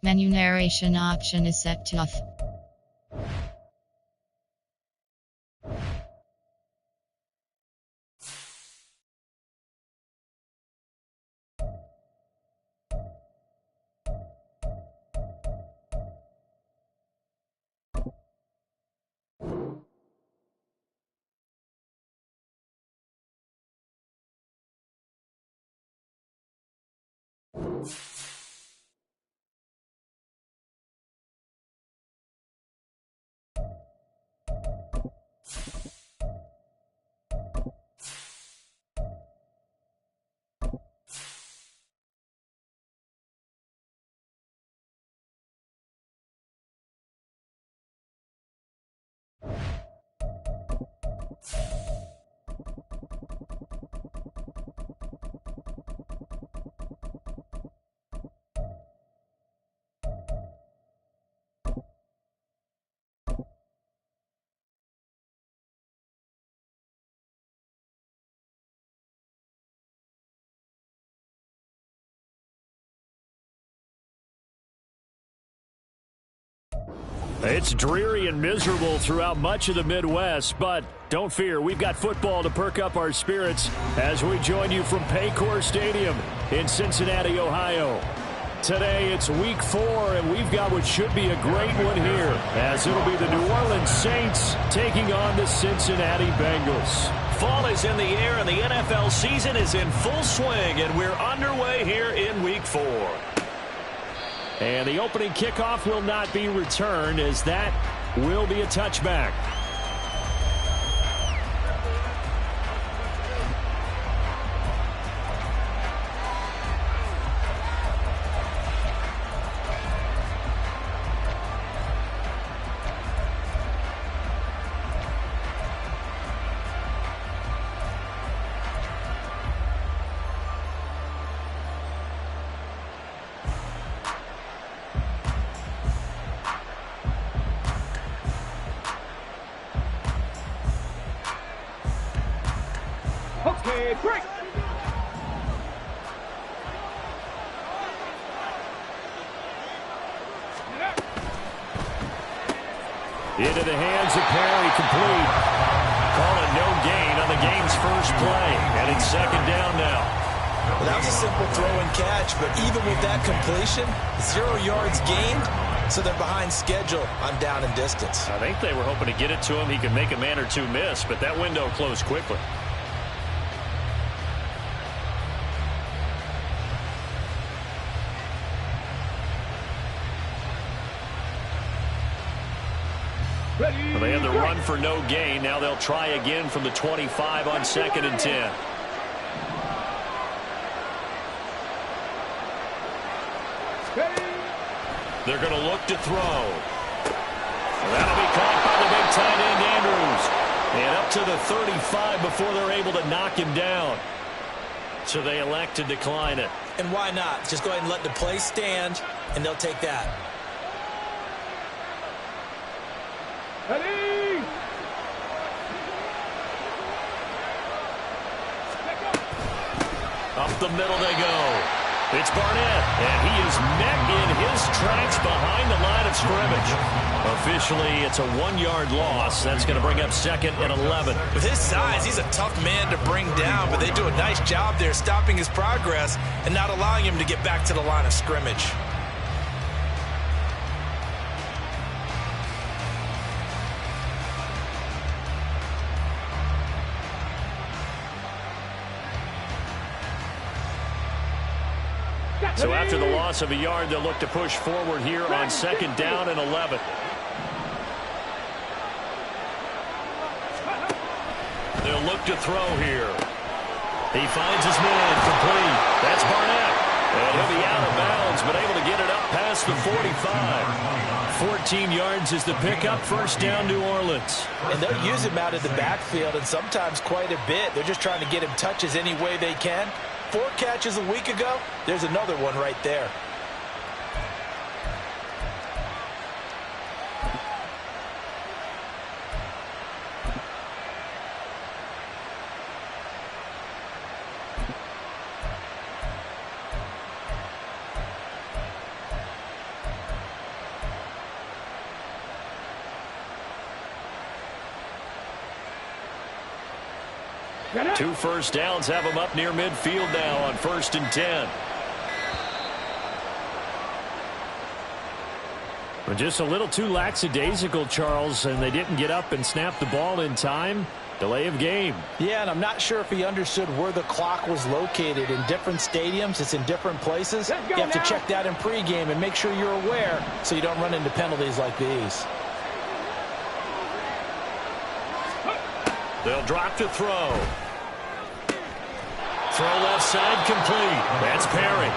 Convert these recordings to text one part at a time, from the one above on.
Menu narration option is set to off. It's dreary and miserable throughout much of the Midwest, but don't fear, we've got football to perk up our spirits as we join you from Paycor Stadium in Cincinnati, Ohio. Today it's week 4, and we've got what should be a great one here, as it'll be the New Orleans Saints taking on the Cincinnati Bengals. Fall is in the air, and the NFL season is in full swing, and we're underway here in week 4. And the opening kickoff will not be returned, as that will be a touchback. Okay, break. Into the hands of Perry, complete. Call it no gain on the game's first play, and it's second down now. Well, that was a simple throw and catch, but even with that completion, 0 yards gained, so they're behind schedule on down and distance. I think they were hoping to get it to him. He could make a man or two miss, but that window closed quickly. Well, they had the run for no gain. Now they'll try again from the 25 on 2nd and 10. They're going to look to throw. That'll be caught by the big tight end, Andrews. And up to the 35 before they're able to knock him down. So they elect to decline it. And why not? Just go ahead and let the play stand, and they'll take that. Ready? Up the middle they go. It's Barnett, and he is met in his tracks behind the line of scrimmage. Officially, it's a 1-yard loss. That's going to bring up 2nd and 11. With his size, he's a tough man to bring down, but they do a nice job there stopping his progress and not allowing him to get back to the line of scrimmage. So after the loss of a yard, they'll look to push forward here on 2nd down and 11. They'll look to throw here. He finds his man, complete. That's Barnett. And he'll be out of bounds, but able to get it up past the 45. 14 yards is the pickup, first down, New Orleans. And they'll use him out of the backfield, and sometimes quite a bit. They're just trying to get him touches any way they can. 4 catches a week ago, there's another one right there. 2 first downs have them up near midfield now on 1st and 10. Well, just a little too lackadaisical, Charles, and they didn't get up and snap the ball in time. Delay of game. Yeah, and I'm not sure if he understood where the clock was located. In different stadiums, it's in different places. You have to check that in pregame and make sure you're aware so you don't run into penalties like these. They'll drop to throw. Throw left side complete. That's Perry.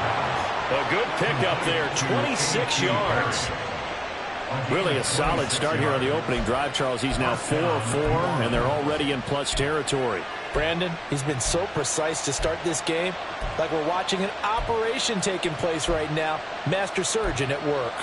A good pickup there, 26 yards. Really a solid start here on the opening drive, Charles. He's now 4 of 4, and they're already in plus territory. Brandon, he's been so precise to start this game, like we're watching an operation taking place right now. Master surgeon at work.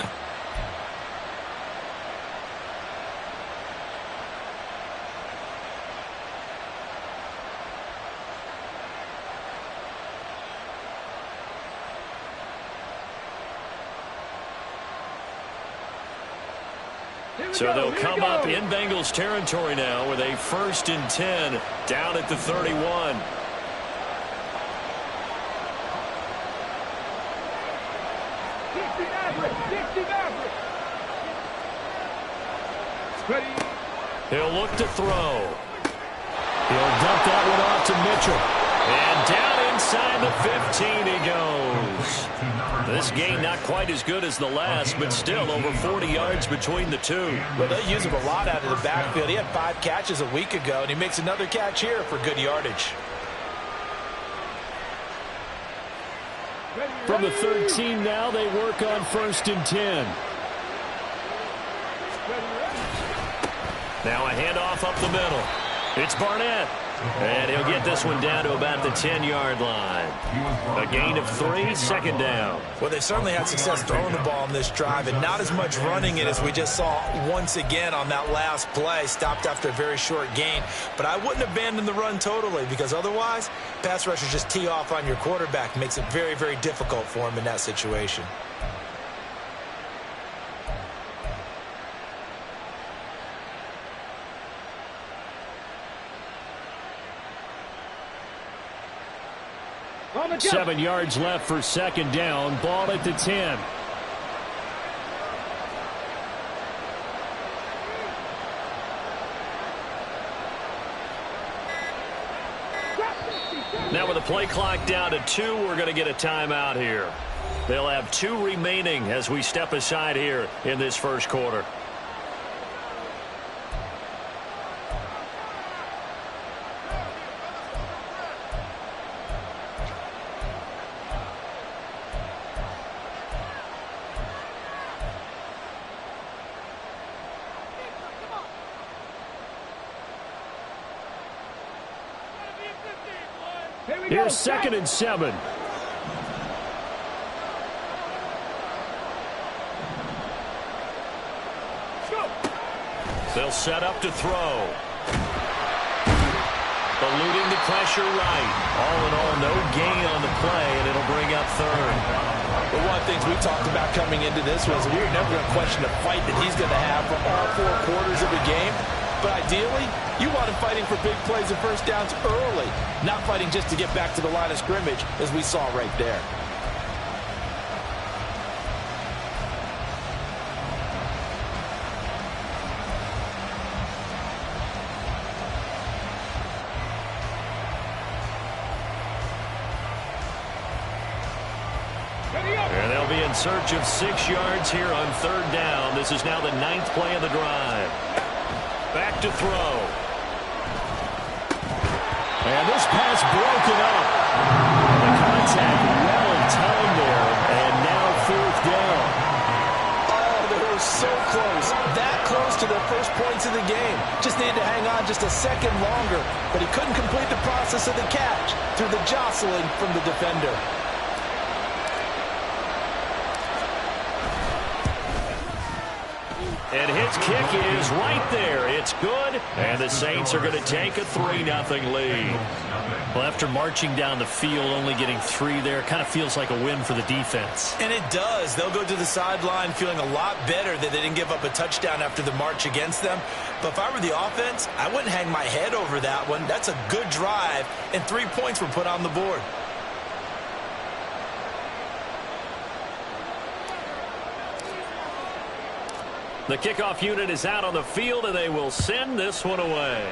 So they'll come up in Bengals territory now with a 1st and 10 down at the 31. He'll look to throw. He'll dump that one off to Mitchell. And down inside the 15 he goes. This game not quite as good as the last, but still over 40 yards between the two. Well, they use him a lot out of the backfield. He had 5 catches a week ago, and he makes another catch here for good yardage. From the 13 now, they work on 1st and 10. Now a handoff up the middle. It's Barnett. And he'll get this one down to about the 10-yard line. A gain of 3, 2nd down. Well, they've certainly had success throwing the ball on this drive, and not as much running it as we just saw once again on that last play. Stopped after a very short gain. But I wouldn't abandon the run totally, because otherwise, pass rushers just tee off on your quarterback. Makes it very, very difficult for him in that situation. Seven yards left for 2nd down. Ball at the 10. Now with the play clock down to 2, we're going to get a timeout here. They'll have 2 remaining as we step aside here in this 1st quarter. Here's 2nd and 7. They'll set up to throw. Eluding the pressure right. All in all, no gain on the play, and it'll bring up 3rd. But one of the things we talked about coming into this was we were never going to question the fight that he's going to have for all 4 quarters of the game. But ideally, you want him fighting for big plays and 1st downs early, not fighting just to get back to the line of scrimmage, as we saw right there. And they'll be in search of 6 yards here on 3rd down. This is now the 9th play of the drive. Back to throw. And this pass broken up. The contact well timed there, and now 4th down. Oh, they were so close. That close to the first points of the game. Just needed to hang on just a second longer, but he couldn't complete the process of the catch through the jostling from the defender. And his kick is right there. It's good, and the Saints are going to take a 3-0 lead. Well, after marching down the field, only getting 3 there, kind of feels like a win for the defense. And it does. They'll go to the sideline feeling a lot better that they didn't give up a touchdown after the march against them. But if I were the offense, I wouldn't hang my head over that one. That's a good drive, and 3 points were put on the board. The kickoff unit is out on the field, and they will send this one away.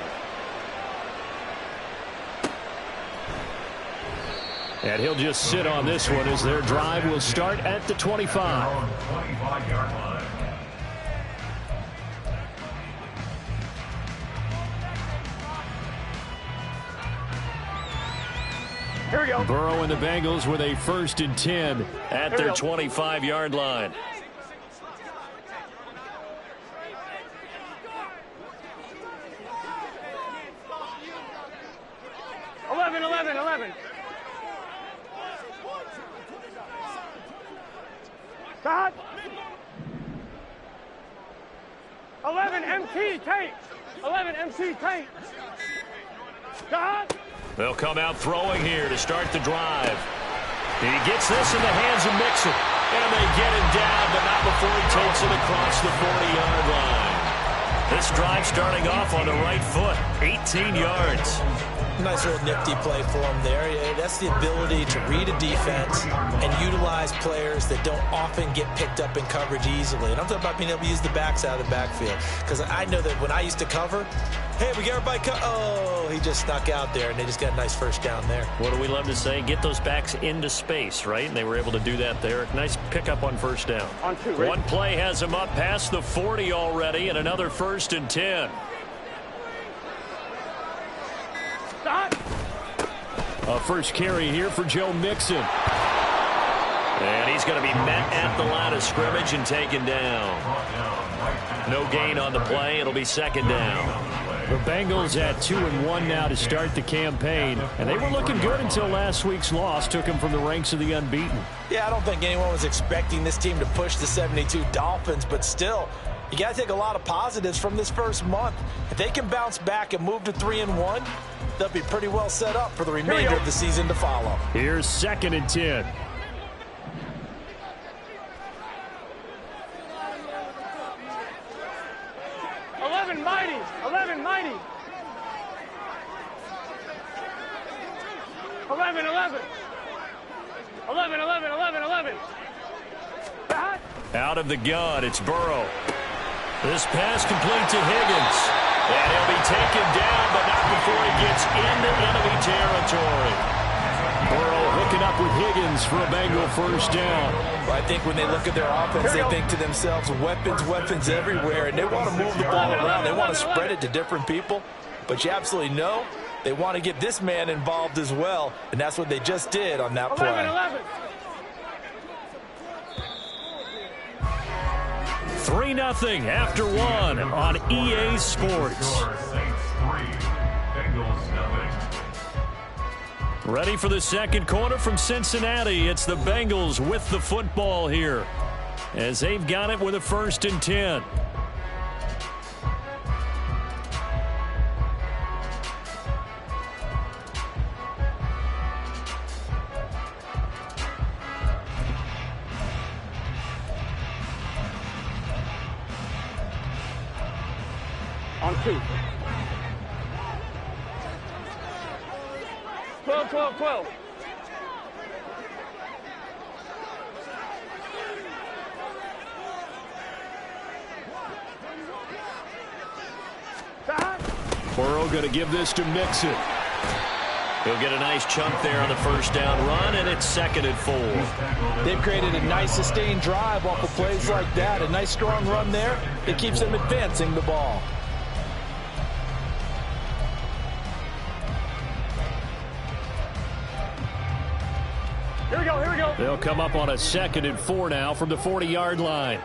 And he'll just sit on this one as their drive will start at the 25. Here we go. Burrow and the Bengals with a 1st and 10 at their 25-yard line. Stop. 11 MT tank. 11 MC tank. Stop. They'll come out throwing here to start the drive. He gets this in the hands of Mixon. And they get him down, but not before he takes it across the 40-yard line. This drive starting off on the right foot. 18 yards. Nice little nifty play for him there. Yeah, that's the ability to read a defense and utilize players that don't often get picked up in coverage easily. And I'm talking about being able to use the backs out of the backfield. Because I know that when I used to cover, hey, we got everybody oh, he just snuck out there, and they just got a nice 1st down there. What do we love to say? Get those backs into space, right? And they were able to do that there. Nice pickup on 1st down. On 2, right? One play has him up past the 40 already, and another 1st and 10. Stop. A first carry here for Joe Mixon. And he's going to be met at the line of scrimmage and taken down. No gain on the play. It'll be 2nd down. The Bengals at 2-1 now to start the campaign. And they were looking good until last week's loss took them from the ranks of the unbeaten. Yeah, I don't think anyone was expecting this team to push the 72 Dolphins, but still, you got to take a lot of positives from this first month. If they can bounce back and move to 3-1, they'll be pretty well set up for the remainder of the season to follow. Here's 2nd and 10. Mighty. 11 mighty. 11. 11. Out of the gun, it's Burrow. This pass complete to Higgins. And he'll be taken down, but not before he gets into enemy territory. Burrow hooking up with Higgins for a Bengal 1st down. I think when they look at their offense, they think to themselves, weapons everywhere, and they want to move the ball around. They want to spread it to different people, but you absolutely know they want to get this man involved as well, and that's what they just did on that play. 11. 3-0 after 1 on EA Sports. Ready for the 2nd quarter from Cincinnati. It's the Bengals with the football here as they've got it with a 1st and 10. On 2. 12. Burrow going to give this to Mixon. He'll get a nice chunk there on the 1st down run, and it's 2nd and 4. They've created a nice sustained drive off of plays like that. A nice strong run there. It keeps them advancing the ball. Here we go. They'll come up on a 2nd and 4 now from the 40-yard line.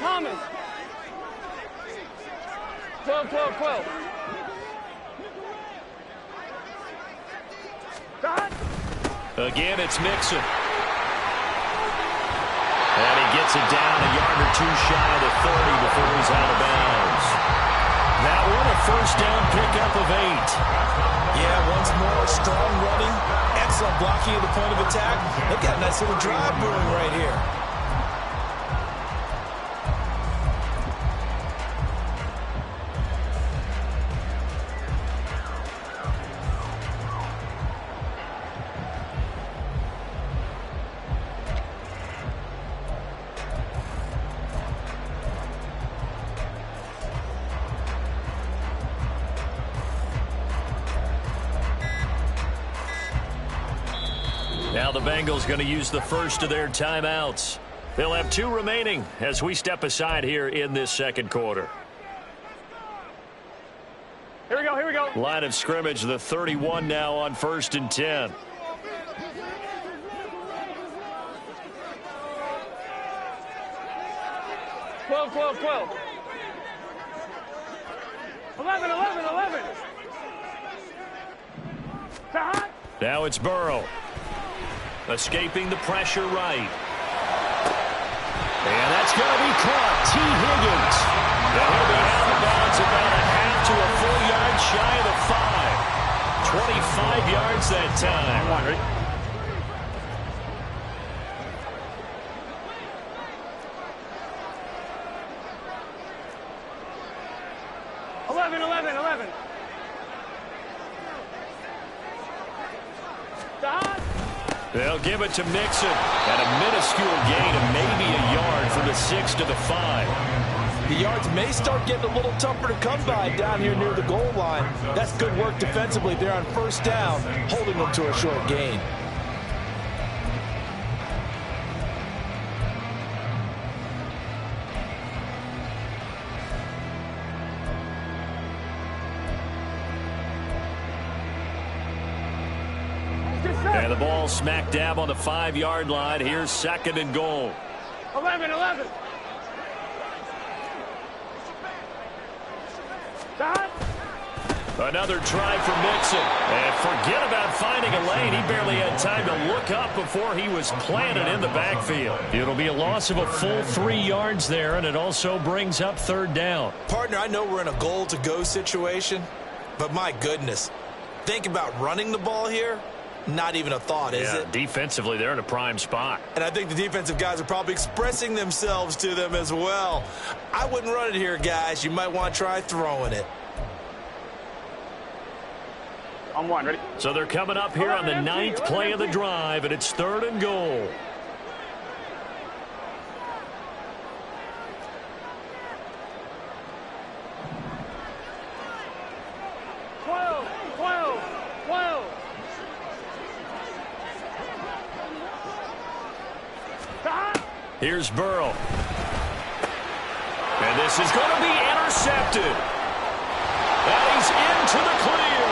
Thomas. 12. Again, it's Mixon. And he gets it down a yard or two shy of the 30 before he's out of bounds. That one, a first down pickup of 8. Yeah, once more, strong running, excellent blocking at the point of attack. They've got a nice little drive brewing right here. Now the Bengals going to use the first of their timeouts. They'll have 2 remaining as we step aside here in this second quarter. Here we go, here we go. Line of scrimmage, the 31 now on 1st and 10. Twelve. 11. Now it's Burrow. Escaping the pressure right. And that's going to be caught. T. Higgins. And he'll be out of bounds about a half to a full yard shy of the 5. 25 yards that time. Come on, ready? Eleven. They'll give it to Mixon. And a minuscule gain of maybe a yard from the 6 to the 5. The yards may start getting a little tougher to come by down here near the goal line. That's good work defensively there on first down, holding them to a short gain. And the ball smack dab on the 5-yard line. Here's 2nd and goal. 11. Another try for Mixon. And forget about finding a lane. He barely had time to look up before he was planted in the backfield. It'll be a loss of a full 3 yards there, and it also brings up 3rd down. Partner, I know we're in a goal-to-go situation, but my goodness, think about running the ball here. Not even a thought, is it? Defensively, they're in a prime spot. And I think the defensive guys are probably expressing themselves to them as well. I wouldn't run it here, guys. You might want to try throwing it. On 1, ready? So they're coming up here on the 9th play of the drive, and it's 3rd and goal. Here's Burrow. And this is going to be intercepted. And he's into the clear.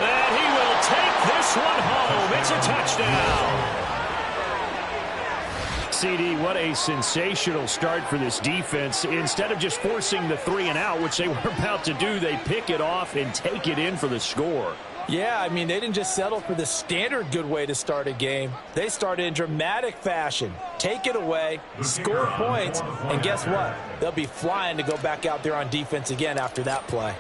And he will take this one home. It's a touchdown. CD, what a sensational start for this defense. Instead of just forcing the 3 and out, which they were about to do, they pick it off and take it in for the score. Yeah, I mean, they didn't just settle for the standard good way to start a game. They started in dramatic fashion. Take it away, score points, and guess what? They'll be flying to go back out there on defense again after that play.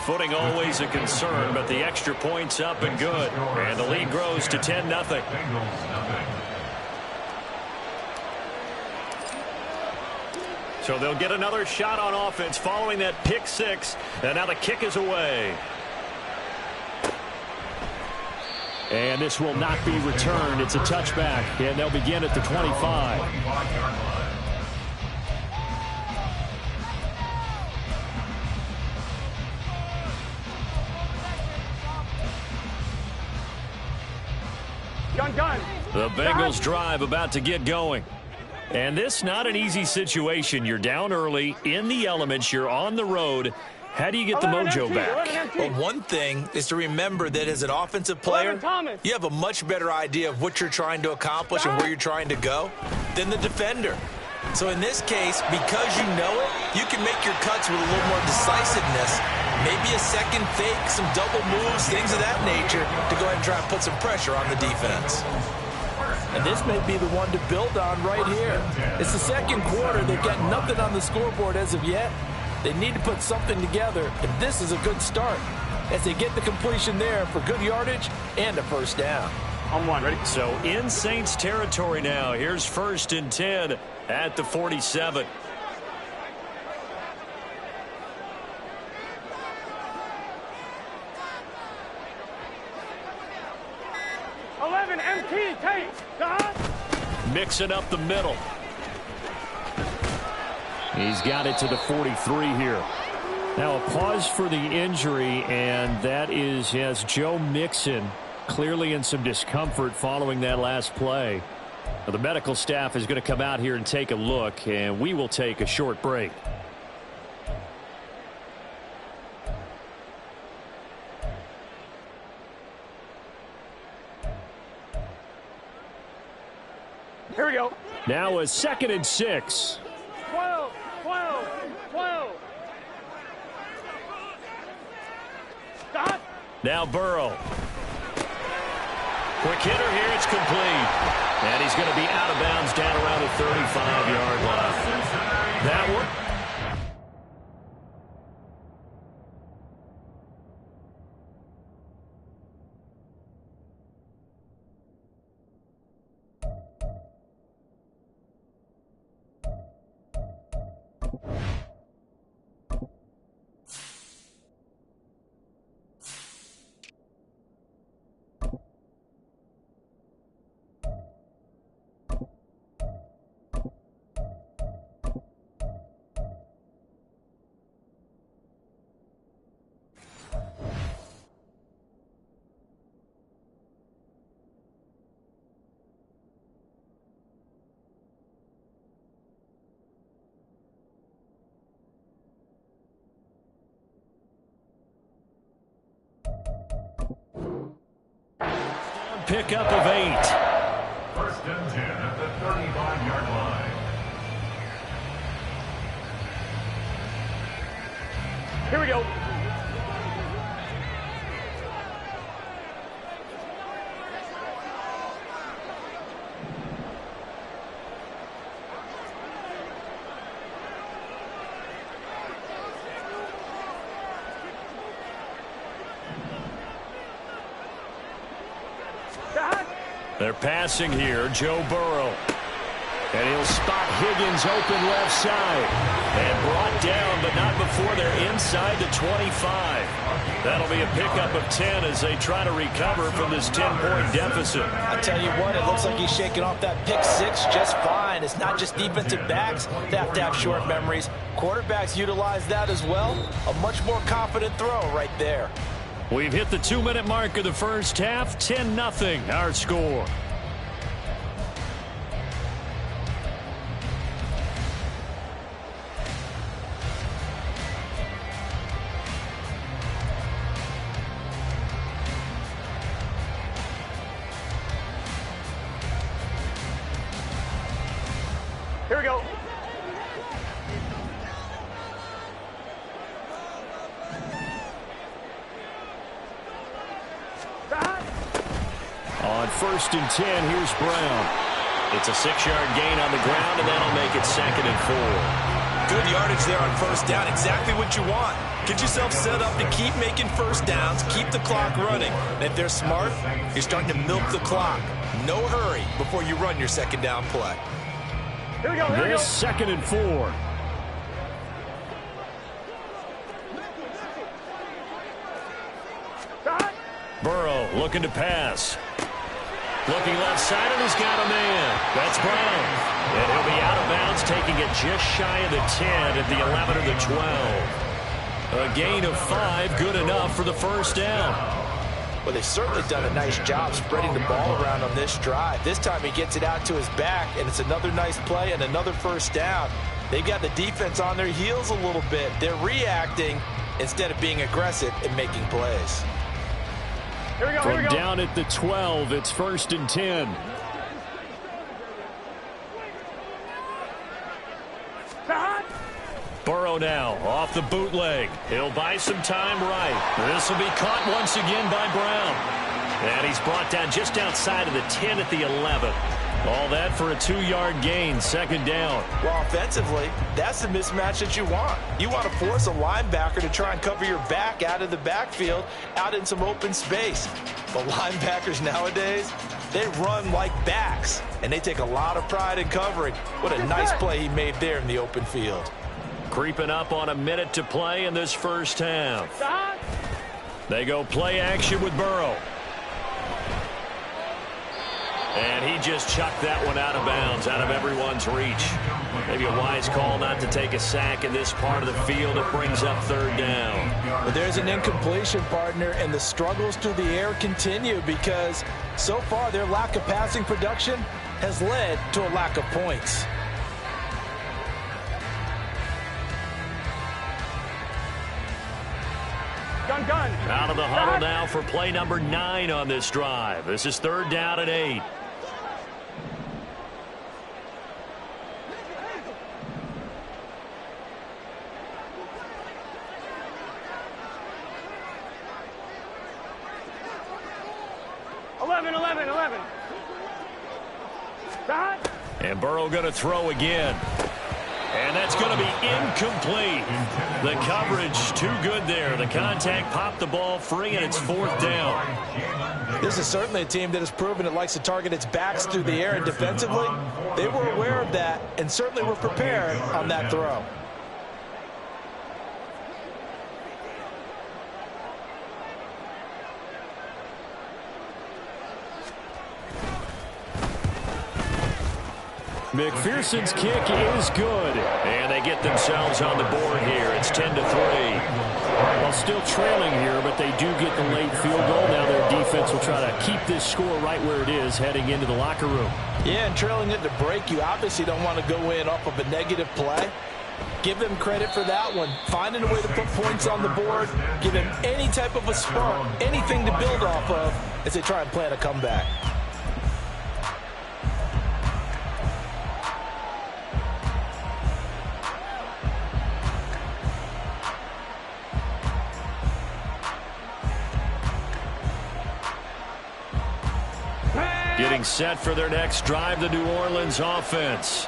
Footing always a concern, but the extra point's up and good. And the lead grows to 10-0. So they'll get another shot on offense following that pick 6. And now the kick is away. And this will not be returned. It's a touchback, and they'll begin at the 25. Gun. The Bengals drive about to get going. And this not an easy situation. You're down early, in the elements, you're on the road. How do you get the mojo back? Well, one thing is to remember that as an offensive player, you have a much better idea of what you're trying to accomplish and where you're trying to go than the defender. So in this case, because you know it, you can make your cuts with a little more decisiveness. Maybe a second fake, some double moves, things of that nature to go ahead and try and put some pressure on the defense. And this may be the one to build on right here. It's the second quarter. They've got nothing on the scoreboard as of yet. They need to put something together, and this is a good start as they get the completion there for good yardage and a first down. On one, ready? So in Saints territory now. Here's 1st and 10 at the 47. 11, MT, take. Mixing up the middle. He's got it to the 43 here. Now a pause for the injury, and that is, yes, Joe Mixon clearly in some discomfort following that last play. Now, the medical staff is going to come out here and take a look, and we will take a short break. Here we go. Now a 2nd and 6. 12, 12, 12. Stop. Now Burrow. Quick hitter here. It's complete. And he's going to be out of bounds down around the 35-yard line. That one. Pickup of 8. 1st and 10 at the 35-yard line. Here we go. They're passing here, Joe Burrow. And he'll spot Higgins open left side. And brought down, but not before they're inside the 25. That'll be a pickup of 10 as they try to recover from this 10-point deficit. I tell you what, it looks like he's shaking off that pick six just fine. It's not just defensive backs that have to have short memories. Quarterbacks utilize that as well. A much more confident throw right there. We've hit the 2-minute mark of the first half. 10-0 our score. Here we go. On 1st and 10, here's Brown. It's a 6-yard gain on the ground, and that'll make it 2nd and 4. Good yardage there on first down. Exactly what you want. Get yourself set up to keep making first downs, keep the clock running. And if they're smart, you're starting to milk the clock. No hurry before you run your second down play. Here we go. Here we go. This 2nd and 4. Stop. Burrow looking to pass. Looking left side, and he's got a man. That's Brown. And he'll be out of bounds, taking it just shy of the 10 at the 11 or the 12. A gain of 5, good enough for the first down. Well, they've certainly done a nice job spreading the ball around on this drive. This time he gets it out to his back, and it's another nice play and another first down. They've got the defense on their heels a little bit. They're reacting instead of being aggressive and making plays. Here we go. Here From we go. down at the 12, it's 1st and 10. throw now. Off the bootleg. He'll buy some time right. This will be caught once again by Brown. And he's brought down just outside of the 10 at the 11. All that for a 2-yard gain, second down. Well, offensively, that's the mismatch that you want. You want to force a linebacker to try and cover your back out of the backfield, out in some open space. The linebackers nowadays, they run like backs, and they take a lot of pride in covering. What a nice play he made there in the open field. Creeping up on a minute to play in this first half. They go play action with Burrow. And he just chucked that one out of bounds, out of everyone's reach. Maybe a wise call not to take a sack in this part of the field. It brings up third down. But there's an incompletion, partner, and the struggles through the air continue because so far their lack of passing production has led to a lack of points. Gun. Out of the huddle now for play number 9 on this drive. This is third down and 8. And Burrow going to throw again. And that's going to be incomplete. The coverage too good there. The contact popped the ball free, and it's fourth down. This is certainly a team that has proven it likes to target its backs through the air, and defensively, they were aware of that and certainly were prepared on that throw. McPherson's kick is good. And they get themselves on the board here. It's 10-3. Well, still trailing here, but they do get the late field goal. Now their defense will try to keep this score right where it is heading into the locker room. Yeah, and trailing it to break, you obviously don't want to go in off of a negative play. Give them credit for that one. Finding a way to put points on the board, give them any type of a spark, anything to build off of as they try and plan a comeback. Getting set for their next drive, the New Orleans offense.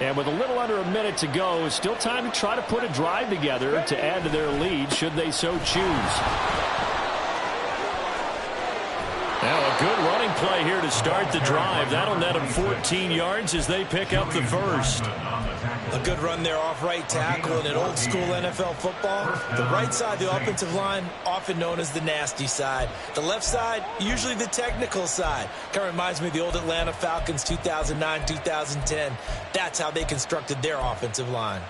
And with a little under a minute to go, it's still time to try to put a drive together to add to their lead should they so choose. Now a good running play here to start the drive. That'll net them 14 yards as they pick up the first. A good run there off right tackle in an old school NFL football. The right side of the offensive line, often known as the nasty side. The left side, usually the technical side. Kind of reminds me of the old Atlanta Falcons 2009, 2010. That's how they constructed their offensive line.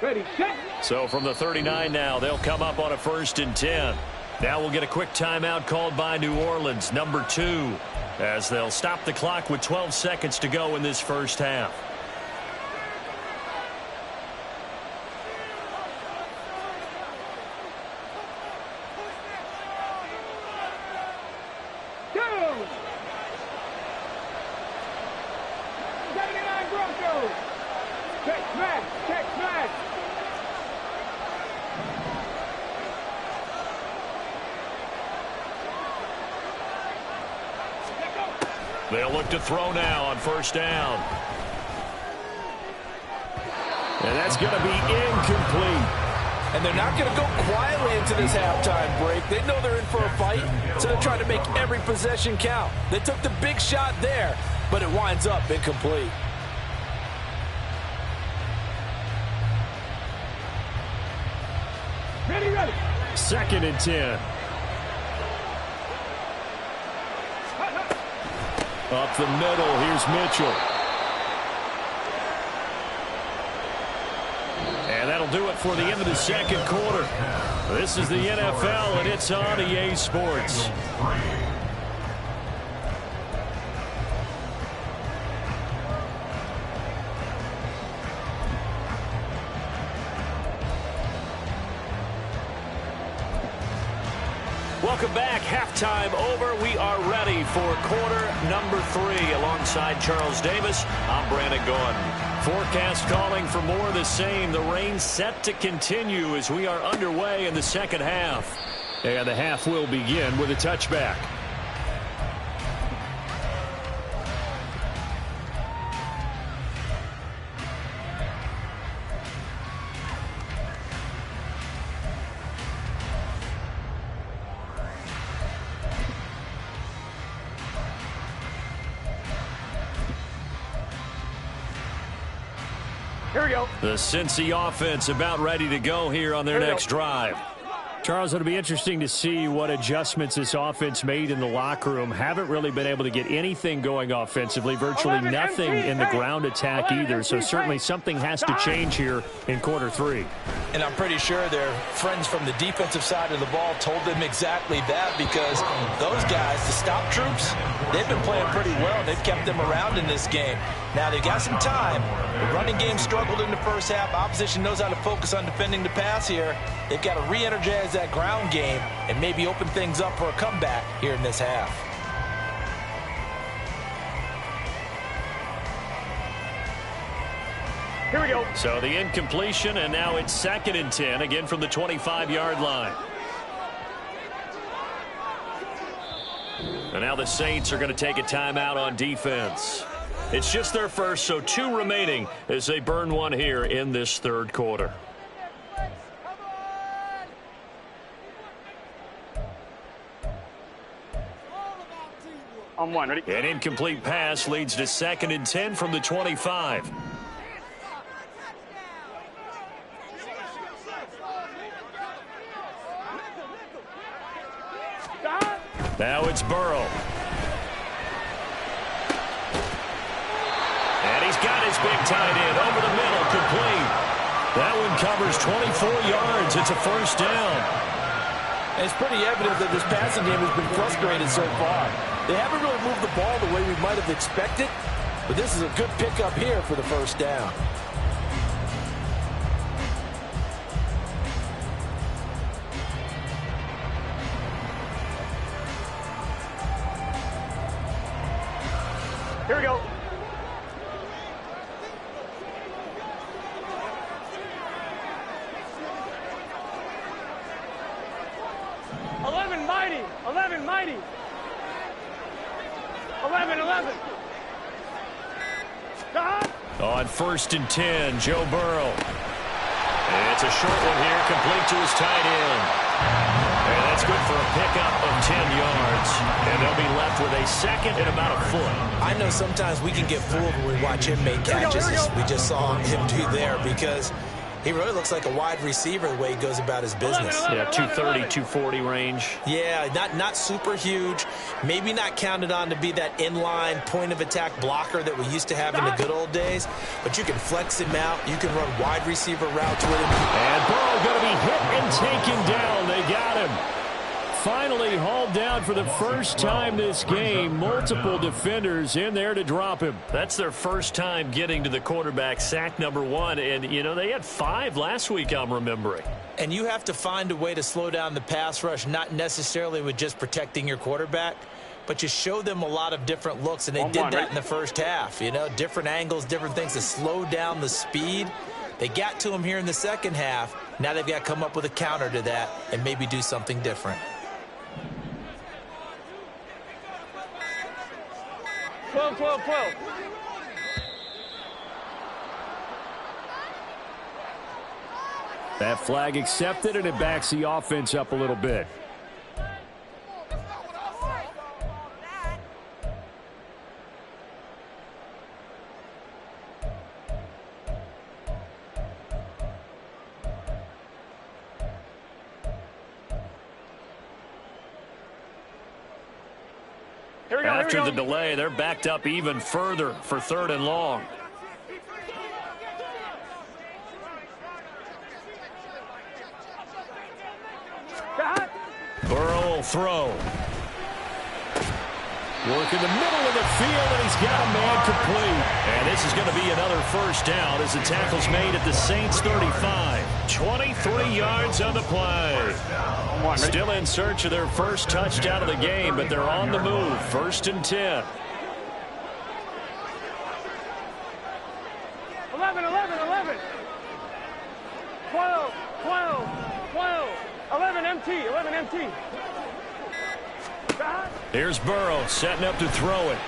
Ready, set. So from the 39 now, they'll come up on a 1st and 10. Now we'll get a quick timeout called by New Orleans, number 2, as they'll stop the clock with 12 seconds to go in this first half. They'll look to throw now on 1st down. And that's going to be incomplete. And they're not going to go quietly into this halftime break. They know they're in for a fight, so they're trying to make every possession count. They took the big shot there, but it winds up incomplete. Ready. 2nd and 10. Up the middle, here's Mitchell. And that'll do it for the end of the second quarter. This is the NFL, and it's on EA Sports. Welcome back. Halftime over. We are ready for quarter number 3. Alongside Charles Davis, I'm Brandon Gaudin. Forecast calling for more of the same. The rain set to continue as we are underway in the second half. And the half will begin with a touchback. Here we go. The Cincy offense about ready to go here on their next drive. Charles, it'll be interesting to see what adjustments this offense made in the locker room. Haven't really been able to get anything going offensively, virtually nothing in the ground attack either. So certainly something has to change here in quarter 3. And I'm pretty sure their friends from the defensive side of the ball told them exactly that, because those guys, the stop troops, they've been playing pretty well. They've kept them around in this game. Now they've got some time. The running game struggled in the first half. Opposition knows how to focus on defending the pass here. They've got to re-energize that ground game and maybe open things up for a comeback here in this half. Here we go. So the incompletion, and now it's 2nd and 10, again from the 25-yard line. And now the Saints are going to take a timeout on defense. It's just their first, so 2 remaining as they burn one here in this third quarter. On one, ready? An incomplete pass leads to 2nd and 10 from the 25. Now it's Burrow. And he's got his big tight end over the middle, complete. That one covers 24 yards. It's a first down. And it's pretty evident that this passing game has been frustrated so far. They haven't really moved the ball the way we might have expected, but this is a good pickup here for the first down. Here we go. Mighty. 11, mighty. 11. On 1st and 10, Joe Burrow. And it's a short one here, complete to his tight end. And that's good for a pickup of 10 yards. And they'll be left with a 2nd and about a foot. I know sometimes we can get fooled when we watch him make catches, as we just saw him do there, because he really looks like a wide receiver the way he goes about his business. Yeah, 230, 240 range. Yeah, not super huge. Maybe not counted on to be that inline point-of-attack blocker that we used to have in the good old days. But you can flex him out. You can run wide receiver routes with him. And Burrow going to be hit and taken down. They got him. Finally hauled down for the first time this game. Multiple defenders in there to drop him. That's their first time getting to the quarterback, sack number 1. And, you know, they had 5 last week, I'm remembering. And you have to find a way to slow down the pass rush, not necessarily with just protecting your quarterback, but you show them a lot of different looks, and they did that in the first half. You know, different angles, different things to slow down the speed. They got to him here in the second half. Now they've got to come up with a counter to that and maybe do something different. 12. That flag accepted, and it backs the offense up a little bit. After the delay, they're backed up even further for 3rd and long. Burrow will throw. Work in the middle of the field, and he's got a man complete. And this is going to be another first down as the tackle's made at the Saints 35. 23 yards on the play. Still in search of their first touchdown of the game, but they're on the move. 1st and 10. 11, 12, 11 MT. Here's Burrow setting up to throw it.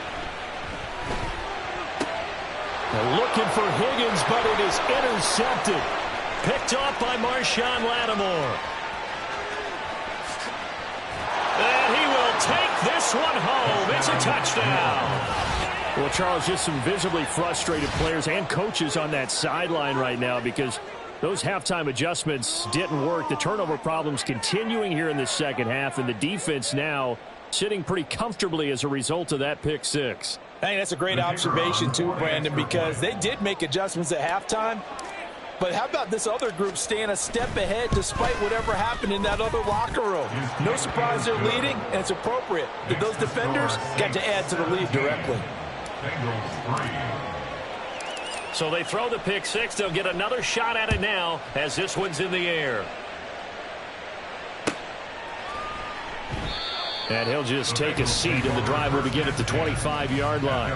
They're looking for Higgins, but it is intercepted. Picked off by Marshawn Lattimore. And he will take this one home. It's a touchdown. Well, Charles, just some visibly frustrated players and coaches on that sideline right now because those halftime adjustments didn't work. The turnover problems continuing here in the second half, and the defense now sitting pretty comfortably as a result of that pick six. I think that's a great observation, too, Brandon, because they did make adjustments at halftime. But how about this other group staying a step ahead despite whatever happened in that other locker room? No surprise they're leading, and it's appropriate that those defenders got to add to the lead directly. So they throw the pick six. They'll get another shot at it now as this one's in the air. And he'll just take a seat, and the drive will begin at the 25-yard line.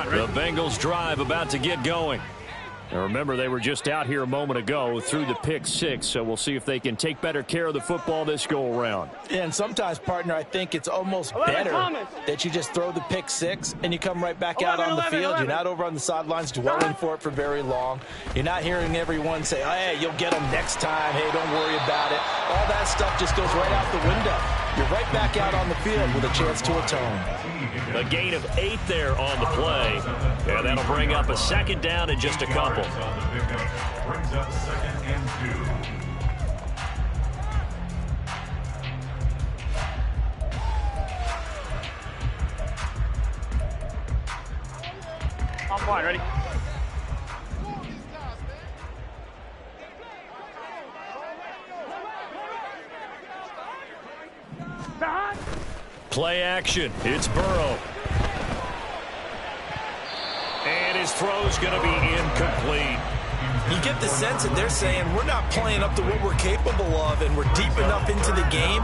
The Bengals drive about to get going. Now remember, they were just out here a moment ago through the pick six, so we'll see if they can take better care of the football this go-around. And sometimes, partner, I think it's almost better that you just throw the pick six and you come right back out on the field. You're not over on the sidelines dwelling for it for very long. You're not hearing everyone say, oh, hey, you'll get them next time. Hey, don't worry about it. All that stuff just goes right out the window. You're right back out on the field with a chance to atone. A gain of 8 there on the play. And that'll bring up a second down in just a couple. Brings up 2nd and 2. I'm fine, ready? Play action. It's Burrow. And his throw's going to be incomplete. You get the sense that they're saying we're not playing up to what we're capable of, and we're deep enough into the game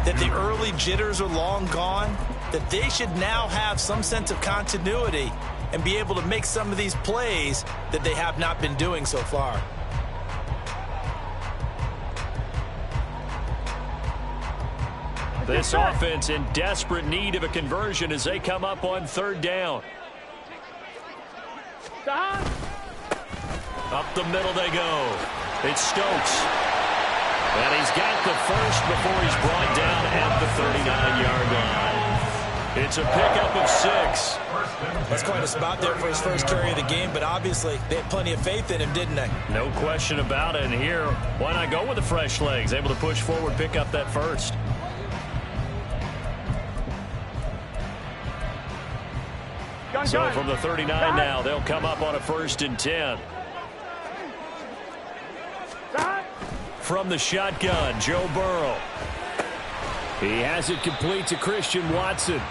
that the early jitters are long gone, that they should now have some sense of continuity and be able to make some of these plays that they have not been doing so far. This offense in desperate need of a conversion as they come up on 3rd down. Up the middle they go. It's Stokes. And he's got the first before he's brought down at the 39-yard line. It's a pickup of 6. That's quite a spot there for his first carry of the game, but obviously they had plenty of faith in him, didn't they? No question about it. And here, why not go with the fresh legs? Able to push forward, pick up that first. So from the 39 now, they'll come up on a 1st and 10. From the shotgun, Joe Burrow. He has it complete to Christian Watson.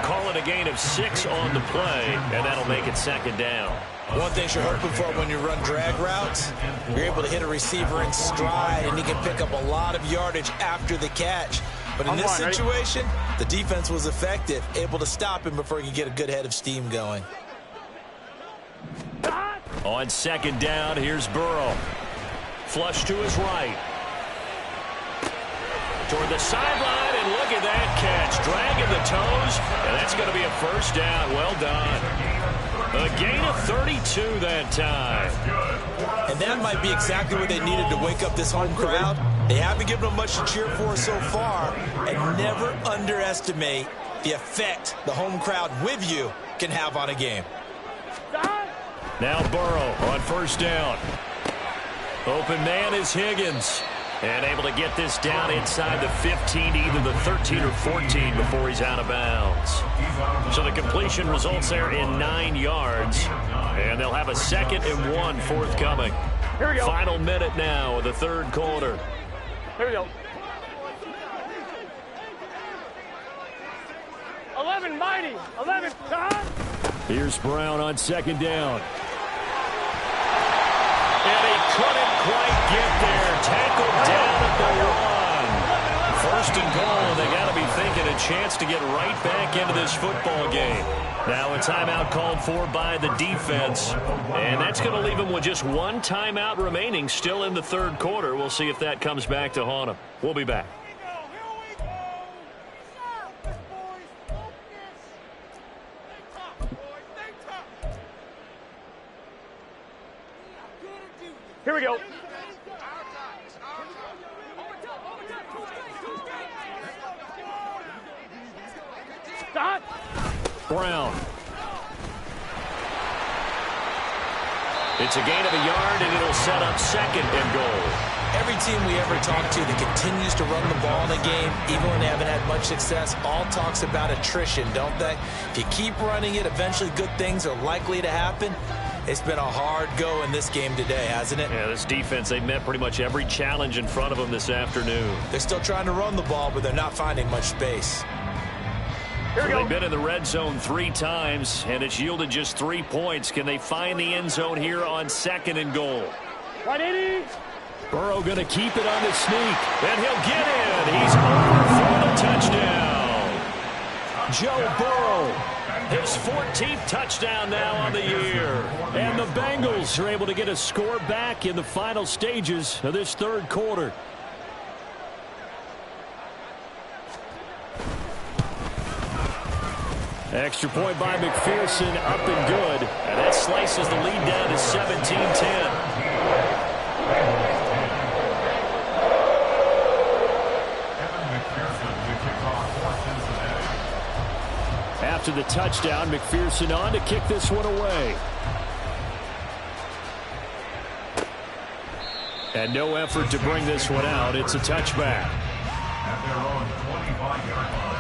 Call it a gain of 6 on the play, and that'll make it 2nd down. One thing you're hoping for when you run drag routes, you're able to hit a receiver in stride, and he can pick up a lot of yardage after the catch. But in this situation, the defense was effective, able to stop him before he could get a good head of steam going. On 2nd down, here's Burrow. Flush to his right. Toward the sideline, and look at that catch. Dragging the toes, and that's going to be a 1st down. Well done. A gain of 32 that time. And that might be exactly what they needed to wake up this home crowd. They haven't given them much to cheer for so far, and never underestimate the effect the home crowd with you can have on a game. Now Burrow on 1st down. Open man is Higgins. And able to get this down inside the 15, either the 13 or 14 before he's out of bounds. So the completion results there in 9 yards. And they'll have a 2nd and 1 forthcoming. Here we go. Final minute now of the third quarter. Here we go. 11, mighty. 11, time. Here's Brown on second down. And he couldn't quite get there. Tackled down at the 1. First and goal, and they got to be thinking a chance to get right back into this football game. Now a timeout called for by the defense, and that's going to leave them with just one timeout remaining still in the third quarter. We'll see if that comes back to haunt them. We'll be back. Here we go. Stop. Brown. It's a gain of a yard, and it'll set up second and goal. Every team we ever talk to that continues to run the ball in a game, even when they haven't had much success, all talks about attrition, don't they? If you keep running it, eventually good things are likely to happen. It's been a hard go in this game today, hasn't it? Yeah, this defense, they met pretty much every challenge in front of them this afternoon. They're still trying to run the ball, but they're not finding much space. Here we go. They've been in the red zone 3 times, and it's yielded just 3 points. Can they find the end zone here on second and goal? 180. Burrow going to keep it on the sneak. And he'll get in. He's over for the touchdown. Joe Burrow. His 14th touchdown now on the year. And the Bengals are able to get a score back in the final stages of this third quarter. Extra point by McPherson, up and good. And that slices the lead down to 17-10. After the touchdown, McPherson on to kick this one away. And no effort to bring this one out. It's a touchback. At their own 25-yard line.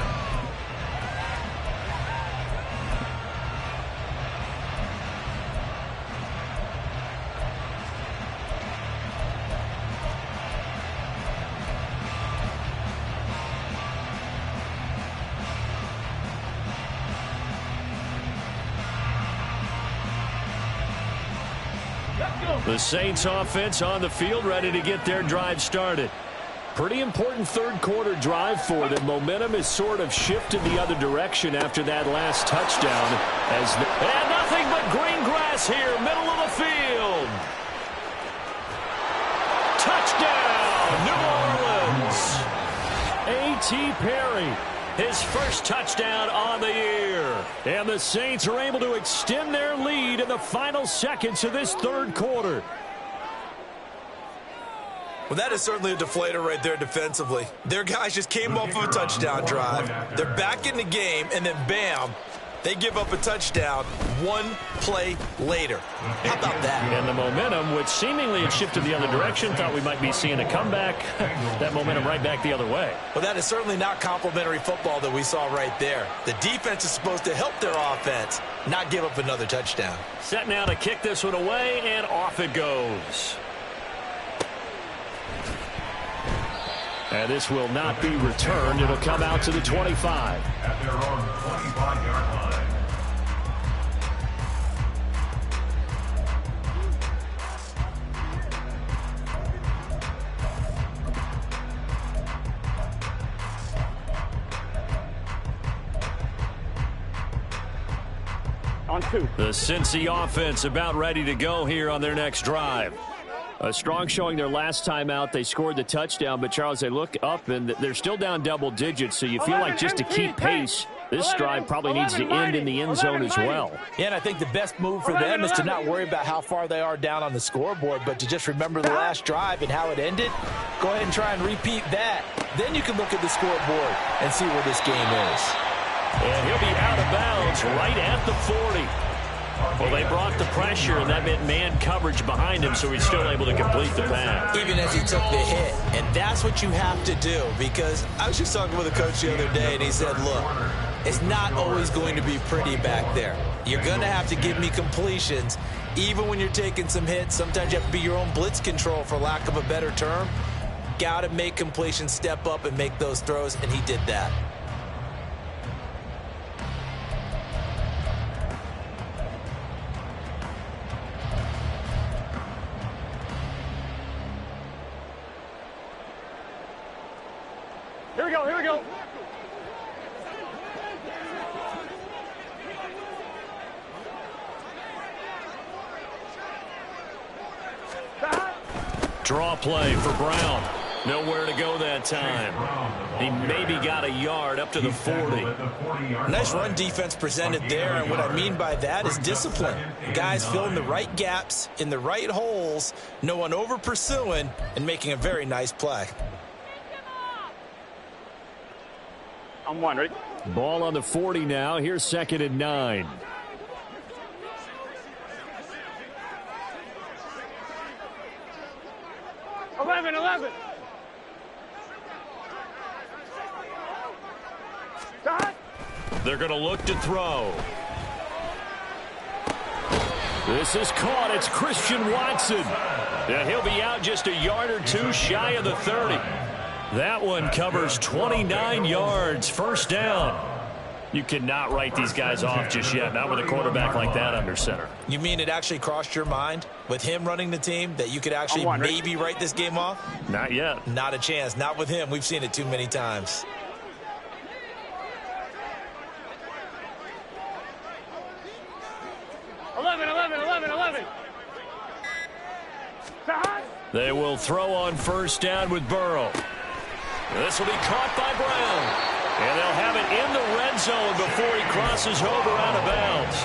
The Saints offense on the field, ready to get their drive started. Pretty important third quarter drive for them. Momentum has sort of shifted the other direction after that last touchdown. And nothing but green grass here, middle of the field. Touchdown, New Orleans. A.T. Perry. His first touchdown on the year. And the Saints are able to extend their lead in the final seconds of this third quarter. Well, that is certainly a deflator right there defensively. Their guys just came off of a touchdown drive. They're back in the game, and then bam, they give up a touchdown one play later. How about that? And the momentum, which seemingly had shifted the other direction, thought we might be seeing a comeback. That momentum right back the other way. Well, that is certainly not complimentary football that we saw right there. The defense is supposed to help their offense, not give up another touchdown. Set now to kick this one away, and off it goes. And this will not be returned. It'll come out to the 25. At their own 25-yard line. On 2. The Cincy offense about ready to go here on their next drive. A strong showing their last time out. They scored the touchdown, but Charles, they look up and they're still down double digits, so you feel like just to keep pace, this drive probably needs to end in the end zone as well. Yeah, and I think the best move for them is to not worry about how far they are down on the scoreboard, but to just remember the last drive and how it ended. Go ahead and try and repeat that. Then you can look at the scoreboard and see where this game is. And he'll be out of bounds right at the 40. Well, they brought the pressure, and that meant man coverage behind him, so he's still able to complete the pass. Even as he took the hit. And that's what you have to do, because I was just talking with a coach the other day, and he said, look, it's not always going to be pretty back there. You're going to have to give me completions, Even when you're taking some hits, sometimes you have to be your own blitz control, for lack of a better term. Got to make completion, step up and make those throws, and he did that. Here we go, here we go. Draw play for Brown. Nowhere to go that time. He maybe got a yard up to the 40. Nice run defense presented there, and what I mean by that is discipline. Guys filling the right gaps in the right holes, no one over pursuing, and making a very nice play. I'm one, ready? Ball on the 40 now. Here's 2nd and 9. Eleven. Stop. They're going to look to throw. This is caught. It's Christian Watson. Yeah, he'll be out just a yard or two shy of the 30. That one covers 29 yards. First down. You cannot write these guys off just yet, not with a quarterback like that under center. You mean it actually crossed your mind with him running the team that you could actually maybe write this game off? Not yet. Not a chance. Not with him. We've seen it too many times. Eleven. Stop. They will throw on first down with Burrow. This will be caught by Brown. And they'll have it in the red zone before he crosses over out of bounds.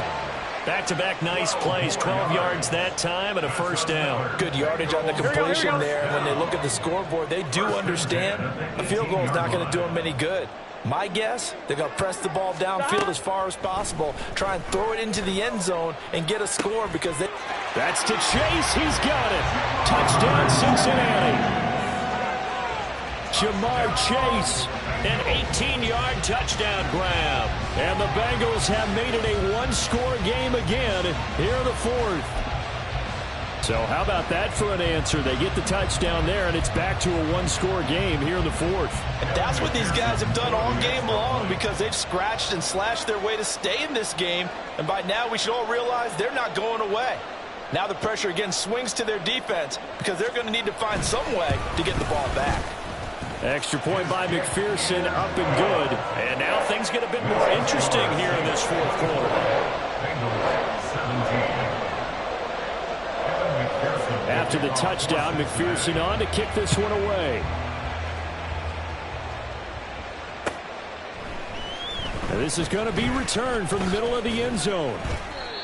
Back-to-back nice plays, 12 yards that time and a first down. Good yardage on the completion there. When they look at the scoreboard, they do understand a field goal is not going to do them any good. My guess, they're going to press the ball downfield as far as possible, try and throw it into the end zone and get a score because they... That's to Chase. He's got it. Touchdown, Cincinnati. Jamar Chase. An 18-yard touchdown grab. And the Bengals have made it a one-score game again here in the 4th. So how about that for an answer? They get the touchdown there, and it's back to a one-score game here in the 4th. And that's what these guys have done all game long because they've scratched and slashed their way to stay in this game. And by now we should all realize they're not going away. Now the pressure again swings to their defense because they're going to need to find some way to get the ball back. Extra point by McPherson, up and good. And now things get a bit more interesting here in this 4th quarter. After the touchdown, McPherson on to kick this one away. And this is going to be returned from the middle of the end zone.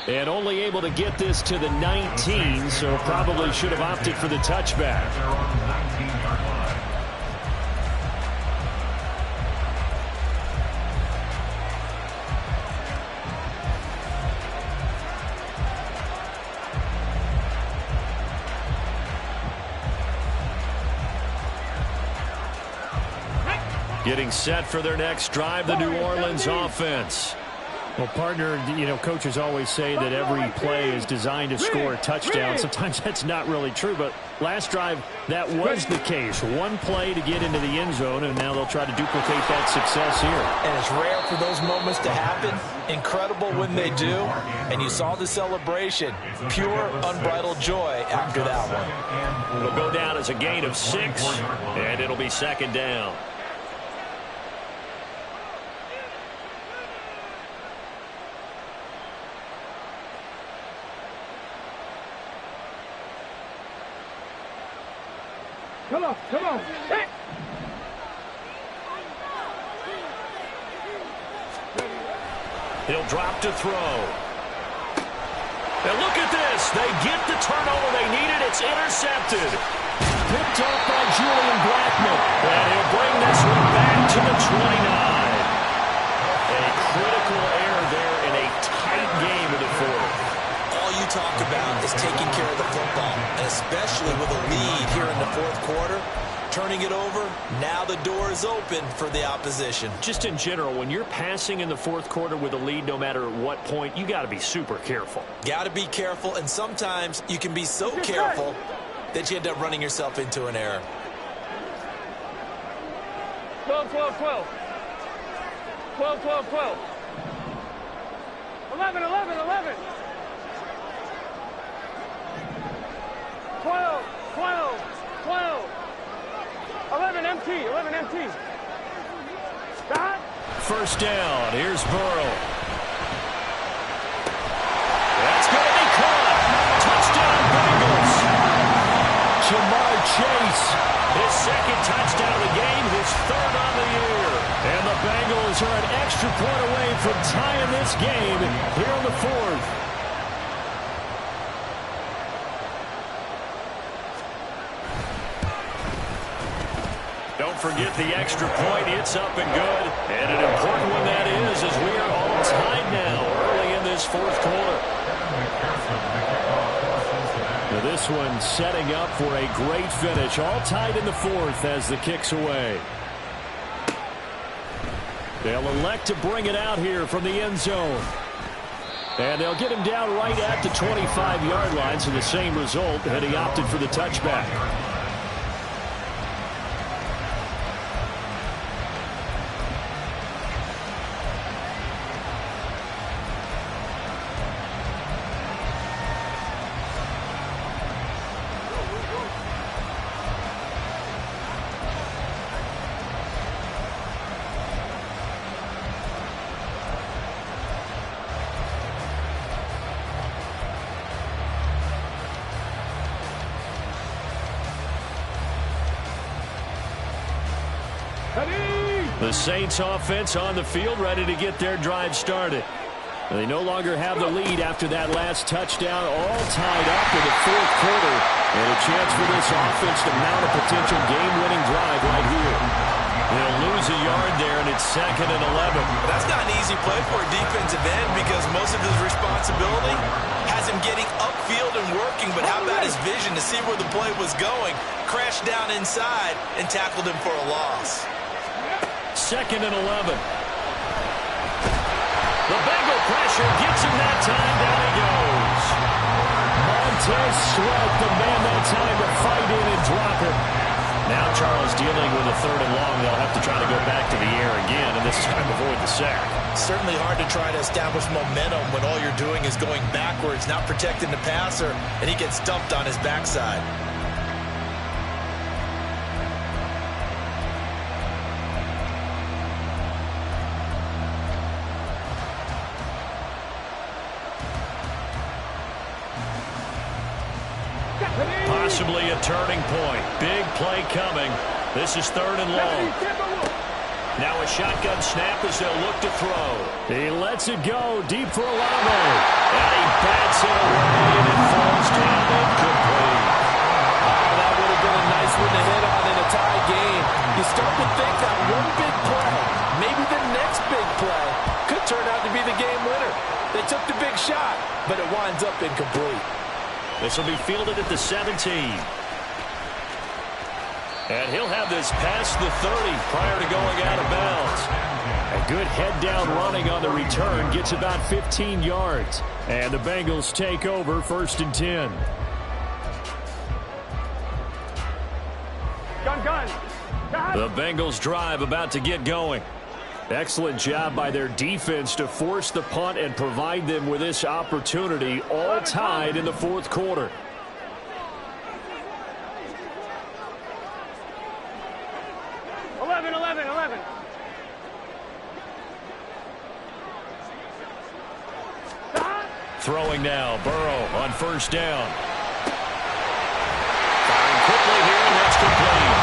And only able to get this to the 19, so probably should have opted for the touchback. Getting set for their next drive, the New Orleans offense. Well, partner, coaches always say that every play is designed to score a touchdown. Sometimes that's not really true, but last drive, that was the case. One play to get into the end zone, and now they'll try to duplicate that success here. And it's rare for those moments to happen. Incredible when they do. And you saw the celebration. Pure, unbridled joy after that one. It'll go down as a gain of 6, and it'll be 2nd down. Come on. Hey. He'll drop to throw. And look at this. They get the turnover they needed. It's intercepted. Picked off by Julian Blackman. And he'll bring this one back to the 29. A critical error there in a tight game in the 4th. All you talk about is taking care of the football, and especially with a lead here in the 4th quarter. turning it over. Now the door is open for the opposition. Just in general, when you're passing in the fourth quarter with a lead, no matter what point, you got to be super careful. Got to be careful, and sometimes you can be so careful that you end up running yourself into an error. 12, 12, 12. 12, 12, 12. 11, 11, 11. 12, 12, 12. 11 MT, 11 MT. Stop. First down. Here's Burrow. That's going to be caught. Touchdown, Bengals. Jamar Chase. His second touchdown of the game, his third on the year. And the Bengals are an extra point away from tying this game here in the fourth. Don't forget the extra point. It's up and good. And an important one that is, as we are all tied now early in this fourth quarter. Now this one setting up for a great finish. All tied in the fourth as the kick's away. They'll elect to bring it out here from the end zone. And they'll get him down right at the 25-yard line, so the same result, and he opted for the touchback. The Saints offense on the field, ready to get their drive started. They no longer have the lead after that last touchdown, all tied up in the fourth quarter. And a chance for this offense to mount a potential game-winning drive right here. They'll lose a yard there, and it's 2nd and 11. That's not an easy play for a defensive end because most of his responsibility has him getting upfield and working, but how about his vision to see where the play was going, crashed down inside, and tackled him for a loss. 2nd and 11. The Bengal pressure gets him that time. Down he goes. Montez Sweat, the man that time to fight in and drop it. Now Charles dealing with a 3rd and long. They'll have to try to go back to the air again, and this time avoid the sack. Certainly hard to try to establish momentum when all you're doing is going backwards, not protecting the passer, and he gets dumped on his backside. Possibly a turning point. Big play coming. This is 3rd and long. Now a shotgun snap as they'll look to throw. He lets it go deep for Olave. And he bats it away, and it falls down incomplete. Oh, that would have been a nice one to hit on in a tie game. You start to think that one big play, maybe the next big play, could turn out to be the game winner. They took the big shot, but it winds up incomplete. This will be fielded at the 17. And he'll have this past the 30 prior to going out of bounds. A good head-down running on the return gets about 15 yards. And the Bengals take over 1st and 10. Gun. The Bengals drive about to get going. Excellent job by their defense to force the punt and provide them with this opportunity, all tied in the fourth quarter. Throwing now, Burrow on 1st down. Firing quickly here, and that's complete.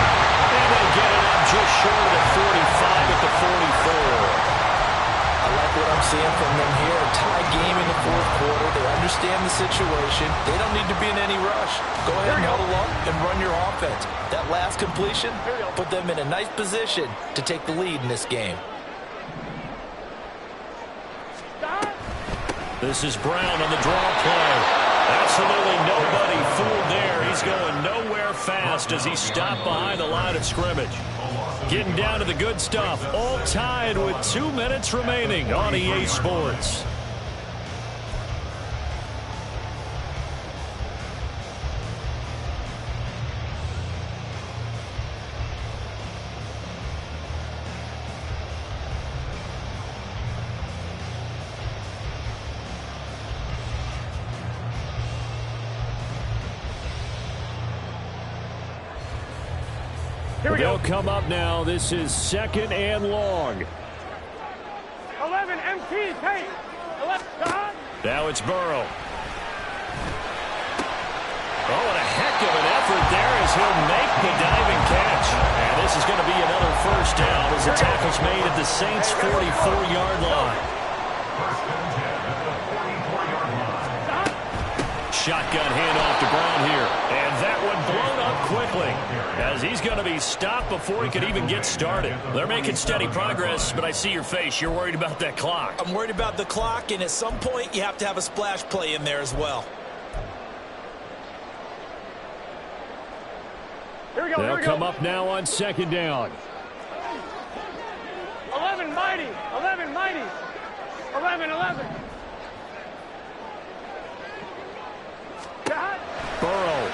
And they get it up just short of the 45 at the 44. I like what I'm seeing from them here. A tie game in the fourth quarter. They understand the situation. They don't need to be in any rush. Go ahead and huddle up and run your offense. That last completion put them in a nice position to take the lead in this game. This is Brown on the draw play. Absolutely nobody fooled there. He's going nowhere fast as he stopped behind the line of scrimmage. Getting down to the good stuff. All tied with 2 minutes remaining on EA Sports. They'll come up now. This is 2nd and long. 11 MT, take. 11, stop. Now it's Burrow. Oh, and a heck of an effort there as he'll make the diving catch. And this is going to be another first down as the tackle's made at the Saints' 44-yard line. Shotgun handoff to Brown here. And that one blown up quickly as he's going to be stopped before he could even get started. They're making steady progress, but I see your face. You're worried about that clock. I'm worried about the clock, and at some point you have to have a splash play in there as well. Here we go, They'll come up now on 2nd down. 11 mighty, 11 mighty, 11, 11. Burrow.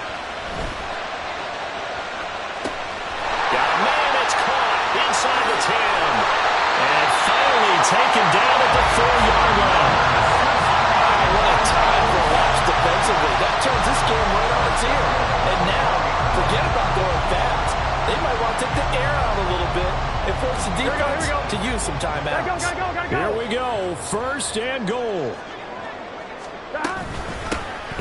Got a man, it's caught inside the 10. And finally taken down at the 4-yard line. What a time for a watch defensively. That turns this game right on its ear. And now, forget about going fast. They might want to take the air out a little bit and force the defense to use some timeouts. Here we go. 1st and goal.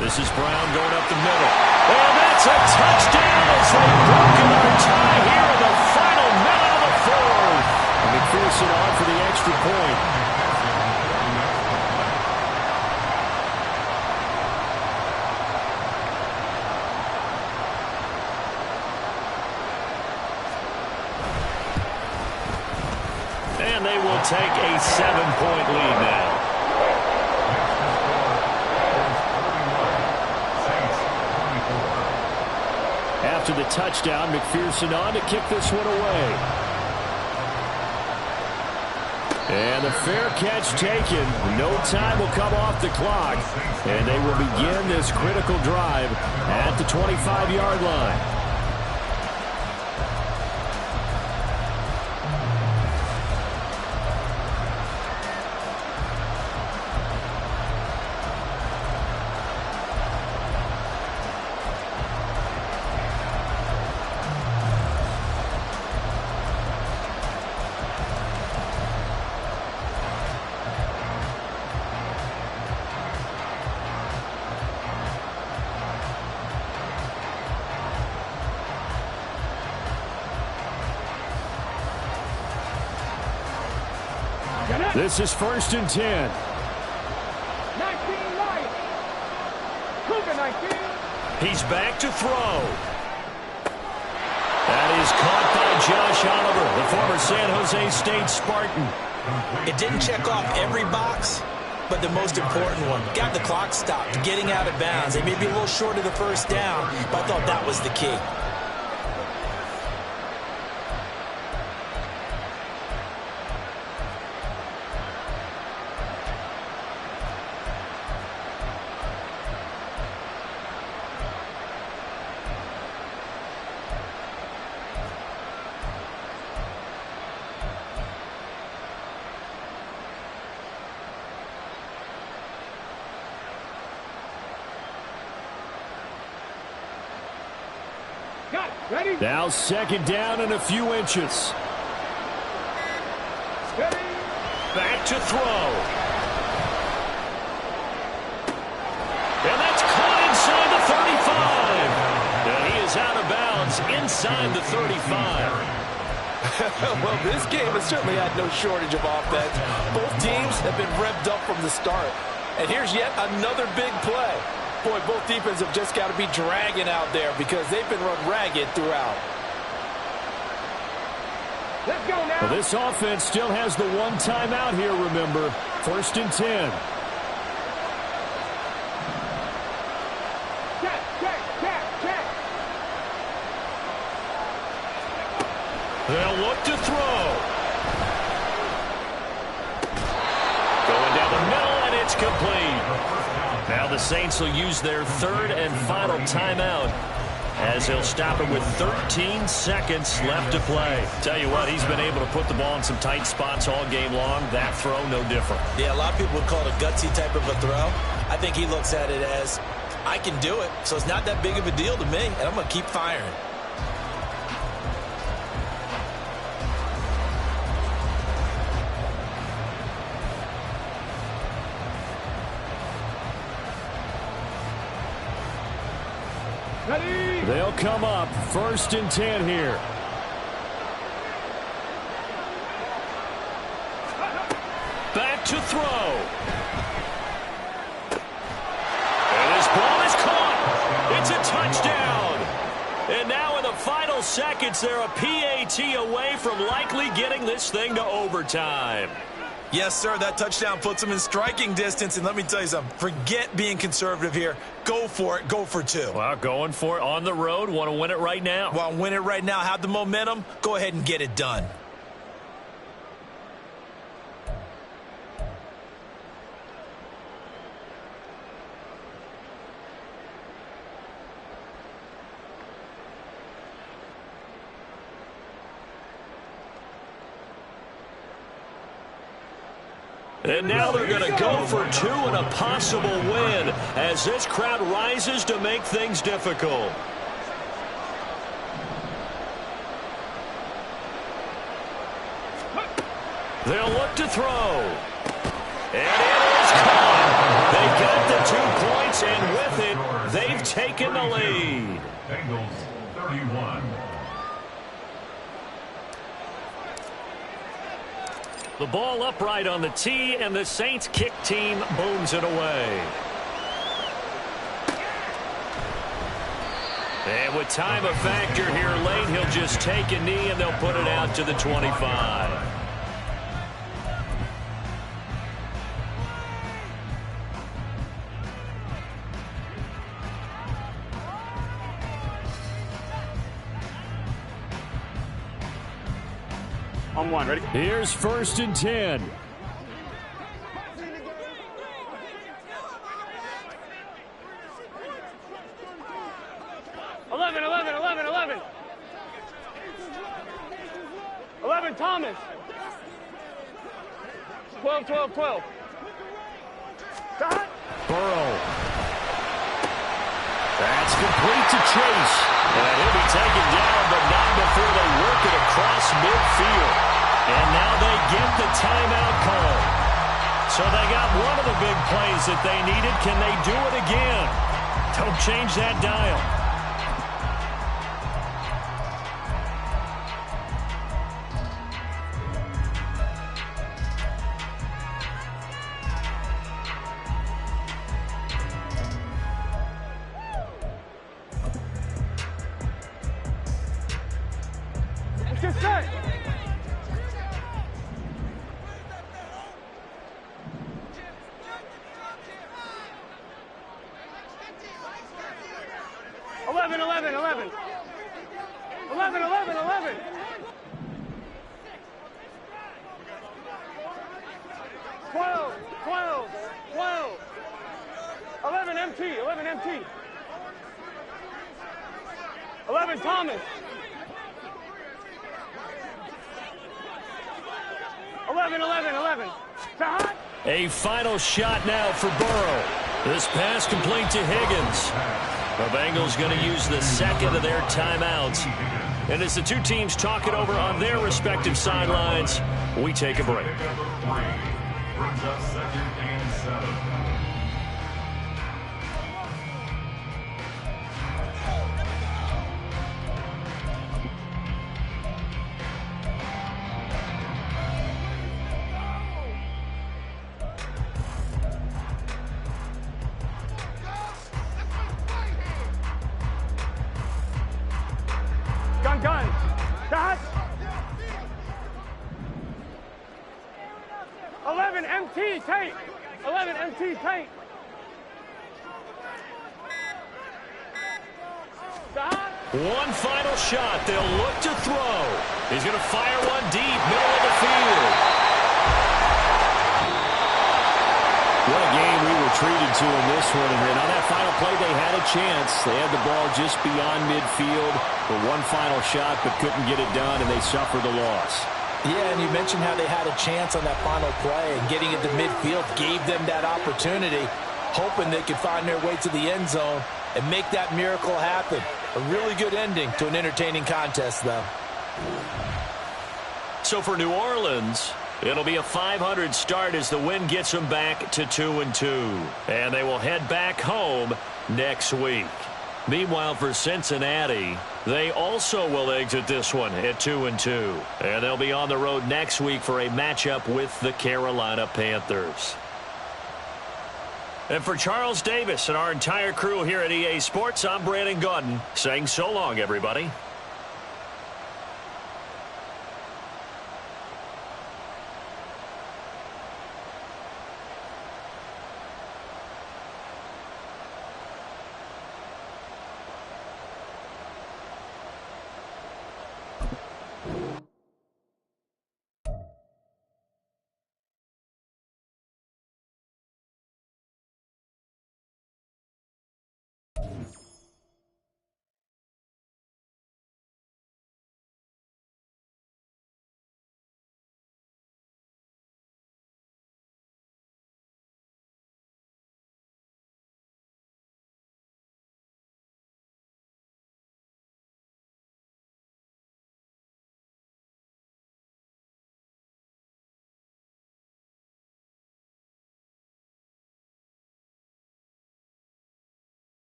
This is Brown going up the middle. And that's a touchdown as they've broken our tie here in the final minute of the 4th. And McPherson on for the extra point. And they will take a 7-point lead now. After the touchdown, McPherson on to kick this one away. And the fair catch taken. No time will come off the clock. And they will begin this critical drive at the 25-yard line. This is 1st and 10. 19 right. Cougar 19. He's back to throw. That is caught by Josh Oliver, the former San Jose State Spartan. It didn't check off every box, but the most important one. Got the clock stopped, getting out of bounds. They may be a little short of the first down, but I thought that was the key. Ready? Now 2nd down and a few inches. Ready? Back to throw. And that's caught inside the 35. And he is out of bounds inside the 35. Well, this game has certainly had no shortage of offense. Both teams have been revved up from the start. And here's yet another big play. Boy, both defenses have just got to be dragging out there because they've been run ragged throughout. Let's go now. Well, this offense still has the one timeout here, remember. 1st and 10. Check. They'll look to throw. Going down the middle, and it's complete. Now the Saints will use their third and final timeout as they'll stop it with 13 seconds left to play. Tell you what, he's been able to put the ball in some tight spots all game long. That throw, no different. Yeah, a lot of people would call it a gutsy type of a throw. I think he looks at it as, I can do it, so it's not that big of a deal to me, and I'm going to keep firing. They'll come up 1st and 10 here. Back to throw. And his ball is caught. It's a touchdown. And now in the final seconds, they're a PAT away from likely getting this thing to overtime. Yes, sir, that touchdown puts them in striking distance, and let me tell you something. Forget being conservative here. Go for it. Go for 2. Well, going for it on the road. Want to win it right now. Want to win it right now. Have the momentum. Go ahead and get it done. And now they're going to go for 2 and a possible win as this crowd rises to make things difficult. They'll look to throw. And it is caught. They got the 2 points, and with it, they've taken the lead. Bengals 31. The ball upright on the tee, and the Saints kick team booms it away. And with time a factor here late, he'll just take a knee, and they'll put it out to the 25. On 1, ready? Here's 1st and 10. Thomas. 12. Burrow. That's complete to Chase. And he'll be taken down, but not before they work it across midfield. And now they get the timeout call. So they got one of the big plays that they needed. Can they do it again? Don't change that dial. Get set. Eleven. 12. 11 MT. 11 Thomas. 11. A final shot now for Burrow. This pass complete to Higgins. The Bengals going to use the second of their timeouts. And as the two teams talk it over on their respective sidelines, we take a break. Brings up 2nd and 7. Gun. Dot. 11 MT tape. 11 MT tape. Dot. One final shot. They'll look to throw. He's going to fire one deep, middle of the field. What a game we were treated to in this one. And on that final play, they had a chance. They had the ball just beyond midfield for one final shot, but couldn't get it done, and they suffered the loss. Yeah, and you mentioned how they had a chance on that final play, and getting into midfield gave them that opportunity, hoping they could find their way to the end zone and make that miracle happen. A really good ending to an entertaining contest, though. So for New Orleans, it'll be a 500 start as the win gets them back to 2-2. And they will head back home next week. Meanwhile, for Cincinnati, they also will exit this one at 2-2. And they'll be on the road next week for a matchup with the Carolina Panthers. And for Charles Davis and our entire crew here at EA Sports, I'm Brandon Gaudin saying so long, everybody.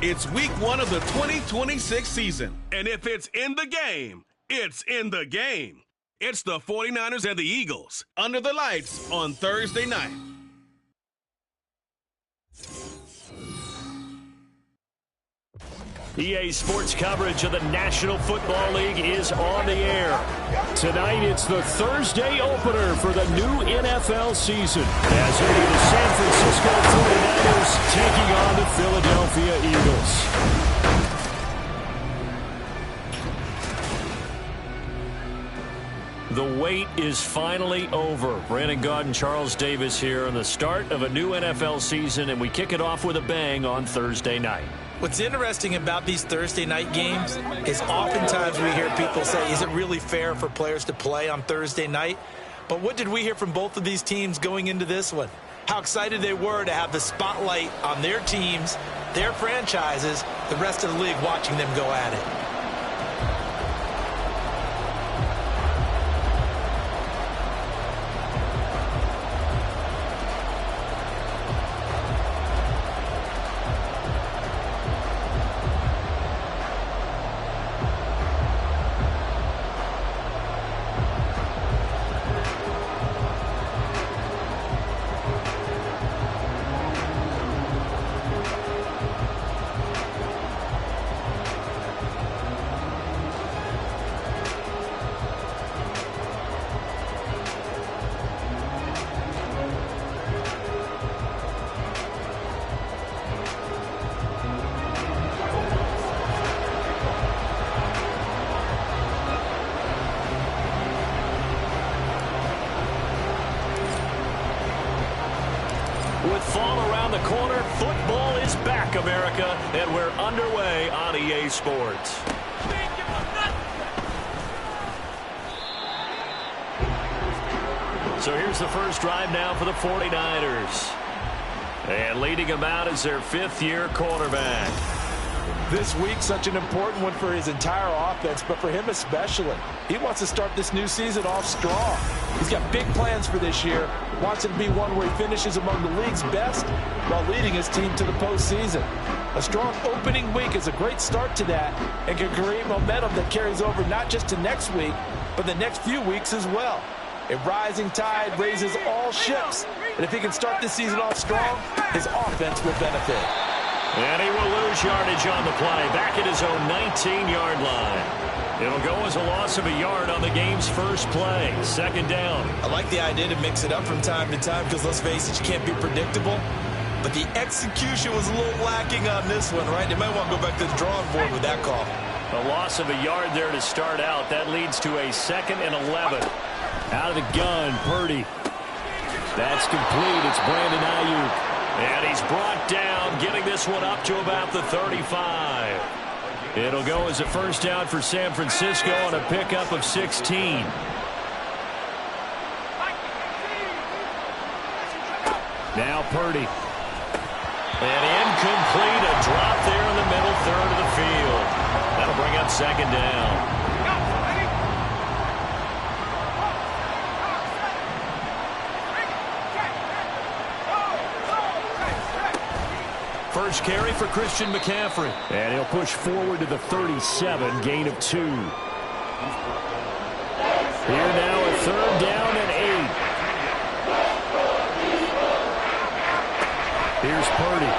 It's week 1 of the 2026 season, and if it's in the game, it's in the game. It's the 49ers and the Eagles under the lights on Thursday night. EA Sports coverage of the National Football League is on the air. Tonight, it's the Thursday opener for the new NFL season as it is the San Francisco 49ers taking on the Philadelphia Eagles. The wait is finally over. Brandon Gaud and Charles Davis here on the start of a new NFL season, and we kick it off with a bang on Thursday night. What's interesting about these Thursday night games is oftentimes we hear people say, is it really fair for players to play on Thursday night? But what did we hear from both of these teams going into this one? How excited they were to have the spotlight on their teams, their franchises, the rest of the league watching them go at it. With fall around the corner, football is back, America, and we're underway on EA Sports. So here's the first drive now for the 49ers. And leading them out is their fifth-year quarterback. This week, such an important one for his entire offense, but for him especially. He wants to start this new season off strong. He's got big plans for this year, wants it to be one where he finishes among the league's best while leading his team to the postseason. A strong opening week is a great start to that and can create momentum that carries over not just to next week, but the next few weeks as well. A rising tide raises all ships, and if he can start this season off strong, his offense will benefit. And he will lose yardage on the play, back at his own 19-yard line. It'll go as a loss of a yard on the game's first play. Second down. I like the idea to mix it up from time to time because, let's face it, you can't be predictable. But the execution was a little lacking on this one, right? They might want to go back to the drawing board with that call. A loss of a yard there to start out. That leads to a 2nd and 11. Out of the gun, Purdy. That's complete. It's Brandon Ayuk. And he's brought down, getting this one up to about the 35. It'll go as a first down for San Francisco on a pickup of 16. Now Purdy. And incomplete, a drop there in the middle third of the field. That'll bring up second down. First carry for Christian McCaffrey. And he'll push forward to the 37, gain of 2. Here now a third down and 8. Here's Purdy.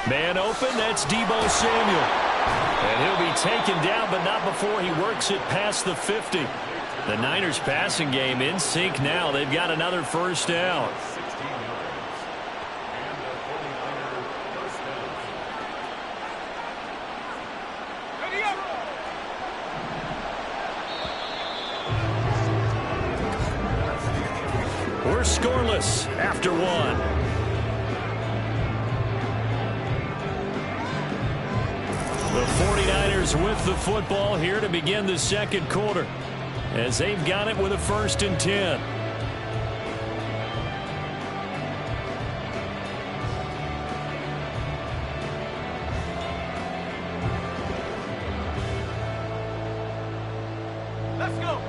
Man open, that's Deebo Samuel. And he'll be taken down, but not before he works it past the 50. The Niners passing game in sync now. They've got another first down. We're scoreless after one. The 49ers with the football here to begin the second quarter, as they've got it with a 1st and 10. Let's go.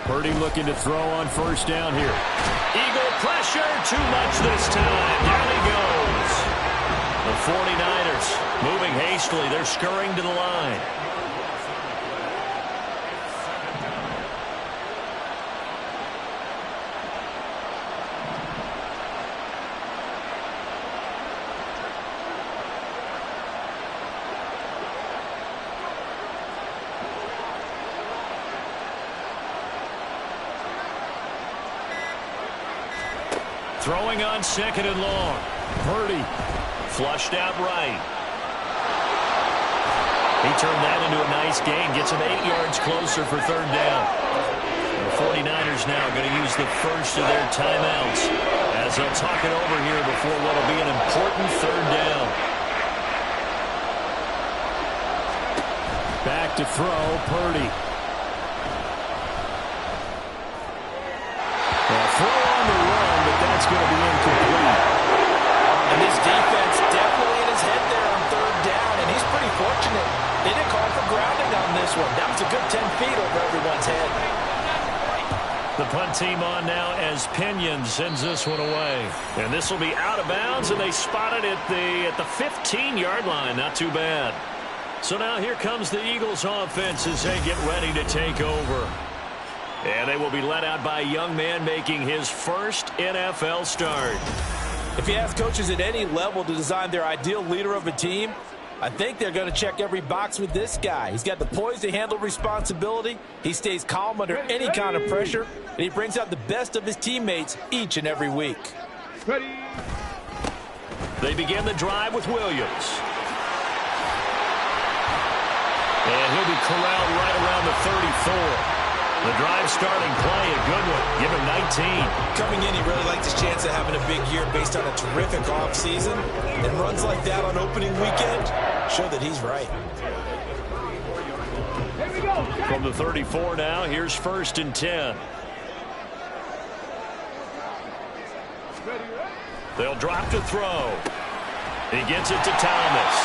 Purdy looking to throw on first down here. Eagle pressure, too much this time. Down he goes. The 49ers moving hastily. They're scurrying to the line. Throwing on 2nd and long. Purdy flushed out right. He turned that into a nice gain. Gets him 8 yards closer for 3rd down. The 49ers now going to use the first of their timeouts as they'll talk it over here before what will be an important 3rd down. Back to throw, Purdy. Throw on the run, but that's going to be incomplete. And this defense definitely in his head there on 3rd down, and he's pretty fortunate. They didn't call for grounding on this one. That was a good 10 feet over everyone's head. The punt team on now as Pinion sends this one away. And this will be out of bounds, and they spot it at the 15-yard line. Not too bad. So now here comes the Eagles offense as they get ready to take over. And they will be led out by a young man making his first NFL start. If you ask coaches at any level to design their ideal leader of a team, I think they're going to check every box with this guy. He's got the poise to handle responsibility. He stays calm under any kind of pressure, and he brings out the best of his teammates each and every week. Ready. They begin the drive with Williams. And he'll be corralled right around the 34. The drive starting play, a good one. Give him 19. Coming in, he really liked his chance of having a big year based on a terrific offseason. And runs like that on opening weekend show that he's right. Here we go. From the 34 now, here's 1st and 10. They'll drop to throw. He gets it to Thomas.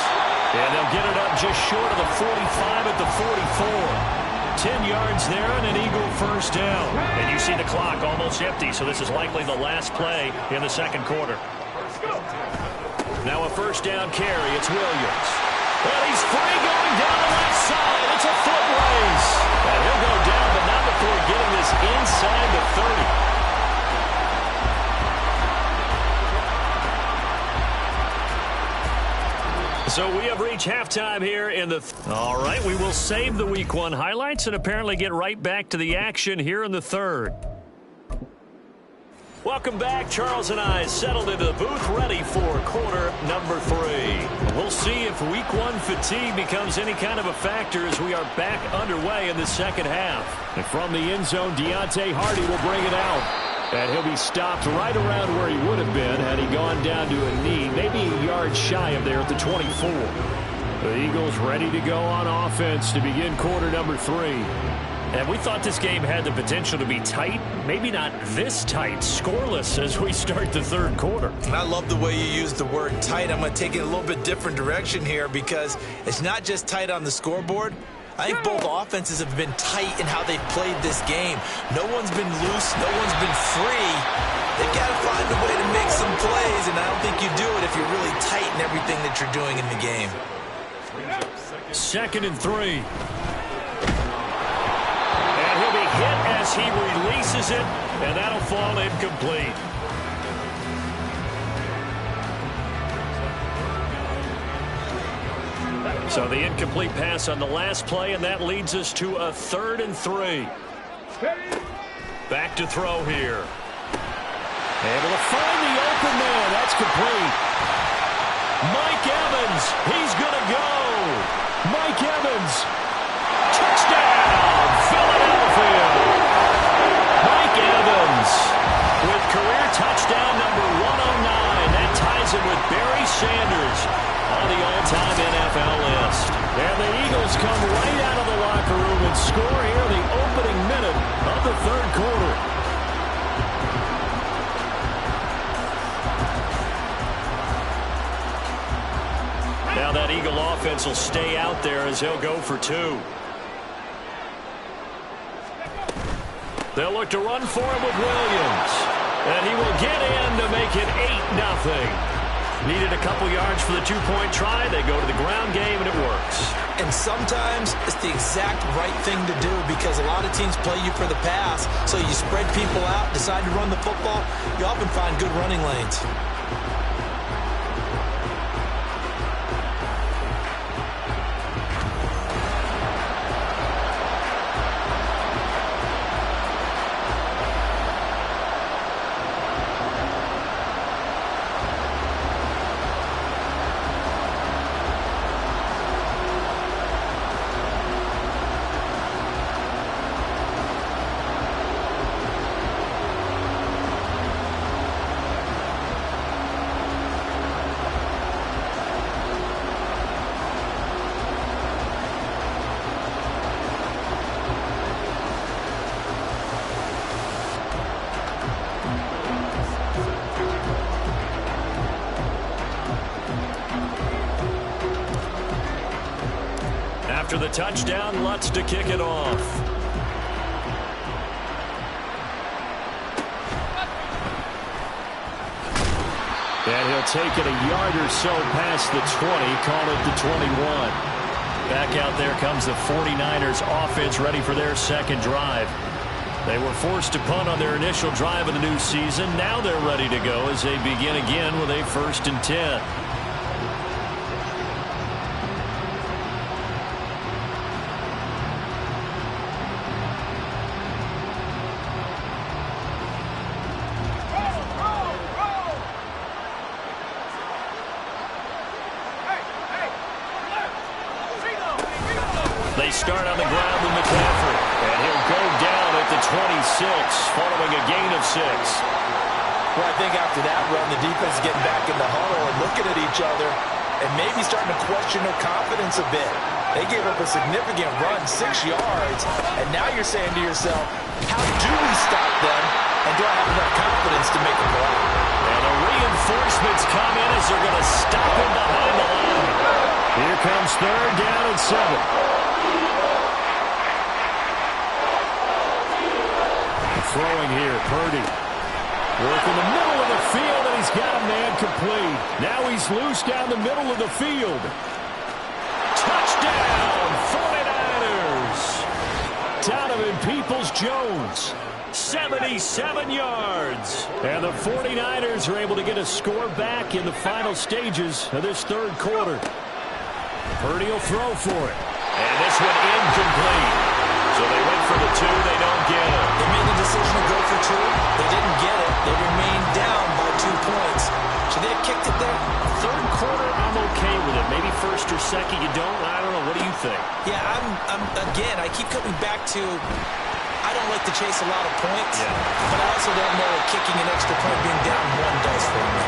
And they'll get it up just short of the 45 at the 44. 10 yards there and an Eagle first down. And you see the clock almost empty, so this is likely the last play in the second quarter. Now a first down carry. It's Williams. And he's free going down the left side. It's a foot race. And he'll go down, but not before getting this inside the 30. So we have reached halftime here in the... All right, we will save the Week 1 highlights and apparently get right back to the action here in the 3rd. Welcome back. Charles and I settled into the booth ready for quarter number 3. We'll see if Week 1 fatigue becomes any kind of a factor as we are back underway in the second half. And from the end zone, Deontay Hardy will bring it out. And he'll be stopped right around where he would have been had he gone down to a knee, maybe a yard shy of there at the 24. The Eagles ready to go on offense to begin quarter number 3. And we thought this game had the potential to be tight, maybe not this tight, scoreless as we start the 3rd quarter. And I love the way you use the word tight. I'm going to take it a little bit different direction here because it's not just tight on the scoreboard. I think both offenses have been tight in how they've played this game. No one's been loose. No one's been free. They've got to find a way to make some plays, and I don't think you do it if you're really tight in everything that you're doing in the game. 2nd and 3. And he'll be hit as he releases it, and that'll fall incomplete. So the incomplete pass on the last play, and that leads us to a 3rd and 3. Back to throw here. Able to find the open man. That's complete. Mike Evans, he's going to go. Mike Evans, touchdown, Philadelphia. Mike Evans with career touchdown number 109. That ties him with Barry Sanders on the all-time NFL list. And the Eagles come right out of the locker room and score here in the opening minute of the 3rd quarter. Now that Eagle offense will stay out there as he'll go for 2. They'll look to run for him with Williams. And he will get in to make it 8-0. Needed a couple yards for the 2-point try. They go to the ground game, and it works. And sometimes it's the exact right thing to do because a lot of teams play you for the pass. So you spread people out, decide to run the football. You often find good running lanes. After the touchdown, Lutz to kick it off. And he'll take it a yard or so past the 20, call it the 21. Back out there comes the 49ers offense ready for their 2nd drive. They were forced to punt on their initial drive of the new season. Now they're ready to go as they begin again with a 1st and 10. They start on the ground with McCaffrey, and he'll go down at the 26, following a gain of 6. Well, I think after that run, the defense is getting back in the huddle and looking at each other and maybe starting to question their confidence a bit. They gave up a significant run, 6 yards, and now you're saying to yourself, how do we stop them, and do I have enough confidence to make a play? And the reinforcements come in as they're going to stop him behind the line. Here comes 3rd down and 7. Throwing here, Purdy. Working the middle of the field, and he's got a man complete. Now he's loose down the middle of the field. Touchdown, 49ers. Donovan Peoples-Jones, 77 yards. And the 49ers are able to get a score back in the final stages of this 3rd quarter. Purdy will throw for it. And this one incomplete. So they went for the 2. They don't get it. They made the decision to go for 2. They didn't get it. They remained down by 2 points. Should they have kicked it there? 3rd quarter, I'm okay with it. Maybe 1st or 2nd, you don't. I don't know. What do you think? Yeah, again, I keep coming back to I don't like to chase a lot of points, but I also don't know what kicking an extra point being down 1 does for me.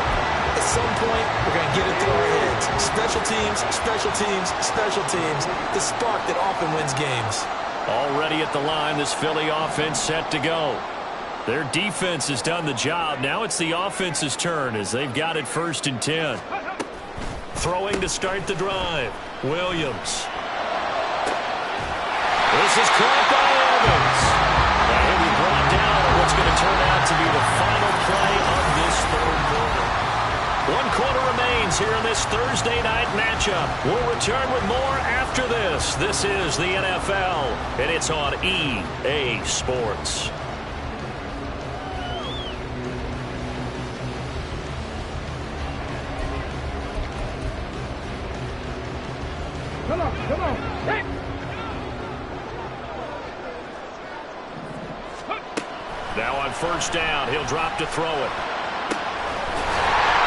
At some point, we're going to get it through our heads. Special teams, special teams, special teams. The spark that often wins games. Already at the line, this Philly offense set to go. Their defense has done the job. Now it's the offense's turn as they've got it 1st and 10. Throwing to start the drive. Williams. This is caught by Evans. And he'll be brought down on what's going to turn out to be the final play of this 3rd quarter. 1 quarter remains here in this Thursday night matchup. We'll return with more after this. This is the NFL, and it's on EA Sports. Come on. Hey. Now on first down, he'll drop to throw it.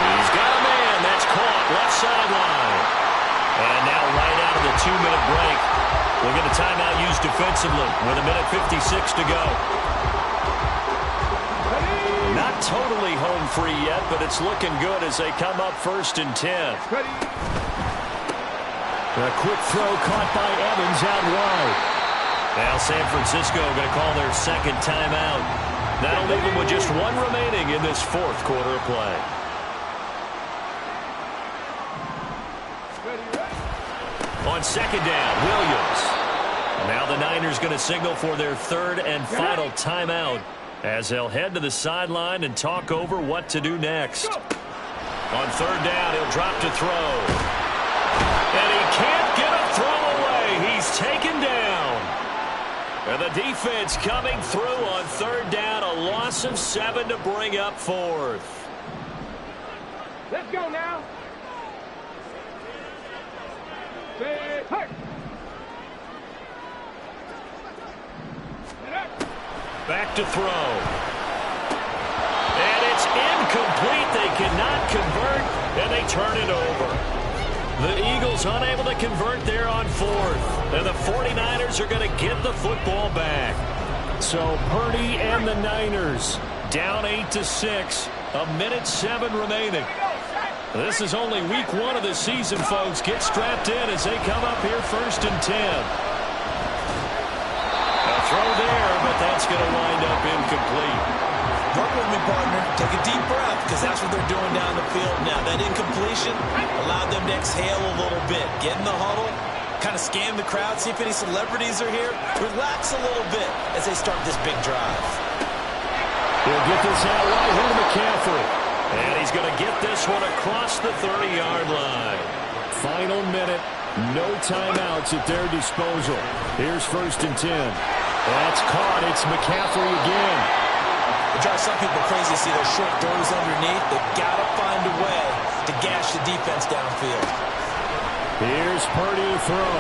He's got a man. That's caught left sideline. And now right out of the 2-minute break, we'll get a timeout used defensively with 1:56 to go. Not totally home free yet, but it's looking good as they come up 1st and 10. A quick throw caught by Evans out wide. Now San Francisco going to call their second timeout. That'll leave them with just one remaining in this fourth quarter of play. On second down, Williams. Now the Niners going to signal for their third and final timeout as they'll head to the sideline and talk over what to do next. On third down, he'll drop to throw. And he can't get a throw away. He's taken down. And the defense coming through on third down. A loss of 7 to bring up fourth. Let's go now. Back to throw. And it's incomplete. They cannot convert, and they turn it over. The Eagles unable to convert there on fourth. And the 49ers are going to get the football back. So Purdy and the Niners down 8-6. 1:07 remaining. This is only week 1 of the season, folks. Get strapped in as they come up here 1st and 10. A throw there, but that's going to wind up incomplete. Work with me, partner. Take a deep breath, because that's what they're doing down the field now. That incompletion allowed them to exhale a little bit. Get in the huddle, kind of scan the crowd, see if any celebrities are here. Relax a little bit as they start this big drive. He'll get this out right here to McCaffrey. And he's going to get this one across the 30-yard line. Final minute. No timeouts at their disposal. Here's 1st and 10. That's caught. It's McCaffrey again. It drives some people crazy to see those short throws underneath. They've got to find a way to gash the defense downfield. Here's Purdy to throw.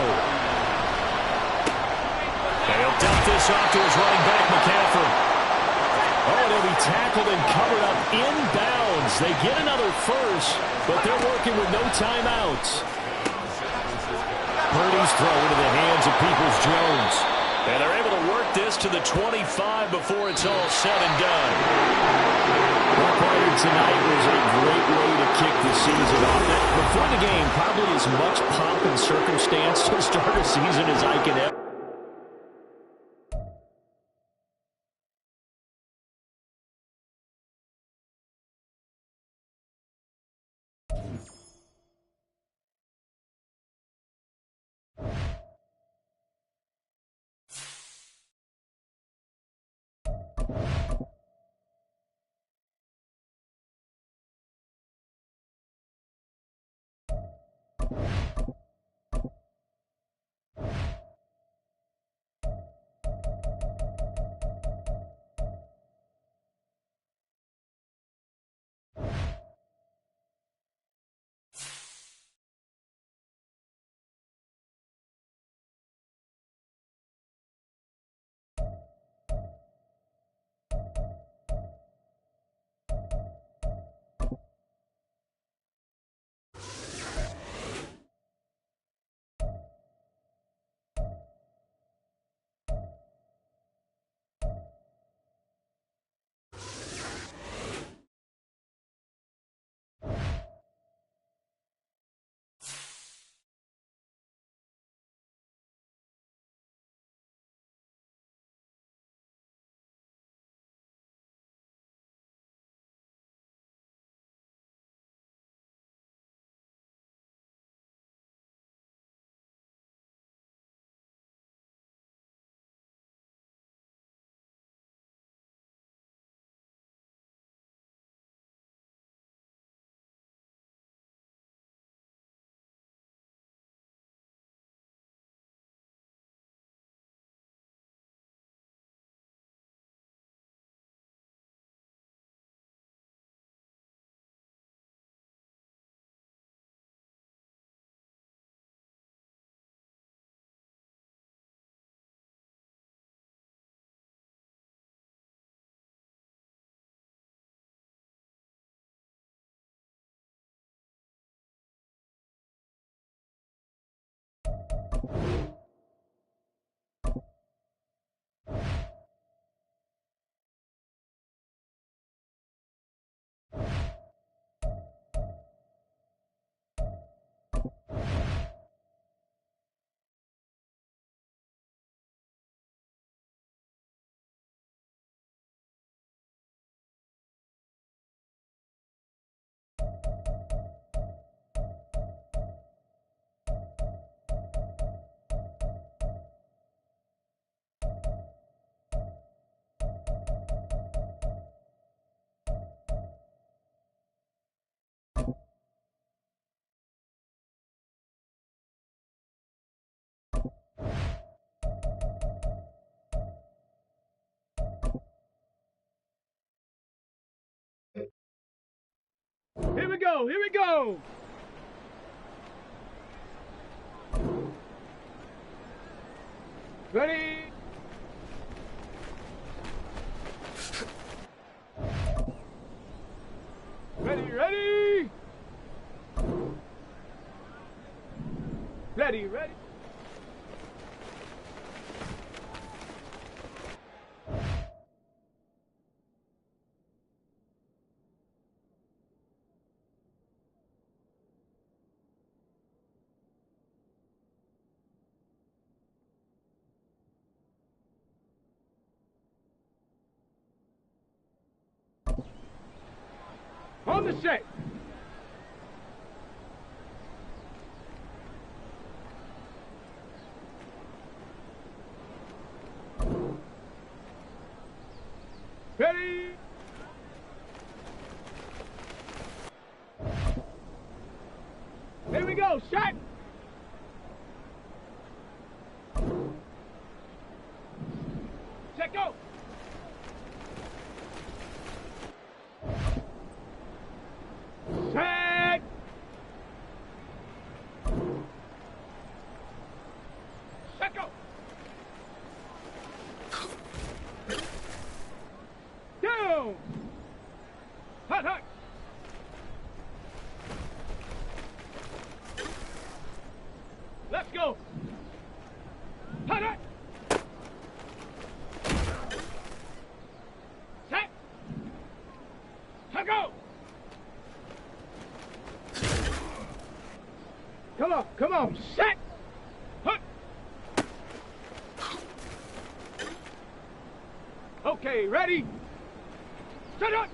And he'll dump this off to his running back, McCaffrey. Oh, they'll be tackled and covered up inbounds. They get another first, but they're working with no timeouts. Purdy's throw into the hands of Peoples-Jones. And they're able to work this to the 25 before it's all said and done. Our party tonight was a great way to kick the season off. Before the game, probably as much pomp and circumstance to start a season as I can ever. go. Here we go. Ready? Ready, ready. Ready, ready. On the set. Ready? Here we go, shot! Set, go! Set! Set, go! Down! Hot, hot! Let's go! Hot, hot! Set! Go! Come on, set! Hut! Okay, ready? Set up!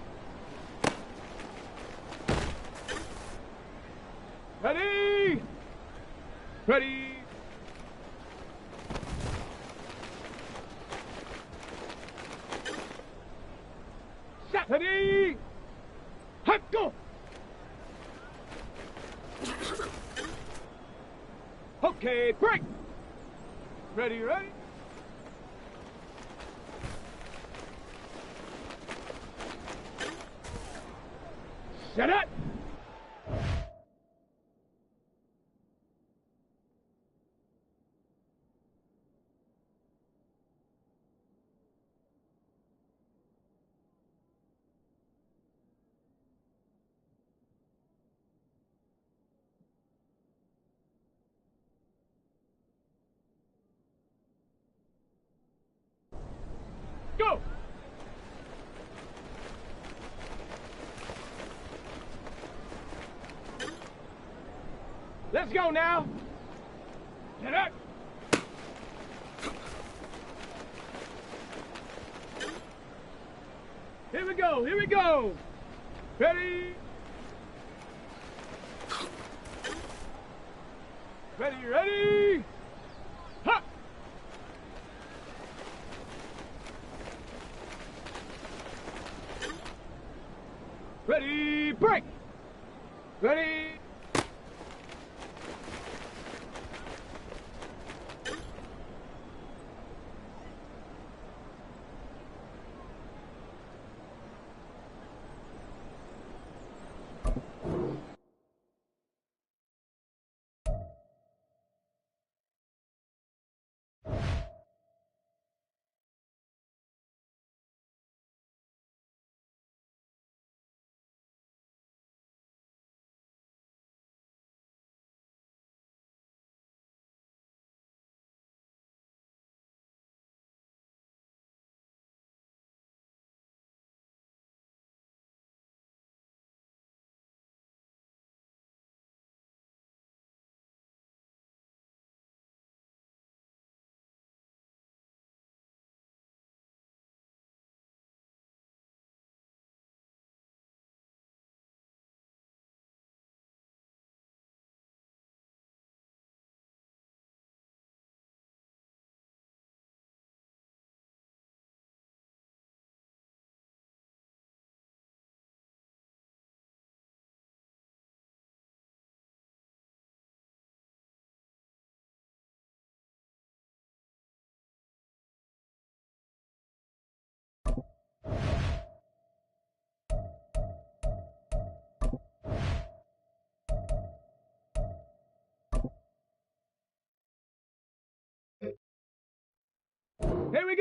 Ready? Ready? Set! Ready? Hut, go! Okay, break! Ready, ready? Set it! Go! Let's go now! Get up! Here we go, here we go! Ready? Ready, ready! Ha! Ready, break! Ready?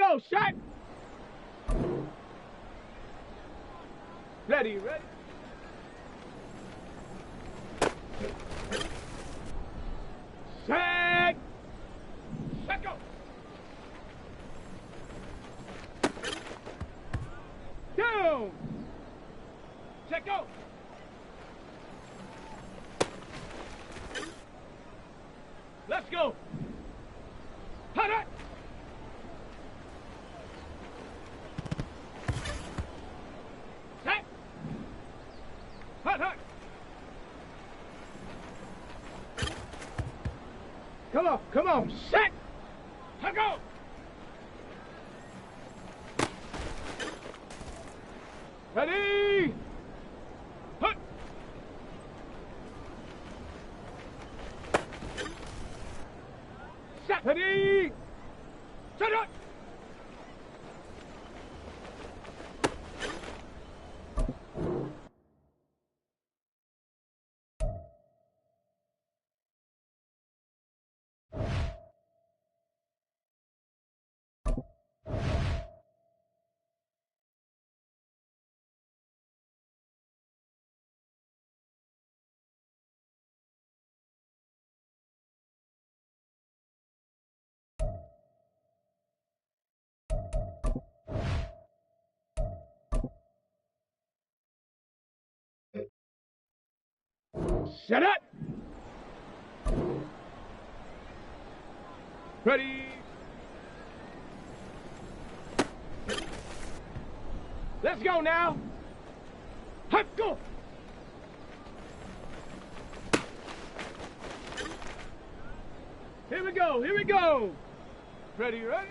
go, shot. Ready. Set. Set, go. Down. Set, go. Let's go. Hot, hot. Set. Hot, hot. Come on. Set. Hot, go. Ready. Hut. Set. Ready. Set up. Set up. Ready. Let's go now. Hut, go. Here we go. Ready. Ready.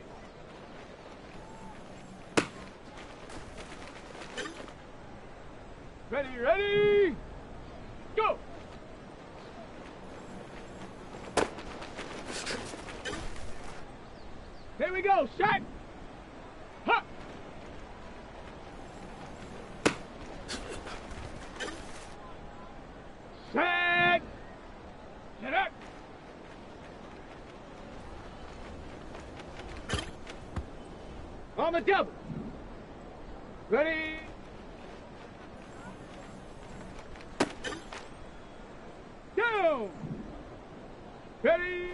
Go. Here we go, shot. Huh. Set. Get up. On the double. Ready. Down. Ready.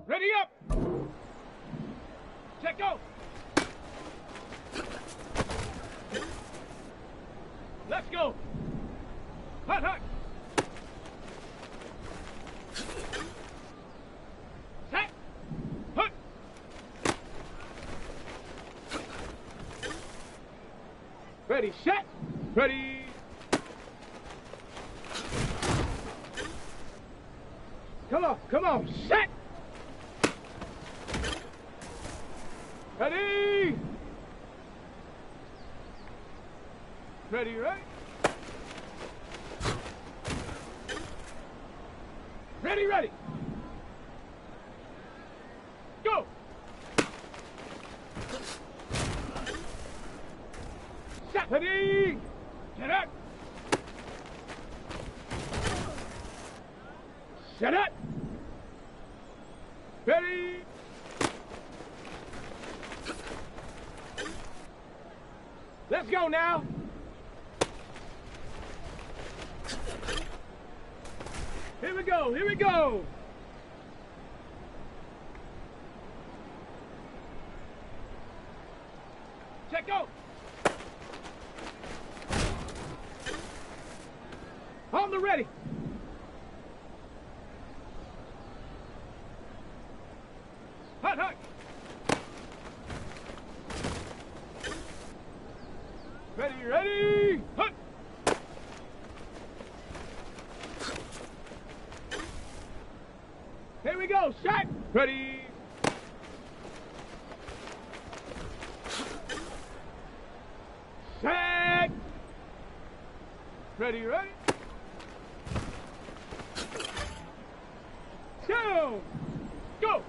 Ready up. Check go. Let's go. Hut. Set. Hut. Ready, set. Ready. Come on, set. Ready. Ready. Ready. Go. Set. Ready. Get up. Set up. Ready. Let's go now. we go. Here we go. Check go. On the ready. Hut, hut. Ready, ready. Hut. Here we go. Shot. Ready. Set. Ready, ready. Two. Go.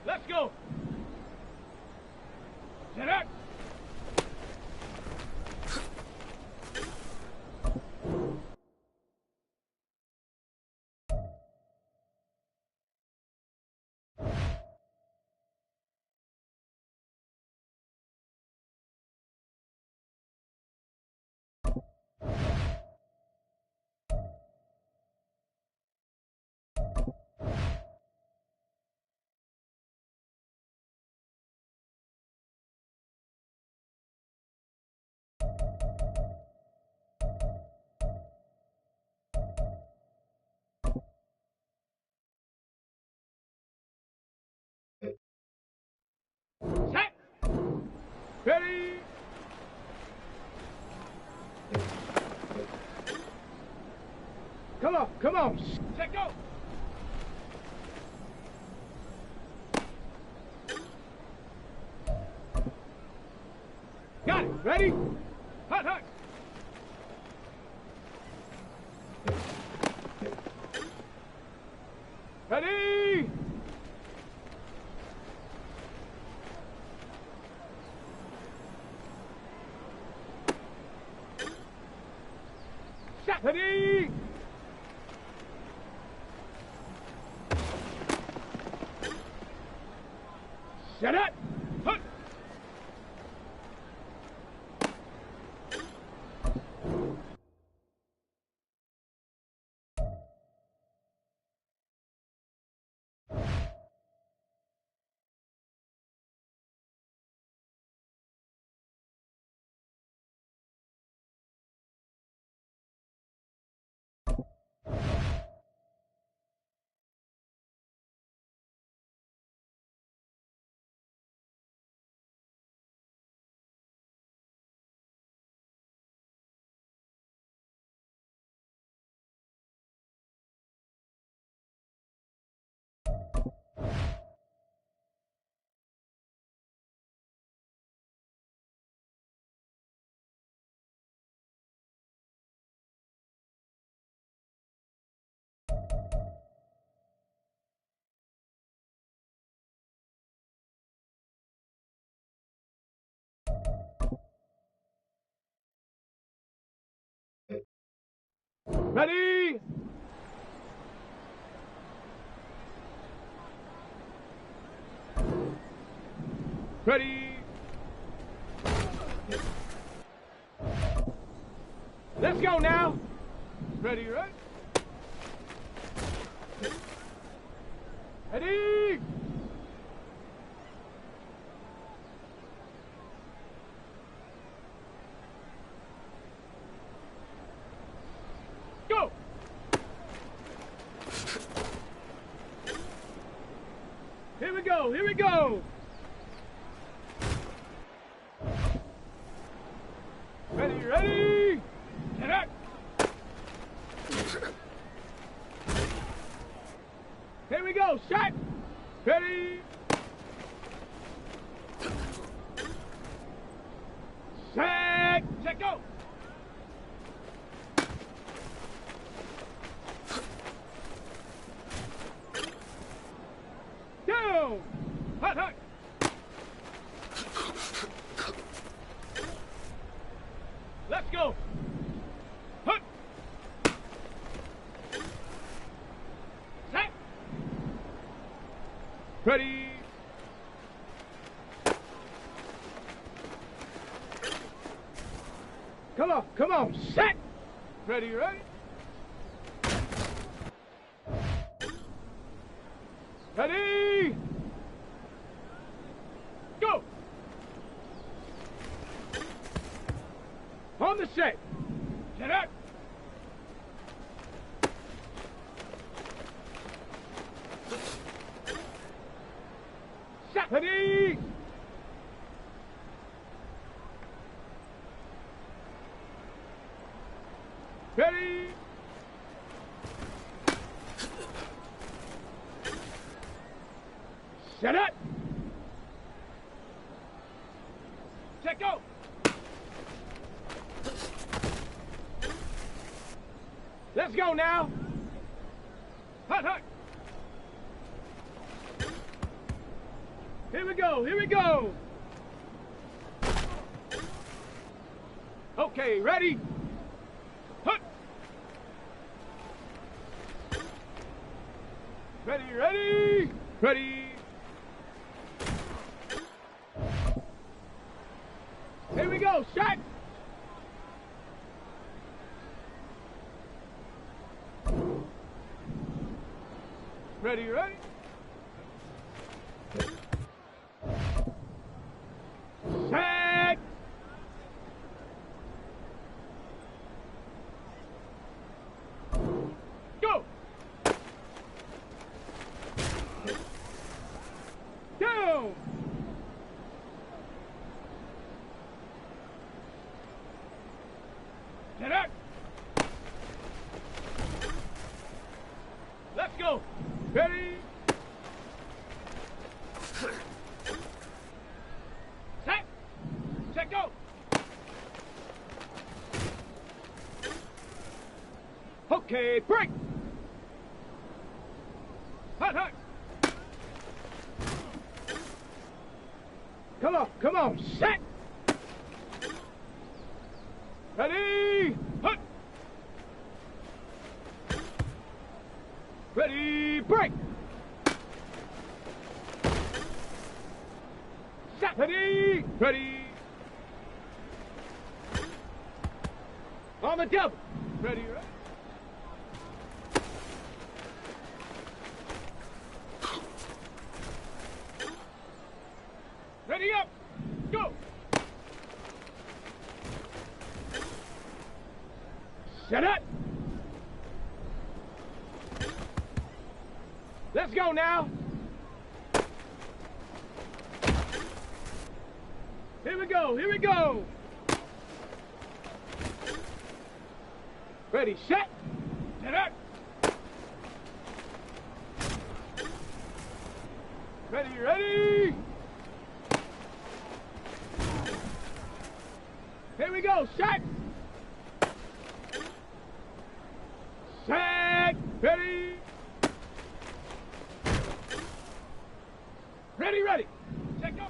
Let's go. Set up. Set. Ready. Come on, come on. Set, go. Got it. Ready? Hut, hut. Ready? Shot. Ready? Set up. Hut. Ready? Ready? Let's go now. Ready, right? Ready? Go! Here we go, here we go! Ready, ready! Get up! Here we go, shot! Ready! Set! Set, go! Down! Hut, hut! Let's go! Hut! Set! Ready! Come on, set! Ready, ready? Ready? Go! On the set. Set up. Set. Ready? Ready? Set up. Set go. Let's go now. Hut, hut. Here we go, here we go. Okay, ready? Hut. Ready, ready, ready. Here we go, shot. Ready, ready. Set. Go. Down. Set up. Let's go. Ready. Set. Set go. Okay, break. Hut, hut. Come on, set. Ready, hut. Ready, break. Set. Ready, ready. On the double. Ready, ready. Ready up. Go. Set up. Let's go now. Here we go, here we go. Ready, set. Set up. Ready, ready. Here we go, set. Set. Ready. Ready, ready. Set, go.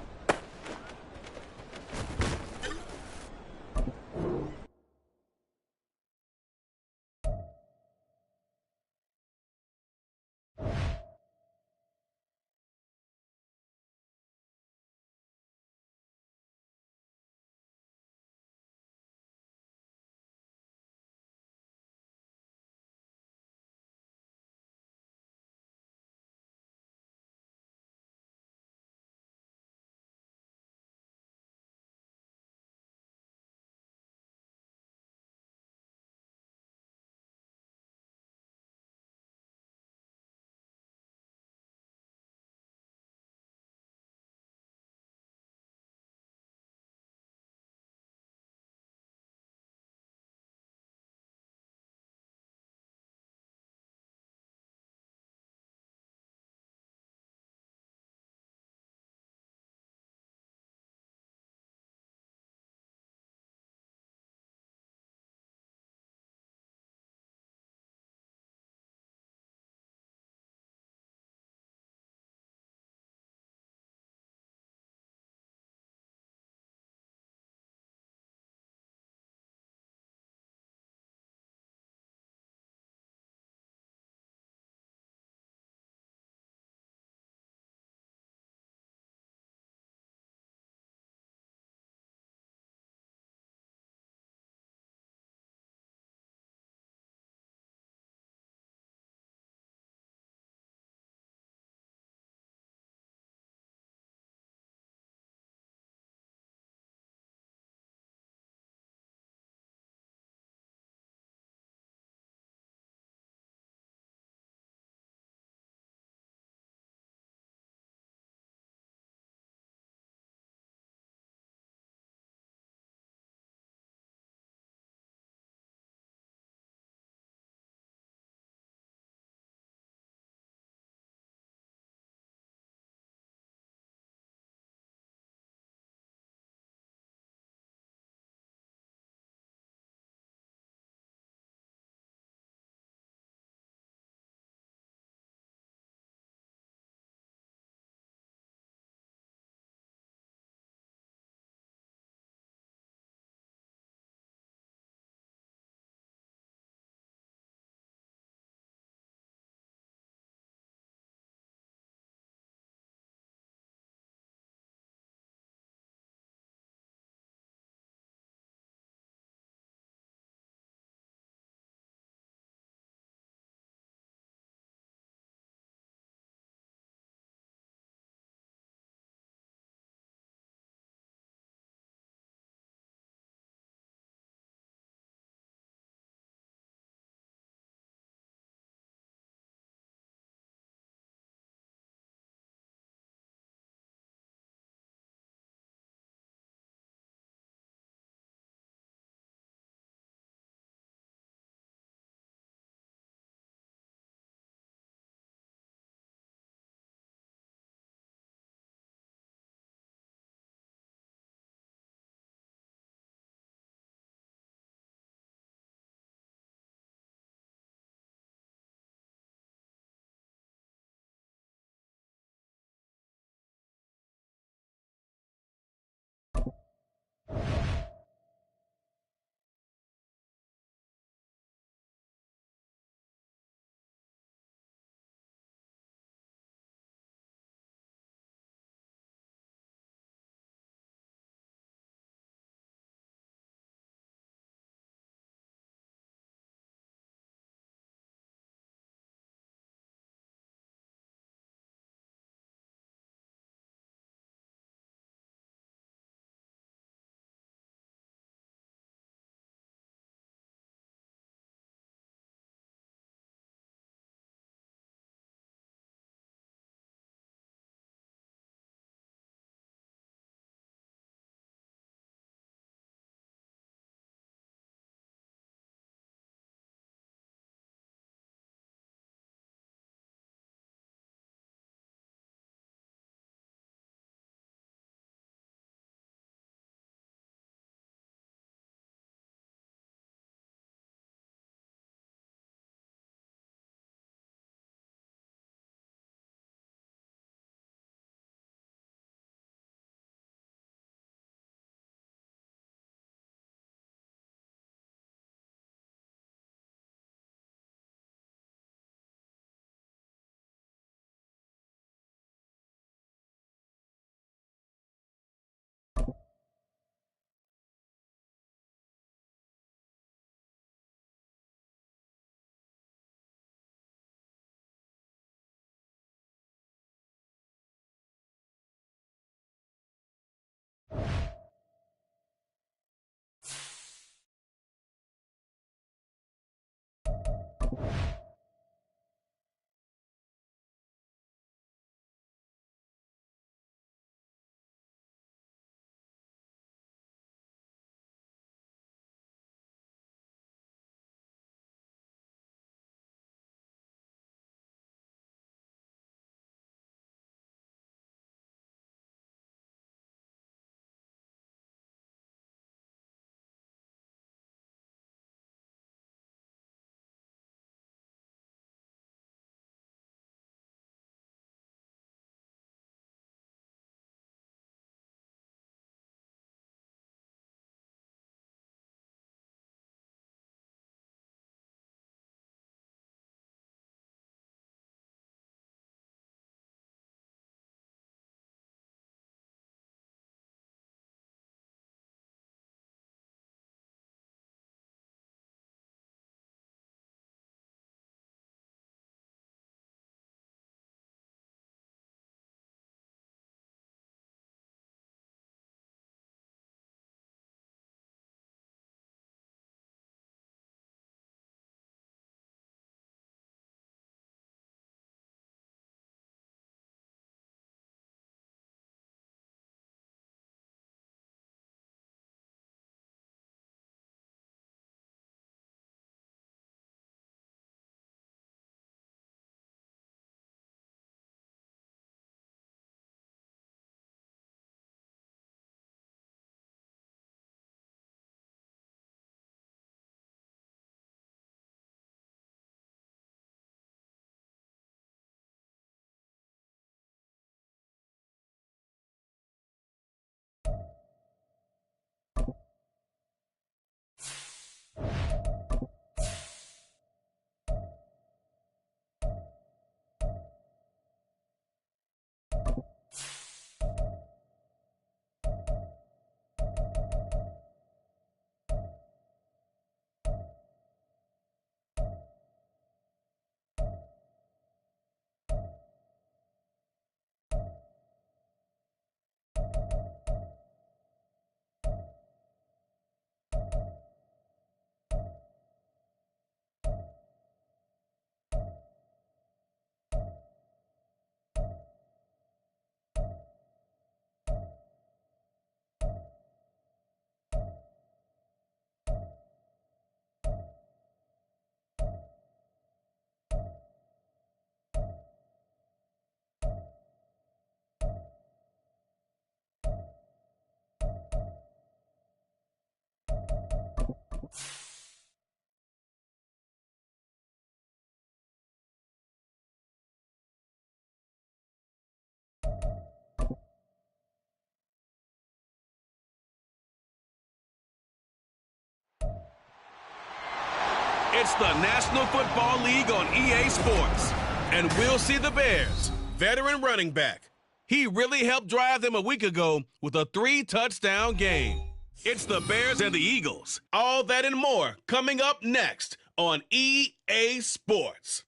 It's the National Football League on EA Sports. And we'll see the Bears' veteran running back. He really helped drive them a week ago with a 3-touchdown game. It's the Bears and the Eagles. All that and more coming up next on EA Sports.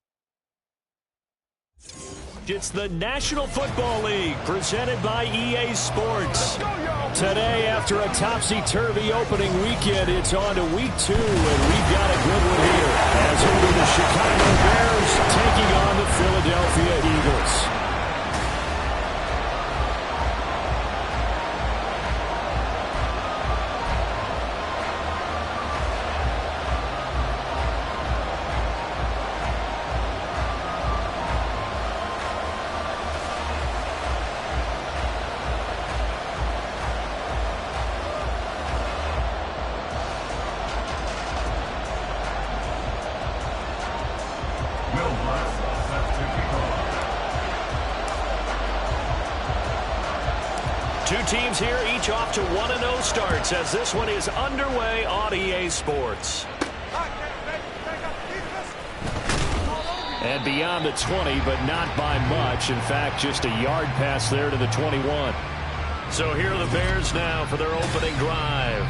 It's the National Football League presented by EA Sports. Today, after a topsy-turvy opening weekend, it's on to week 2, and we've got a good one here. As it'll be the Chicago Bears taking on the Philadelphia Eagles. Two teams here, each off to 1-0 starts as this one is underway on EA Sports. And beyond the 20, but not by much. In fact, just a yard pass there to the 21. So here are the Bears now for their opening drive.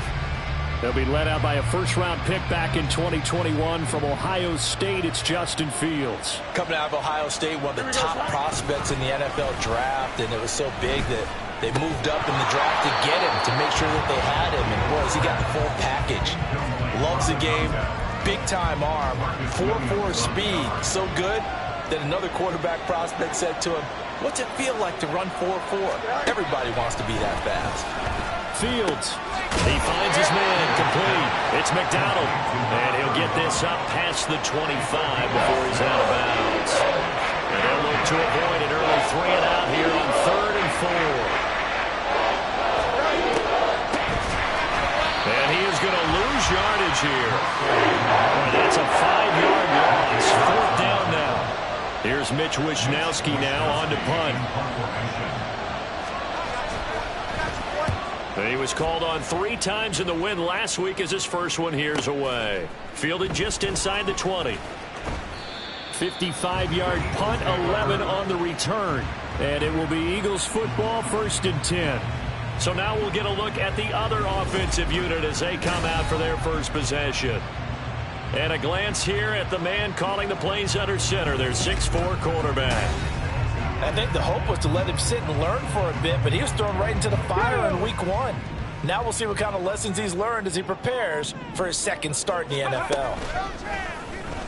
They'll be led out by a first-round pick back in 2021 from Ohio State. It's Justin Fields. Coming out of Ohio State, one of the top prospects in the NFL draft, and it was so big that they moved up in the draft to get him, to make sure that they had him, and boy, he got the full package. Loves the game, big-time arm, 4.4 speed, so good that another quarterback prospect said to him, "What's it feel like to run 4.4? Everybody wants to be that fast." Fields. He finds his man complete. It's McDonald, and he'll get this up past the 25 before he's out of bounds. And they'll look to avoid an early 3-and-out here on 3rd and 4. And he is going to lose yardage here. Boy, that's a 5-yard loss. 4th down now. Here's Mitch Wishnowski now on to punt. He was called on 3 times in the win last week as his first one here's away. Fielded just inside the 20. 55-yard punt, 11 on the return. And it will be Eagles football, 1st and 10. So now we'll get a look at the other offensive unit as they come out for their first possession. And a glance here at the man calling the plays under center, their 6'4 quarterback. I think the hope was to let him sit and learn for a bit, but he was thrown right into the fire in week 1. Now we'll see what kind of lessons he's learned as he prepares for his second start in the NFL.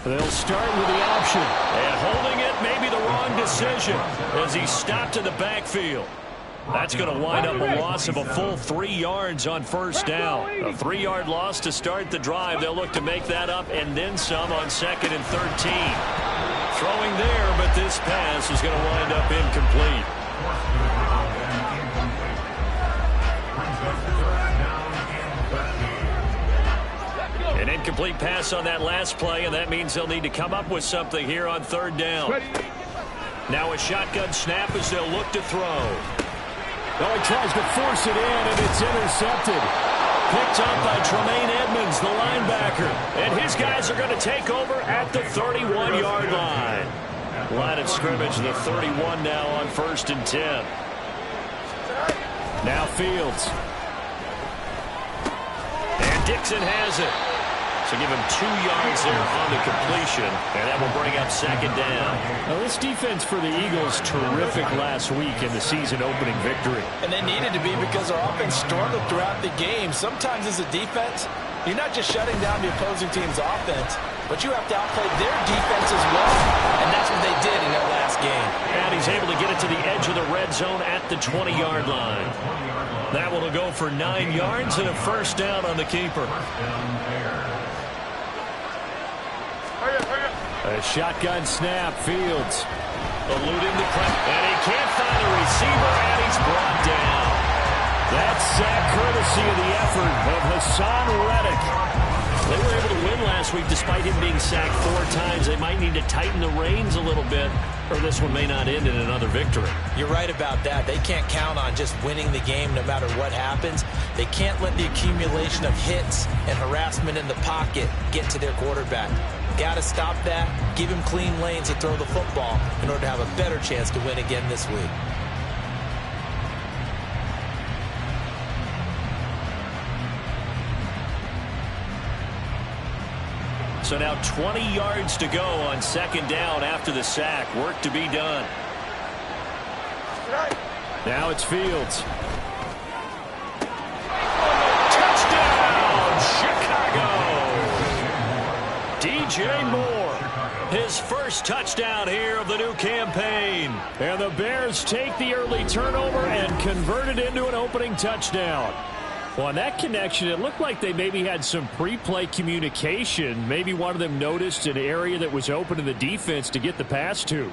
They'll start with the option. And holding it may be the wrong decision as he stopped in the backfield. That's going to wind up a loss of a full 3 yards on 1st down. A 3-yard loss to start the drive. They'll look to make that up and then some on 2nd and 13. Throwing there, but this pass is going to wind up incomplete. An incomplete pass on that last play, and that means they'll need to come up with something here on 3rd down. Now a shotgun snap as they'll look to throw. Oh, he tries to force it in, and it's intercepted. Picked up by Tremaine Edmonds, the linebacker. And his guys are going to take over at the 31-yard line. Line of scrimmage, the 31 now on 1st and 10. Now Fields. And Dixon has it. So give him 2 yards there on the completion, and that will bring up 2nd down. Now this defense for the Eagles, terrific last week in the season-opening victory. And they needed to be because our offense struggled throughout the game. Sometimes as a defense, you're not just shutting down the opposing team's offense, but you have to outplay their defense as well. And that's what they did in their last game. And he's able to get it to the edge of the red zone at the 20-yard line. That will go for 9 yards and a 1st down on the keeper. A shotgun snap, Fields. Eluding the press, and he can't find a receiver, and he's brought down. That's sack courtesy of the effort of Hassan Reddick. They were able to win last week despite him being sacked 4 times. They might need to tighten the reins a little bit, or this one may not end in another victory. You're right about that. They can't count on just winning the game no matter what happens. They can't let the accumulation of hits and harassment in the pocket get to their quarterback. Got to stop that, give him clean lanes to throw the football in order to have a better chance to win again this week. So now 20 yards to go on second down after the sack. Work to be done. Now it's Fields. Touchdown, Chicago! DJ Moore, his first touchdown here of the new campaign. And the Bears take the early turnover and convert it into an opening touchdown. Well, on that connection, it looked like they maybe had some pre-play communication. Maybe one of them noticed an area that was open to the defense to get the pass to.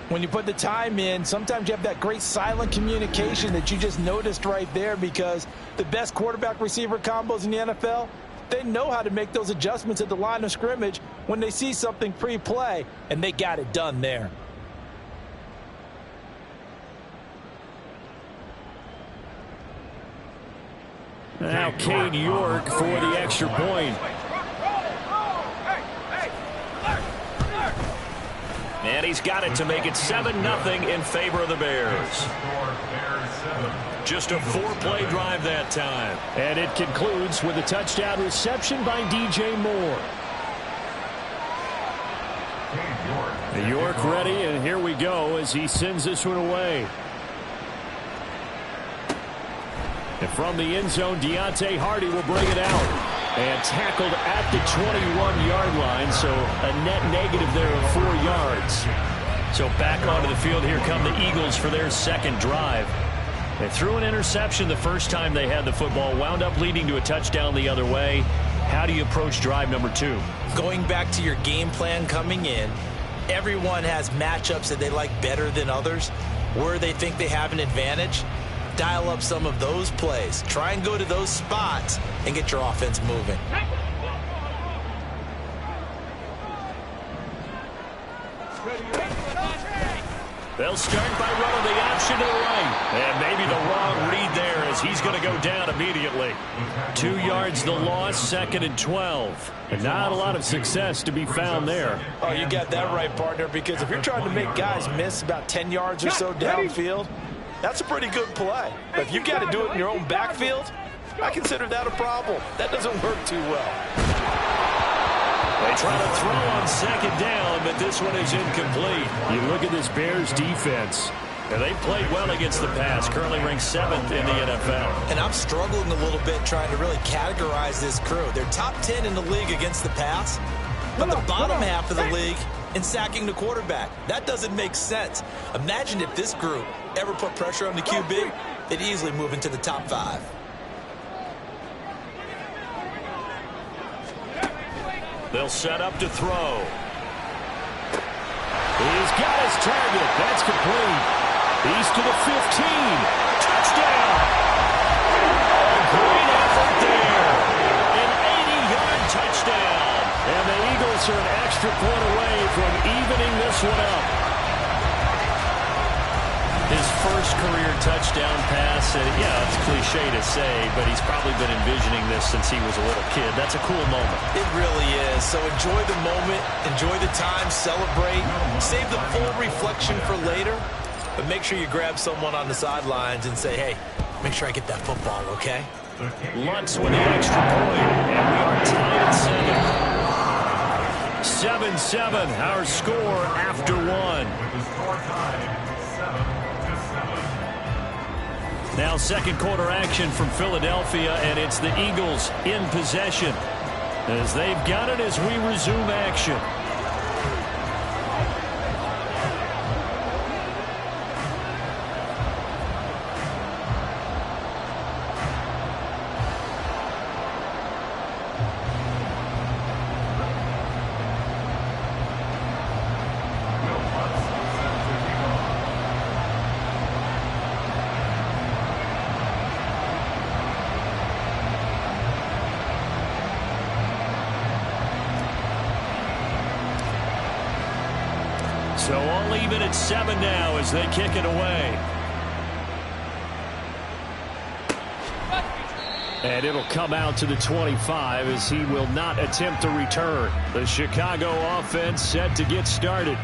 When you put the time in, sometimes you have that great silent communication that you just noticed right there, because the best quarterback-receiver combos in the NFL, they know how to make those adjustments at the line of scrimmage when they see something pre-play, and they got it done there. Now Cade York for the extra point. And he's got it to make it 7-0 in favor of the Bears. Just a 4-play drive that time. And it concludes with a touchdown reception by DJ Moore. York ready, and here we go as he sends this one away. And from the end zone, Deontay Hardy will bring it out. And tackled at the 21-yard line, so a net negative there of 4 yards. So back onto the field, here come the Eagles for their second drive. They threw an interception the first time they had the football, wound up leading to a touchdown the other way. How do you approach drive number 2? Going back to your game plan coming in, everyone has matchups that they like better than others, where they think they have an advantage. Dial up some of those plays. Try and go to those spots and get your offense moving. They'll start by running the option to the right. And maybe the wrong read there as he's going to go down immediately. 2 yards the loss, 2nd and 12. And not a lot of success to be found there. Oh, you got that right, partner, because if you're trying to make guys miss about 10 yards or so downfield, that's a pretty good play. But if you got to do it in your own backfield, I consider that a problem. That doesn't work too well. They try to throw on second down, but this one is incomplete. You look at this Bears defense, and they played well against the pass, currently ranked 7th in the NFL. And I'm struggling a little bit trying to really categorize this crew. They're top 10 in the league against the pass, but the bottom half of the league in sacking the quarterback. That doesn't make sense. Imagine if this group ever put pressure on the QB, they'd easily move into the top 5. They'll set up to throw. He's got his target. That's complete. He's to the 15. Touchdown. A great effort there. An 80-yard touchdown. And the Eagles are an extra point away from evening this one up. His first career touchdown pass, and yeah, it's cliche to say, but he's probably been envisioning this since he was a little kid. That's a cool moment. It really is. So enjoy the moment, enjoy the time, celebrate, save the full reflection for later, but make sure you grab someone on the sidelines and say, hey, make sure I get that football, okay? Lutz with the extra point, and we are tied at 7. 7-7, our score after 1. Now second quarter action from Philadelphia, and it's the Eagles in possession as they've got it as we resume action. So all even at 7 now as they kick it away. And it'll come out to the 25 as he will not attempt to return. The Chicago offense set to get started.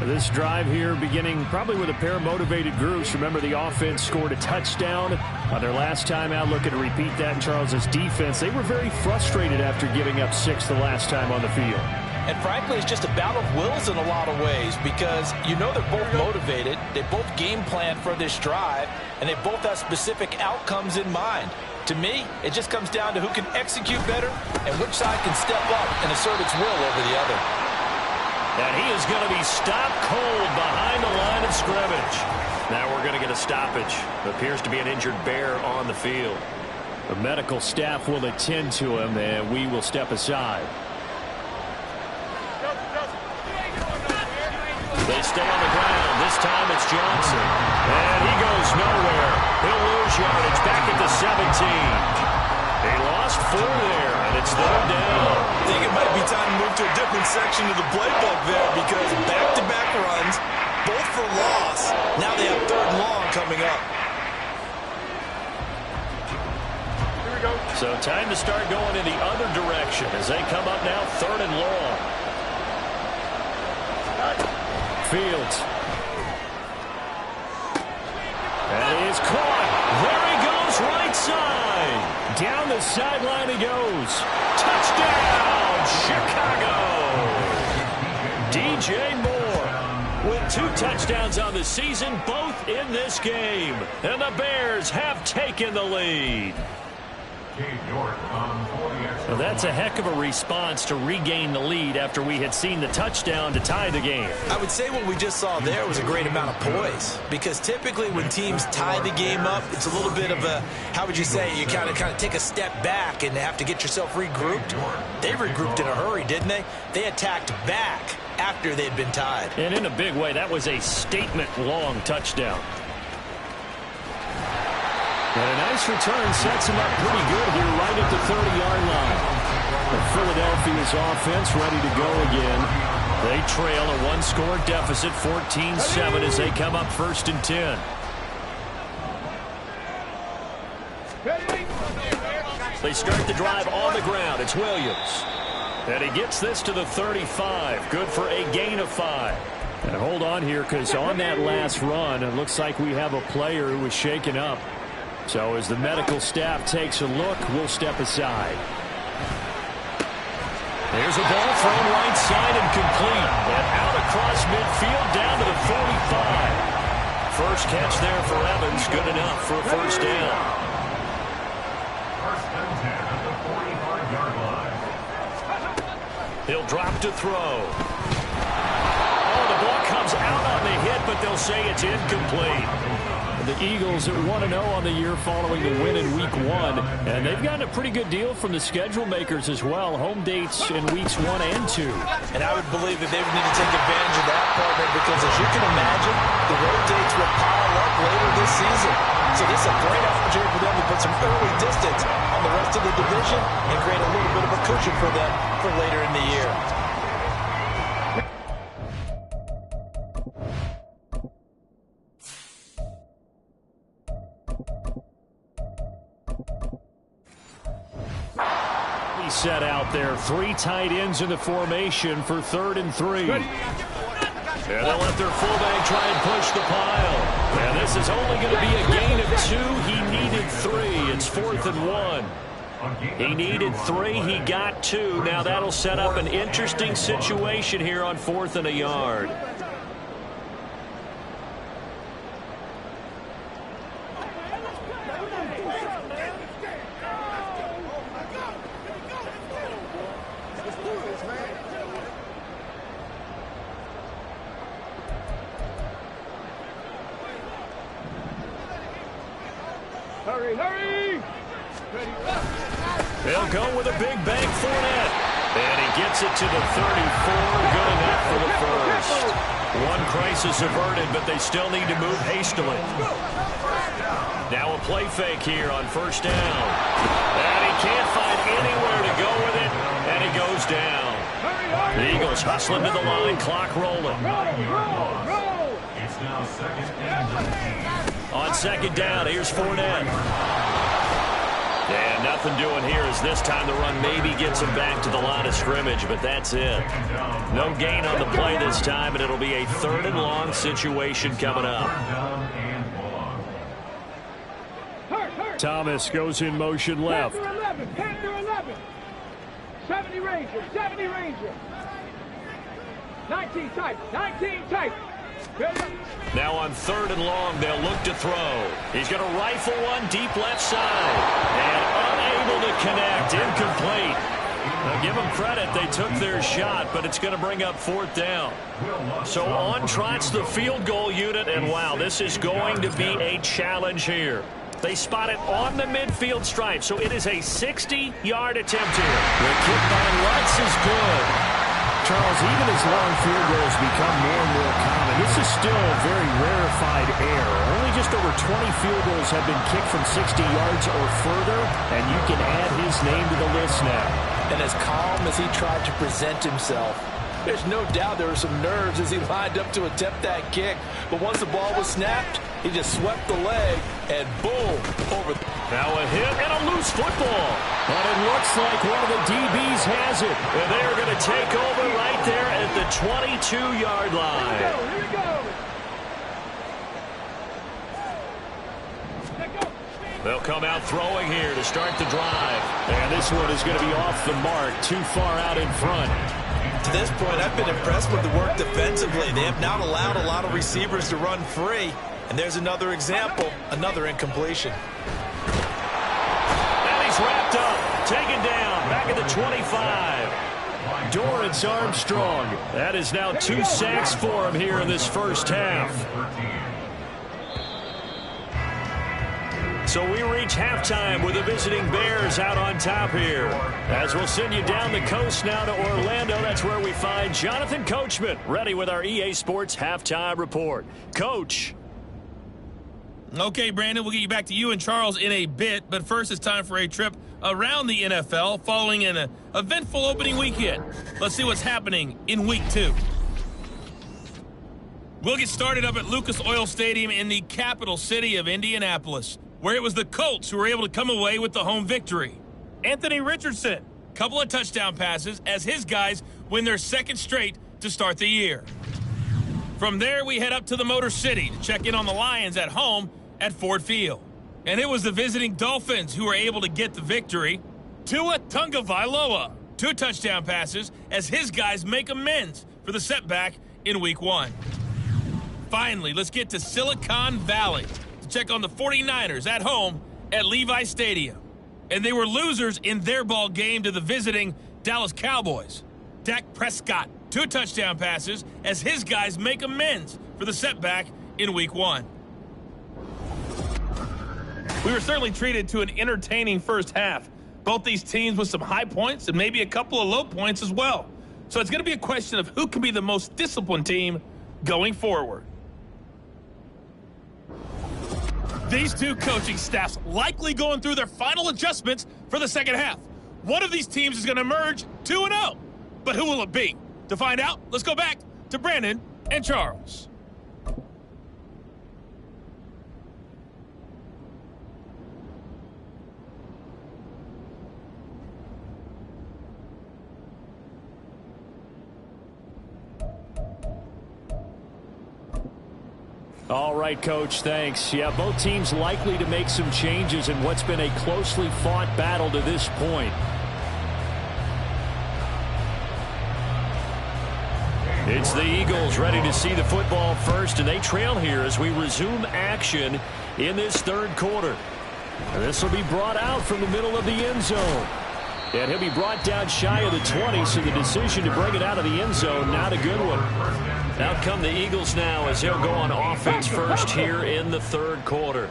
This drive here beginning probably with a pair of motivated groups. Remember, the offense scored a touchdown on their last time out. Looking to repeat that in Charles's defense. They were very frustrated after giving up 6 the last time on the field. And frankly, it's just a battle of wills in a lot of ways because you know they're both motivated. They both game plan for this drive, and they both have specific outcomes in mind. To me, it just comes down to who can execute better and which side can step up and assert its will over the other. And he is going to be stopped cold behind the line of scrimmage. Now we're going to get a stoppage. Appears to be an injured Bear on the field. The medical staff will attend to him, and we will step aside. They stay on the ground. This time it's Johnson. And he goes nowhere. He'll lose yardage back at the 17. He lost 4 there, and it's third down. I think it might be time to move to a different section of the playbook there because back-to-back runs, both for loss. Now they have 3rd and long coming up. Here we go. So time to start going in the other direction as they come up now 3rd and long. Fields. That is caught. There he goes, right side. Down the sideline he goes. Touchdown, Chicago. DJ Moore with 2 touchdowns on the season, both in this game. And the Bears have taken the lead. Well, that's a heck of a response to regain the lead after we had seen the touchdown to tie the game. I would say what we just saw there was a great amount of poise because typically when teams tie the game up, it's a little bit of a, how would you say, you kind of take a step back and have to get yourself regrouped. They regrouped in a hurry, didn't they? They attacked back after they'd been tied. And in a big way, that was a statement-long touchdown. And a nice return sets him up pretty good here right at the 30-yard line. Philadelphia's offense ready to go again. They trail a 1-score deficit, 14-7 as they come up 1st and 10. They start the drive on the ground. It's Williams. And he gets this to the 35. Good for a gain of 5. And hold on here because on that last run, it looks like we have a player who was shaken up. So as the medical staff takes a look, we'll step aside. There's a ball thrown right side and complete. And out across midfield down to the 45. First catch there for Evans. Good enough for a first down. 1st and 10 at the 45-yard line. He'll drop to throw. Oh, the ball comes out on the hit, but they'll say it's incomplete. The Eagles are 1-0 on the year following the win in Week 1. And they've gotten a pretty good deal from the schedule makers as well. Home dates in Weeks 1 and 2. And I would believe that they would need to take advantage of that, partner, because as you can imagine, the road dates will pile up later this season. So this is a great opportunity for them to put some early distance on the rest of the division and create a little bit of a cushion for them for later in the year. Set out there, 3 tight ends in the formation for 3rd and 3. And they'll let their fullback try and push the pile. And this is only going to be a gain of 2. He needed 3. It's 4th and 1. He needed 3. He got 2. Now that'll set up an interesting situation here on 4th and a yard. Hurry, hurry! They'll go with a big bang Fournette. And he gets it to the 34. Good enough for the first. One crisis averted, but they still need to move hastily. Now a play fake here on 1st down. And he can't find anywhere to go with it, and he goes down. The Eagles hustling to the line, clock rolling. It's now 2nd and 19. On 2nd down, here's Fournette. And nothing doing here as this time the run maybe gets him back to the line of scrimmage, but that's it. No gain on the play this time, and it'll be a 3rd and long situation coming up. Thomas goes in motion left. Panther 11. 70 Ranger. 70 Ranger. 19 tight. 19 tight. Now on 3rd and long, they'll look to throw. He's going to rifle one deep left side. And unable to connect. Incomplete. Now give them credit. They took their shot, but it's going to bring up 4th down. So on trots the field goal unit, and wow, this is going to be a challenge here. They spot it on the midfield stripe, so it is a 60-yard attempt here. The kick by Lutz is good. Charles, even as long field goals become more and more common, this is still a very rarefied error. Only just over 20 field goals have been kicked from 60 yards or further, and you can add his name to the list now. And as calm as he tried to present himself, there's no doubt there were some nerves as he lined up to attempt that kick. But once the ball was snapped, he just swept the leg, and boom, over. Now a hit and a loose football. But it looks like one of the DBs has it. And they're going to take over right there at the 22-yard line. Here we go. They'll come out throwing here to start the drive. And this one is going to be off the mark, too far out in front. To this point, I've been impressed with the work defensively. They have not allowed a lot of receivers to run free. And there's another example, another incompletion. And he's wrapped up, taken down, back at the 25. Dorrance Armstrong. That is now 2 sacks for him here in this first half. So we reach halftime with the visiting Bears out on top here. As we'll send you down the coast now to Orlando, that's where we find Jonathan Coachman, ready with our EA Sports Halftime Report. Coach. Okay, Brandon, we'll get you back to you and Charles in a bit, but first it's time for a trip around the NFL following an eventful opening weekend. Let's see what's happening in Week 2. We'll get started up at Lucas Oil Stadium in the capital city of Indianapolis, where it was the Colts who were able to come away with the home victory. Anthony Richardson, couple of touchdown passes as his guys win their 2nd straight to start the year. From there, we head up to the Motor City to check in on the Lions at home at Ford Field. And it was the visiting Dolphins who were able to get the victory. Tua Tagovailoa, 2 touchdown passes as his guys make amends for the setback in Week 1. Finally, let's get to Silicon Valley to check on the 49ers at home at Levi Stadium. And they were losers in their ball game to the visiting Dallas Cowboys. Dak Prescott, 2 touchdown passes as his guys make amends for the setback in Week 1. We were certainly treated to an entertaining first half. Both these teams with some high points and maybe a couple of low points as well. So it's going to be a question of who can be the most disciplined team going forward. These two coaching staffs likely going through their final adjustments for the second half. One of these teams is going to emerge 2-0. But who will it be? To find out, let's go back to Brandon and Charles. All right, Coach, thanks. Yeah, both teams likely to make some changes in what's been a closely fought battle to this point. It's the Eagles ready to see the football first, and they trail here as we resume action in this 3rd quarter. And this will be brought out from the middle of the end zone. And he'll be brought down shy of the 20, so the decision to bring it out of the end zone, not a good one. Out come the Eagles now as they'll go on offense first here in the 3rd quarter.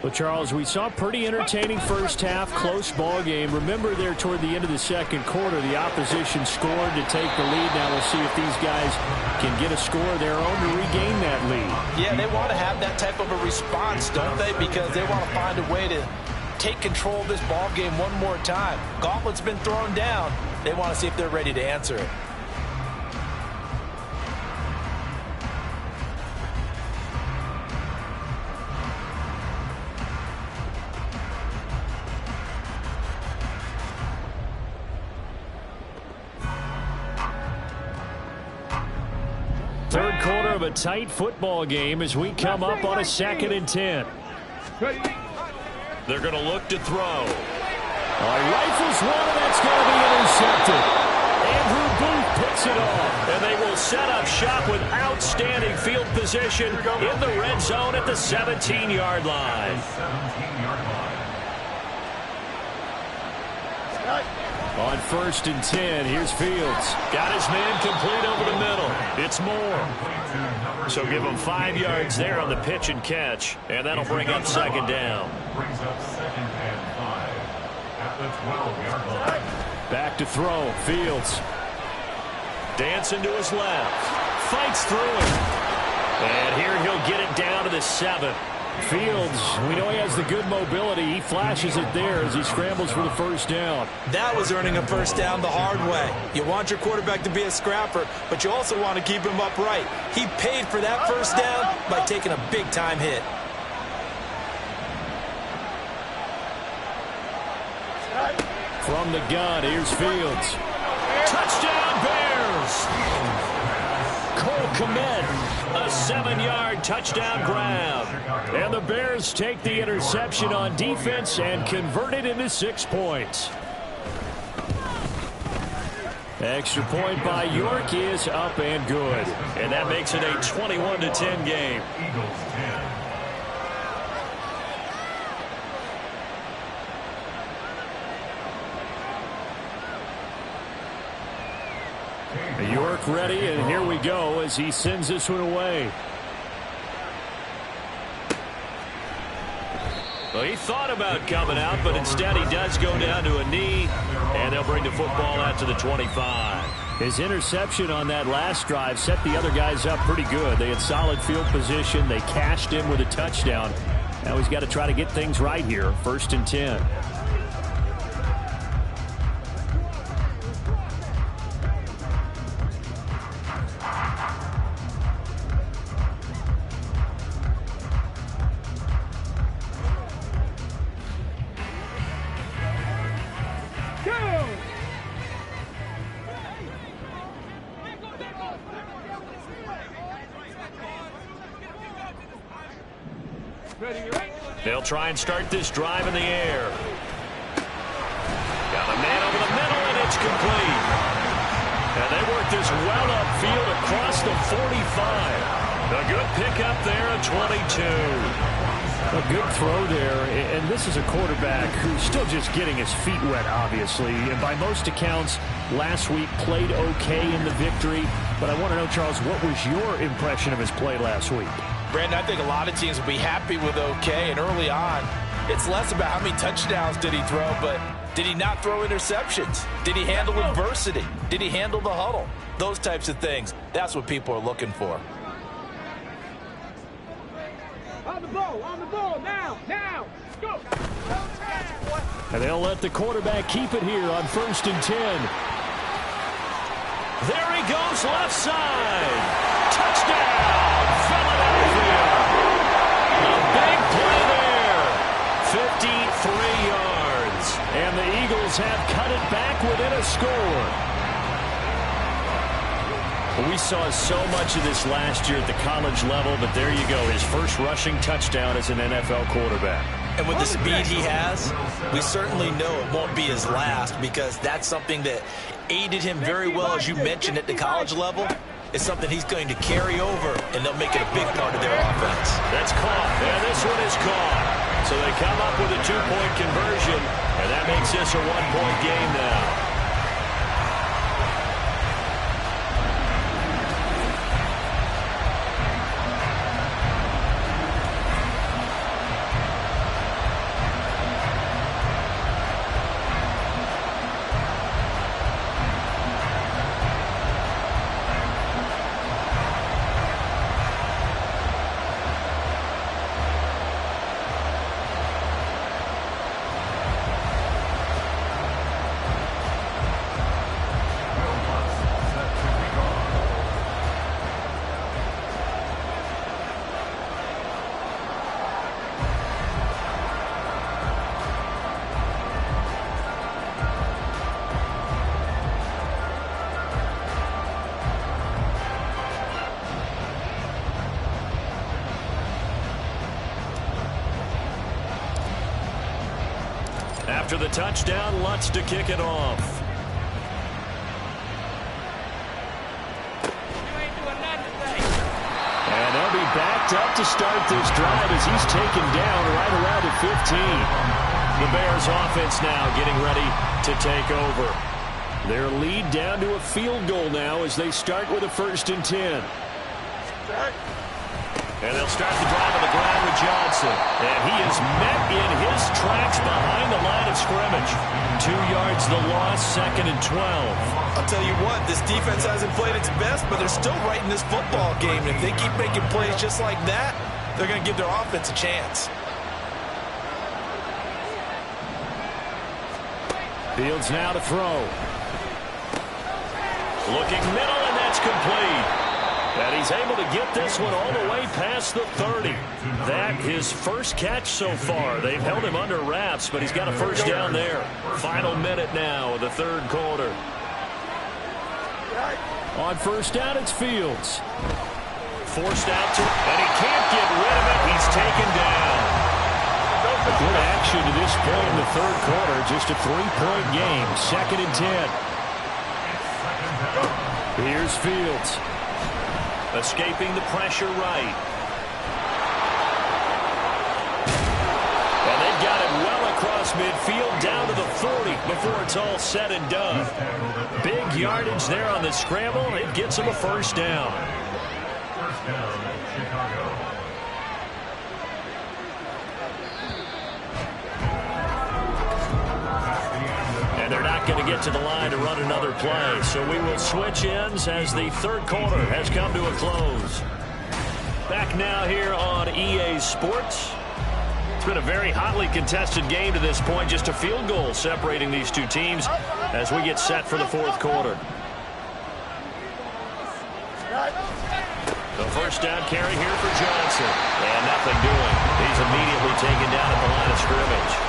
Well, Charles, we saw a pretty entertaining first half, close ball game. Remember there toward the end of the 2nd quarter, the opposition scored to take the lead. Now we'll see if these guys can get a score of their own to regain that lead. Yeah, they want to have that type of a response, don't they? Because they want to find a way to take control of this ball game one more time. Gauntlet's been thrown down. They want to see if they're ready to answer it. a tight football game as we come up on a 2nd and 10. They're going to look to throw. Rifles one, and that's going to be intercepted. Andrew Booth picks it off. And they will set up shop with outstanding field position in the red zone at the 17-yard line. On 1st and 10, here's Fields. Got his man complete over the middle. It's Moore. So give him 5 yards there on the pitch and catch, and that'll bring up 2nd down. Brings up 2nd and 5 at the 12-yard line. Back to throw, Fields. Dancing to his left. Fights through it. And here he'll get it down to the 7. Fields, we know he has the good mobility. He flashes it there as he scrambles for the 1st down. That was earning a 1st down the hard way. You want your quarterback to be a scrapper, but you also want to keep him upright. He paid for that 1st down by taking a big-time hit. From the gun, here's Fields. Touchdown, Bears! Cole Kmet, a 7-yard touchdown grab. And the Bears take the interception on defense and convert it into 6 points. Extra point by York is up and good. And that makes it a 21-10 game. Eagles 10. York ready, and here we go as he sends this one away. Well, he thought about coming out, but instead he does go down to a knee, and they'll bring the football out to the 25. His interception on that last drive set the other guys up pretty good. They had solid field position. They cashed in with a touchdown. Now he's got to try to get things right here. 1st and 10. They'll try and start this drive in the air. Got a man over the middle, and it's complete. And they work this well upfield across the 45. A good pickup there at 22. A good throw there, and this is a quarterback who's still just getting his feet wet, obviously. And by most accounts, last week played okay in the victory. But I want to know, Charles, what was your impression of his play last week? Brandon, I think a lot of teams will be happy with okay, and early on, it's less about how many touchdowns did he throw, but did he not throw interceptions? Did he handle adversity? Did he handle the huddle? Those types of things, that's what people are looking for. On the ball, now, go! And they'll let the quarterback keep it here on 1st and 10. There he goes, left side. Touchdown, Philadelphia. A big play there. 53 yards. And the Eagles have cut it back within a score. We saw so much of this last year at the college level, but there you go, his first rushing touchdown as an NFL quarterback. And with the speed he has, we certainly know it won't be his last, because that's something that aided him very well, as you mentioned, at the college level. It's something he's going to carry over, and they'll make it a big part of their offense. That's caught, and this one is caught. So they come up with a 2-point conversion, and that makes this a 1-point game now. After the touchdown, Lutz to kick it off. And they'll be backed up to start this drive as he's taken down right around the 15. The Bears offense now getting ready to take over. Their lead down to a field goal now as they start with a 1st and 10. And they'll start the drive on the ground with Johnson. And he is met in his tracks behind the line of scrimmage. 2 yards the loss, 2nd and 12. I'll tell you what, this defense hasn't played its best, but they're still right in this football game. And if they keep making plays just like that, they're going to give their offense a chance. Fields now to throw. Looking middle, and that's complete. And he's able to get this one all the way past the 30. That his first catch so far. They've held him under wraps, but he's got a 1st down there. Final minute now of the 3rd quarter. On 1st down, it's Fields. Forced out to, and he can't get rid of it. He's taken down. A good action to this point in the 3rd quarter. Just a 3-point game. 2nd and 10. Here's Fields. Escaping the pressure right. And they've got it well across midfield down to the 40 before it's all said and done. Big yardage there on the scramble. It gets them a 1st down. 1st down, Chicago. And they're not going to get to the line to run another play. So we will switch ends as the 3rd quarter has come to a close. Back now here on EA Sports. It's been a very hotly contested game to this point. Just a field goal separating these two teams as we get set for the 4th quarter. The 1st down carry here for Johnson. And nothing doing. He's immediately taken down at the line of scrimmage.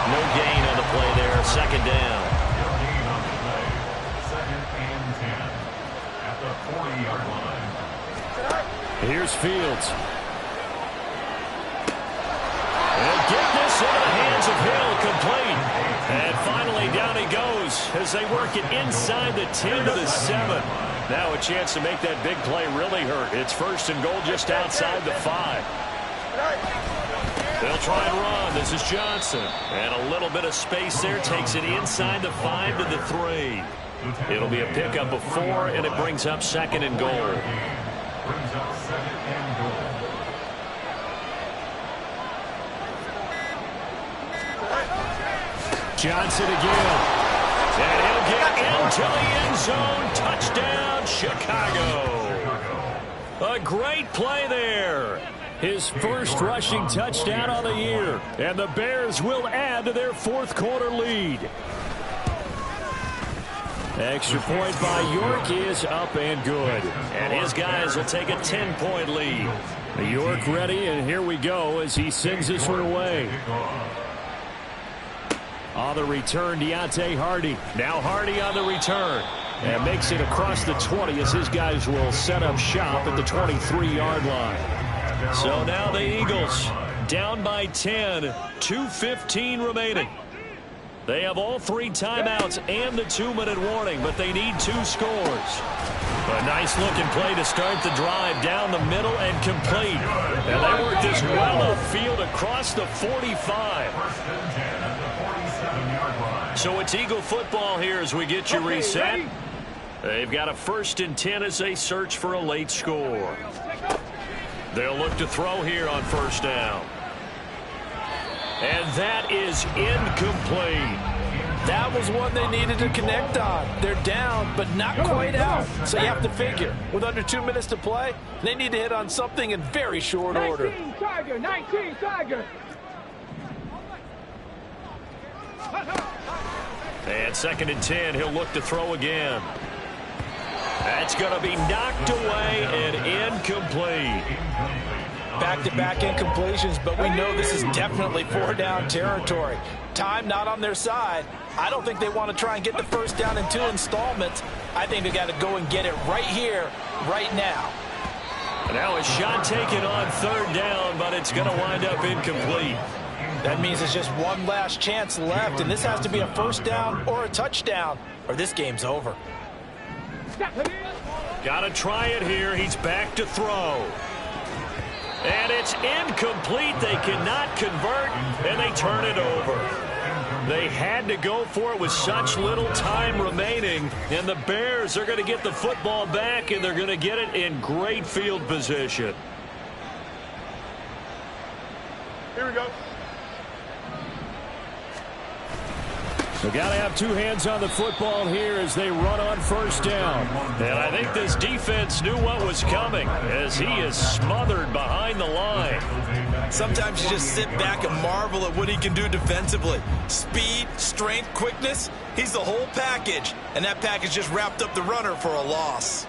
No gain on the play there. 2nd down. No gain on the play. 2nd and 10 at the 40-yard line. Here's Fields. They'll get this into the hands of Hill, complete. And finally down he goes as they work it inside the 10 to the 7. Now a chance to make that big play really hurt. It's 1st and goal just outside the 5. They'll try and run. This is Johnson. And a little bit of space there. Takes it inside the 5 to the 3. It'll be a pickup of 4, and it brings up 2nd and goal. Brings up 2nd and goal. Johnson again. And he'll get into the end zone. Touchdown, Chicago. A great play there. His first rushing touchdown on the year. And the Bears will add to their 4th quarter lead. Extra point by York is up and good. And his guys will take a 10-point lead. York ready, and here we go as he sends this one away. On the return, Deontay Hardy. Now Hardy on the return. And makes it across the 20 as his guys will set up shop at the 23-yard line. So now the Eagles down by 10, 2:15 remaining. They have all 3 timeouts and the 2-minute warning, but they need 2 scores. A nice looking play to start the drive down the middle and complete. And they work this well upfield across the 45. So it's Eagle football here as we get you reset. They've got a 1st and 10 as they search for a late score. They'll look to throw here on 1st down. And that is incomplete. That was one they needed to connect on. They're down, but not quite out. So you have to figure, with under 2 minutes to play, they need to hit on something in very short order. 19 Tiger, 19 Tiger. And 2nd and 10, he'll look to throw again. That's going to be knocked away and incomplete. Back-to-back incompletions, but we know this is definitely 4-down territory. Time not on their side. I don't think they want to try and get the 1st down in 2 installments. I think they got to go and get it right here, right now. Now a shot taken on 3rd down, but it's going to wind up incomplete. That means it's just one last chance left, and this has to be a first down or a touchdown, or this game's over. Got to try it here. He's back to throw. And it's incomplete. They cannot convert, and they turn it over. They had to go for it with such little time remaining, and the Bears are going to get the football back, and they're going to get it in great field position. Here we go. They got to have two hands on the football here as they run on first down. And I think this defense knew what was coming as he is smothered behind the line. Sometimes you just sit back and marvel at what he can do defensively. Speed, strength, quickness, he's the whole package. And that package just wrapped up the runner for a loss.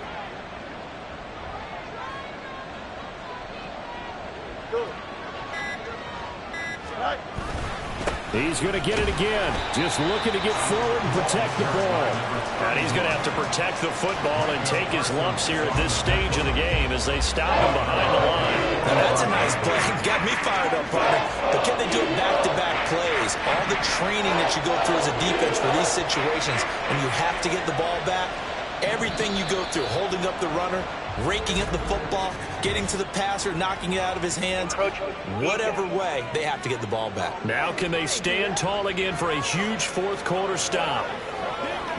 He's going to get it again. Just looking to get forward and protect the ball. And he's going to have to protect the football and take his lumps here at this stage of the game as they stop him behind the line. Now that's a nice play. Got me fired up, partner. But can they do it back-to-back plays? All the training that you go through as a defense for these situations, and you have to get the ball back. Everything you go through, holding up the runner, raking at the football, getting to the passer, knocking it out of his hands. Whatever way, they have to get the ball back. Now can they stand tall again for a huge fourth-quarter stop?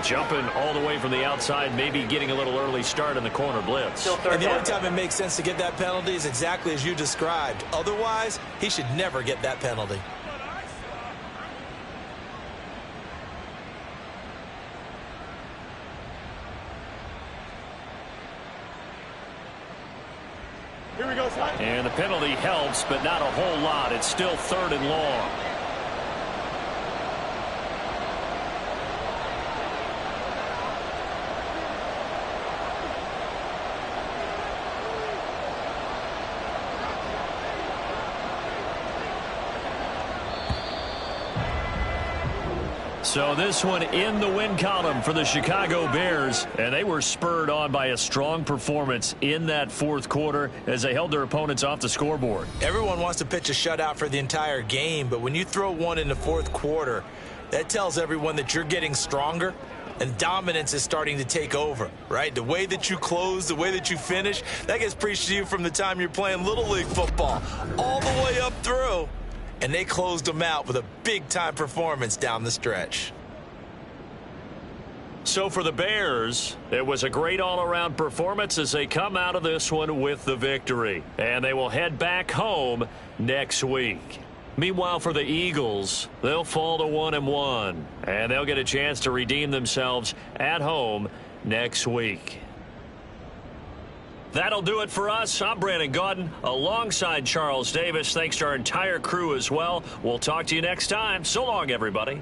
Jumping all the way from the outside, maybe getting a little early start in the corner blitz. And the only time it makes sense to get that penalty is exactly as you described. Otherwise, he should never get that penalty. Here we go, Scott. And the penalty helps, but not a whole lot. It's still 3rd and long. So this one in the win column for the Chicago Bears, and they were spurred on by a strong performance in that fourth quarter as they held their opponents off the scoreboard. Everyone wants to pitch a shutout for the entire game, but when you throw one in the fourth quarter, that tells everyone that you're getting stronger and dominance is starting to take over, right? The way that you close, the way that you finish, that gets preached to you from the time you're playing Little League football all the way up through. And they closed them out with a big-time performance down the stretch. So for the Bears, it was a great all-around performance as they come out of this one with the victory. And they will head back home next week. Meanwhile, for the Eagles, they'll fall to 1-1. And they'll get a chance to redeem themselves at home next week. That'll do it for us. I'm Brandon Gaudin alongside Charles Davis. Thanks to our entire crew as well. We'll talk to you next time. So long, everybody.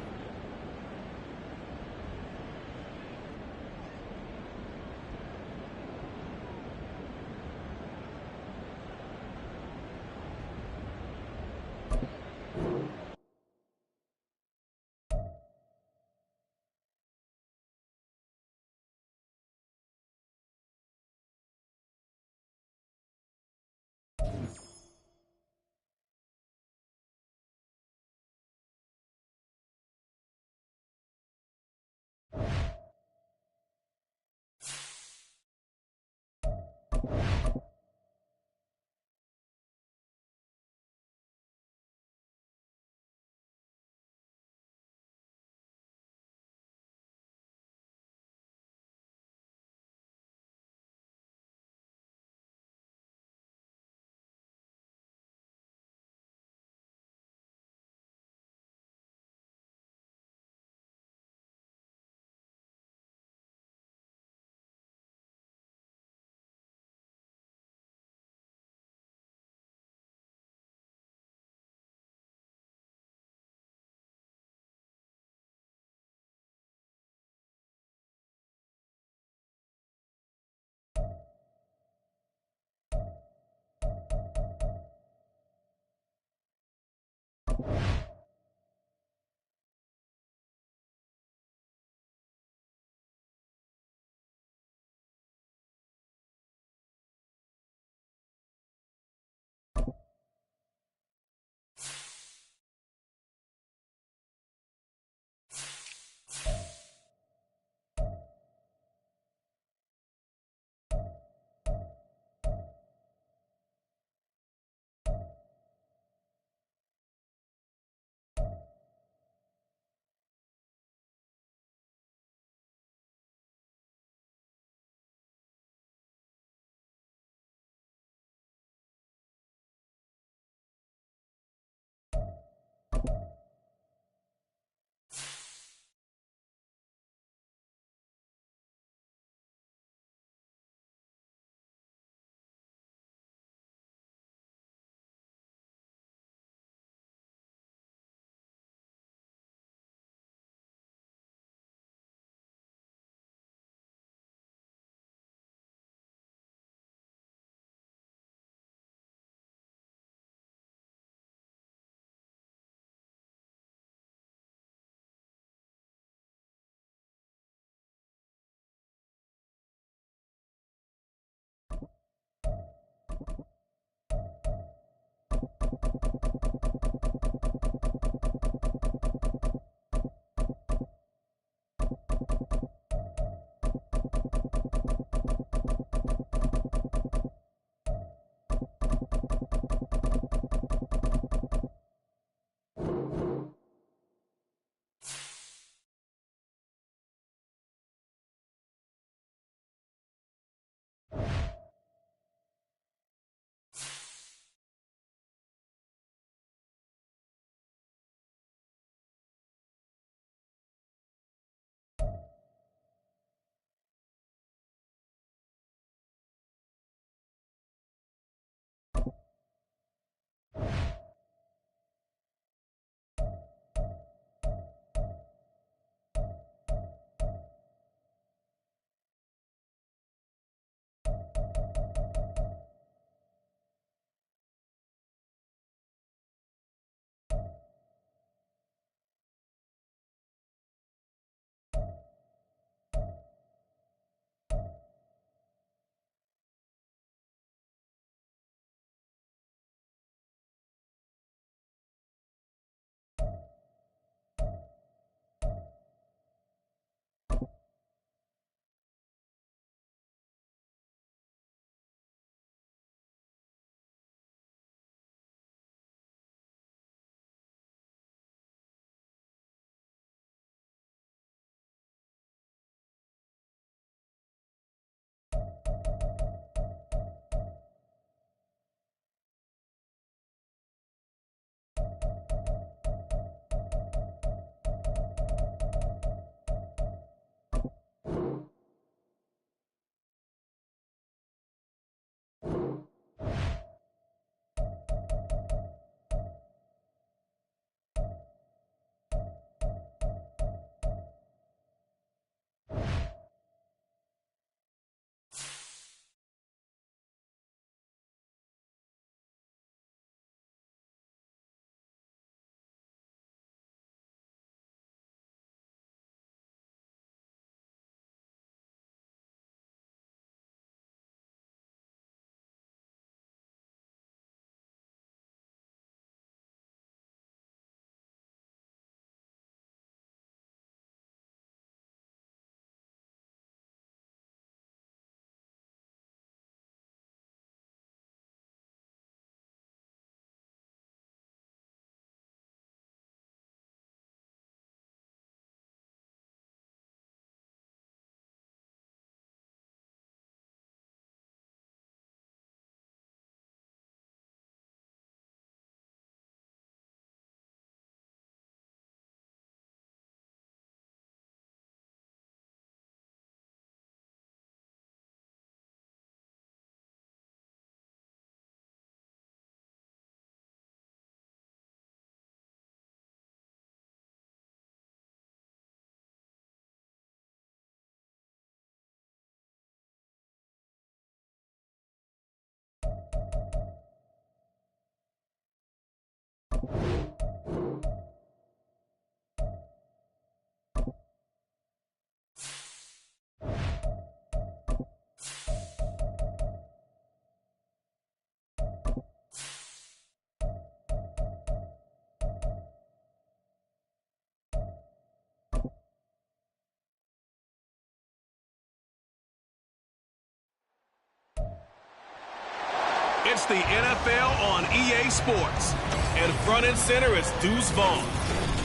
It's the NFL on EA Sports. And front and center is Deuce Vaughn.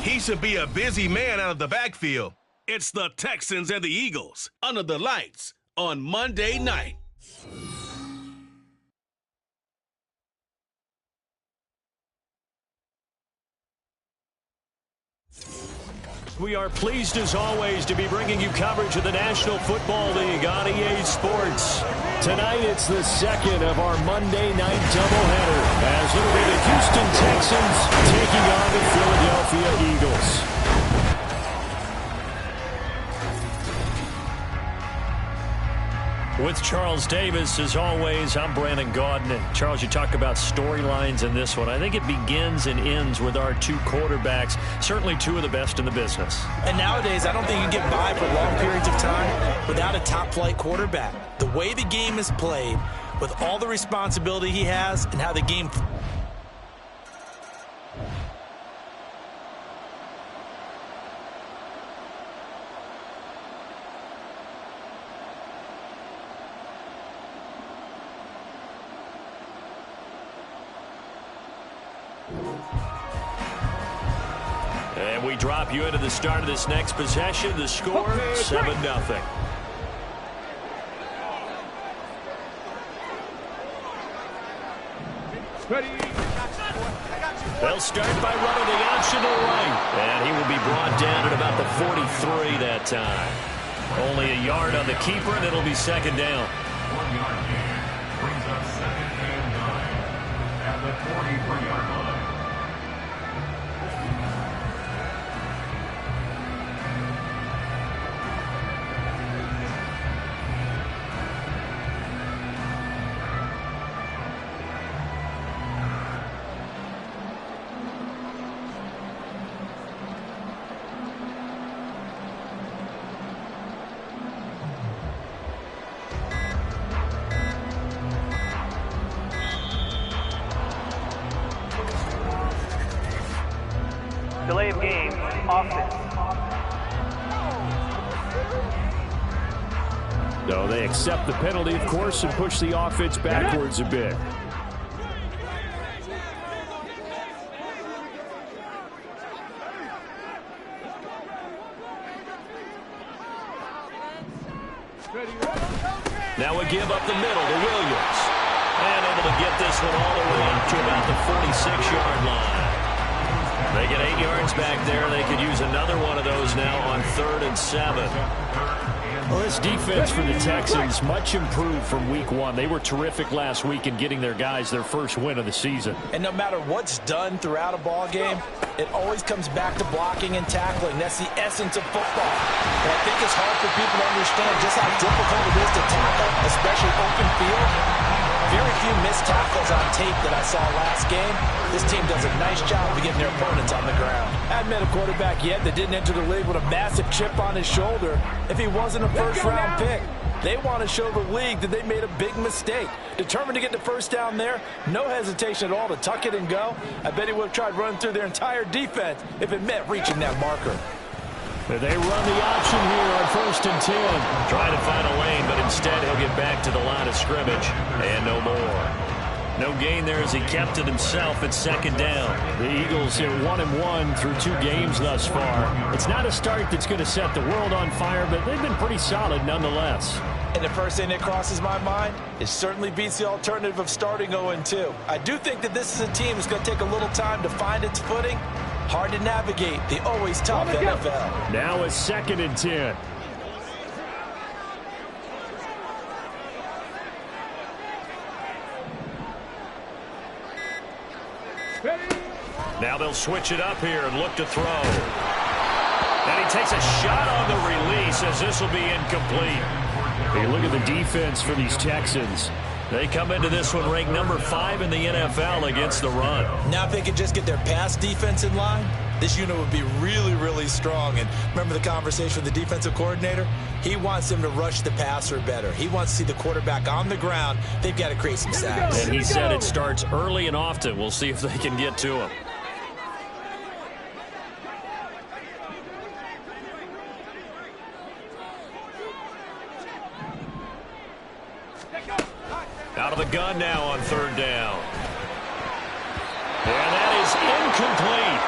He should be a busy man out of the backfield. It's the Texans and the Eagles under the lights on Monday night. We are pleased as always to be bringing you coverage of the National Football League on EA Sports. Tonight it's the second of our Monday night doubleheader as it'll be the Houston Texans taking on the Philadelphia Eagles. With Charles Davis, as always, I'm Brandon Gaudin. And Charles, you talk about storylines in this one. I think it begins and ends with our two quarterbacks, certainly two of the best in the business. And nowadays, I don't think you get by for long periods of time without a top-flight quarterback. The way the game is played, with all the responsibility he has, and how the game... And we drop you into the start of this next possession. The score, 7-0. They'll start by running the option to the right. And he will be brought down at about the 43 that time. Only a yard on the keeper, and it'll be second down. 1 yard gain brings up 2nd and 9 at the 43-yard line. Delay of game, offense. No, they accept the penalty, of course, and push the offense backwards a bit. Now a give up the middle to Williams. And able to get this one all the way up to about the 46-yard line. They get 8 yards back there. They could use another one of those now on 3rd and 7. Well, this defense for the Texans, much improved from week 1. They were terrific last week in getting their guys their first win of the season. And no matter what's done throughout a ball game, it always comes back to blocking and tackling. That's the essence of football. And I think it's hard for people to understand just how difficult it is to tackle, especially open field. Very few missed tackles on tape that I saw last game. This team does a nice job of getting their opponents on the ground. I haven't met a quarterback yet that didn't enter the league with a massive chip on his shoulder if he wasn't a first-round pick. They want to show the league that they made a big mistake. Determined to get the first down there, no hesitation at all to tuck it and go. I bet he would have tried running through their entire defense if it meant reaching that marker. They run the option here on 1st and 10. Trying to find a lane, but instead he'll get back to the line of scrimmage. And no more. No gain there as he kept it himself at 2nd down. The Eagles hit 1-1 through 2 games thus far. It's not a start that's going to set the world on fire, but they've been pretty solid nonetheless. And the first thing that crosses my mind is certainly beats the alternative of starting 0-2. I do think that this is a team that's going to take a little time to find its footing. Hard to navigate the always tough NFL. Now it's 2nd and 10. Now they'll switch it up here and look to throw. And he takes a shot on the release as this will be incomplete. Hey, look at the defense for these Texans. They come into this one ranked number 5 in the NFL against the run. Now if they could just get their pass defense in line, this unit would be really, really strong. And remember the conversation with the defensive coordinator? He wants them to rush the passer better. He wants to see the quarterback on the ground. They've got to create some sacks. And he said it starts early and often. We'll see if they can get to him. Out of the gun now on 3rd down. And that is incomplete.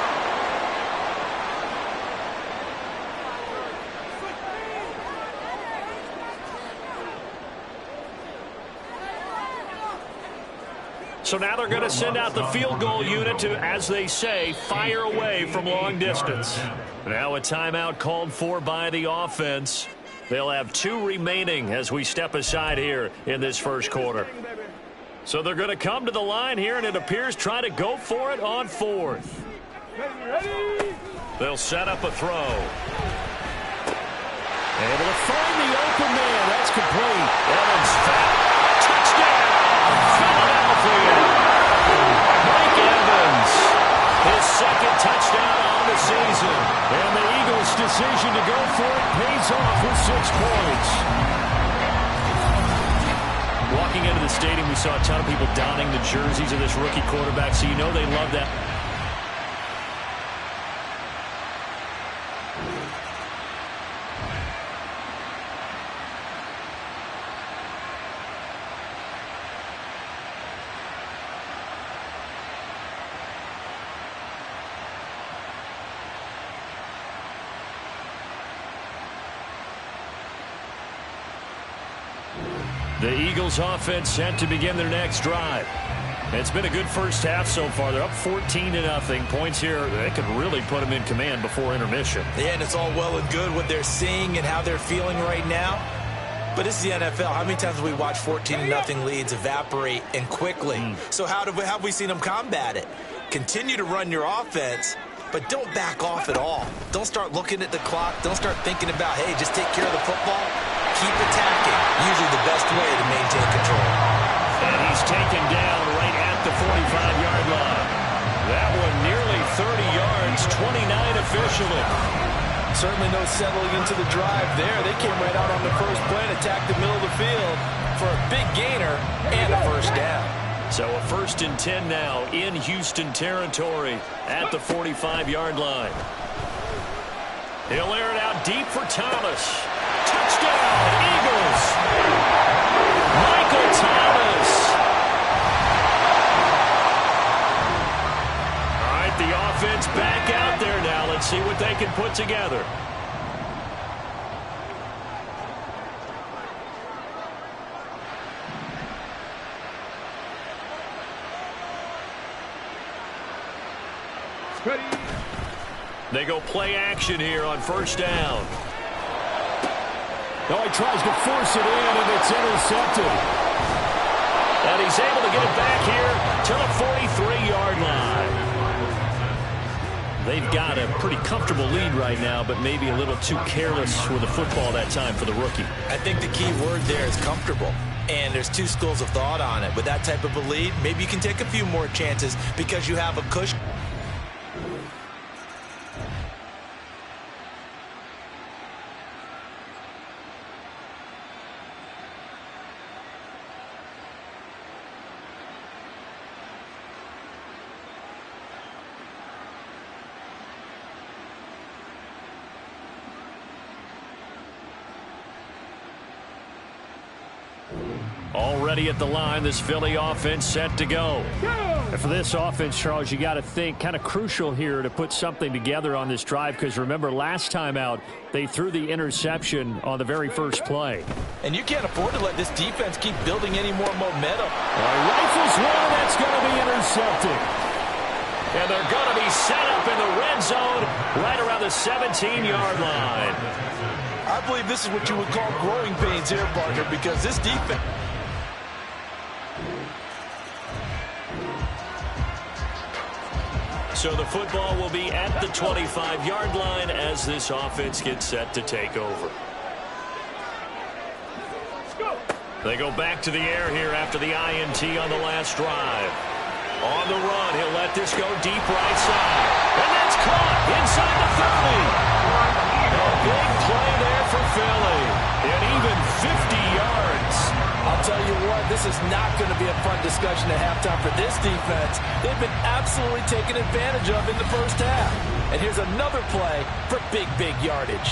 So now they're going to send out the field goal unit to, as they say, fire away from long distance. Now a timeout called for by the offense. They'll have 2 remaining as we step aside here in this first quarter. So they're going to come to the line here, and it appears try to go for it on 4th. They'll set up a throw. Able to find the open man. That's complete. Evans found. Touchdown, Philadelphia. Mike Evans, his 2nd touchdown on the season. And the Eagles' decision to go for it pays off with 6 points. Walking into the stadium, we saw a ton of people donning the jerseys of this rookie quarterback, so you know they love that. The Eagles offense set to begin their next drive. It's been a good first half so far. They're up 14-0. Points here, they could really put them in command before intermission. Yeah, and it's all well and good what they're seeing and how they're feeling right now. But this is the NFL. How many times have we watched 14-0 leads evaporate and quickly? So how have we seen them combat it? Continue to run your offense, but don't back off at all. Don't start looking at the clock. Don't start thinking about, hey, just take care of the football. Keep attacking. Usually the best way to maintain control. And he's taken down right at the 45-yard line. That one nearly 30 yards, 29 officially. Certainly no settling into the drive there. They came right out on the first play and attacked the middle of the field for a big gainer and a first down. So a 1st and 10 now in Houston territory at the 45-yard line. He'll air it out deep for Thomas. Touchdown, Eagles. Michael Thomas. All right, the offense back out there now. Let's see what they can put together. They go play action here on 1st down. Oh, he tries to force it in, and it's intercepted. And he's able to get it back here to the 43-yard line. They've got a pretty comfortable lead right now, but maybe a little too careless with the football that time for the rookie. I think the key word there is comfortable. And there's 2 schools of thought on it. With that type of a lead, maybe you can take a few more chances because you have a cushion. Already at the line, this Philly offense set to go. And for this offense, Charles, you got to think kind of crucial here to put something together on this drive, because remember last time out they threw the interception on the very first play. And you can't afford to let this defense keep building any more momentum. Rifles one, that's going to be intercepted. And they're going to be set up in the red zone right around the 17-yard line. I believe this is what you would call growing pains here, partner, because this defense... So the football will be at the 25-yard line as this offense gets set to take over. They go back to the air here after the INT on the last drive. On the run, he'll let this go deep right side. And that's caught inside the 30. A big play there for Philly. And even 50 yards. I'll tell you what, this is not going to be a fun discussion at halftime for this defense. They've been absolutely taken advantage of in the first half. And here's another play for big yardage.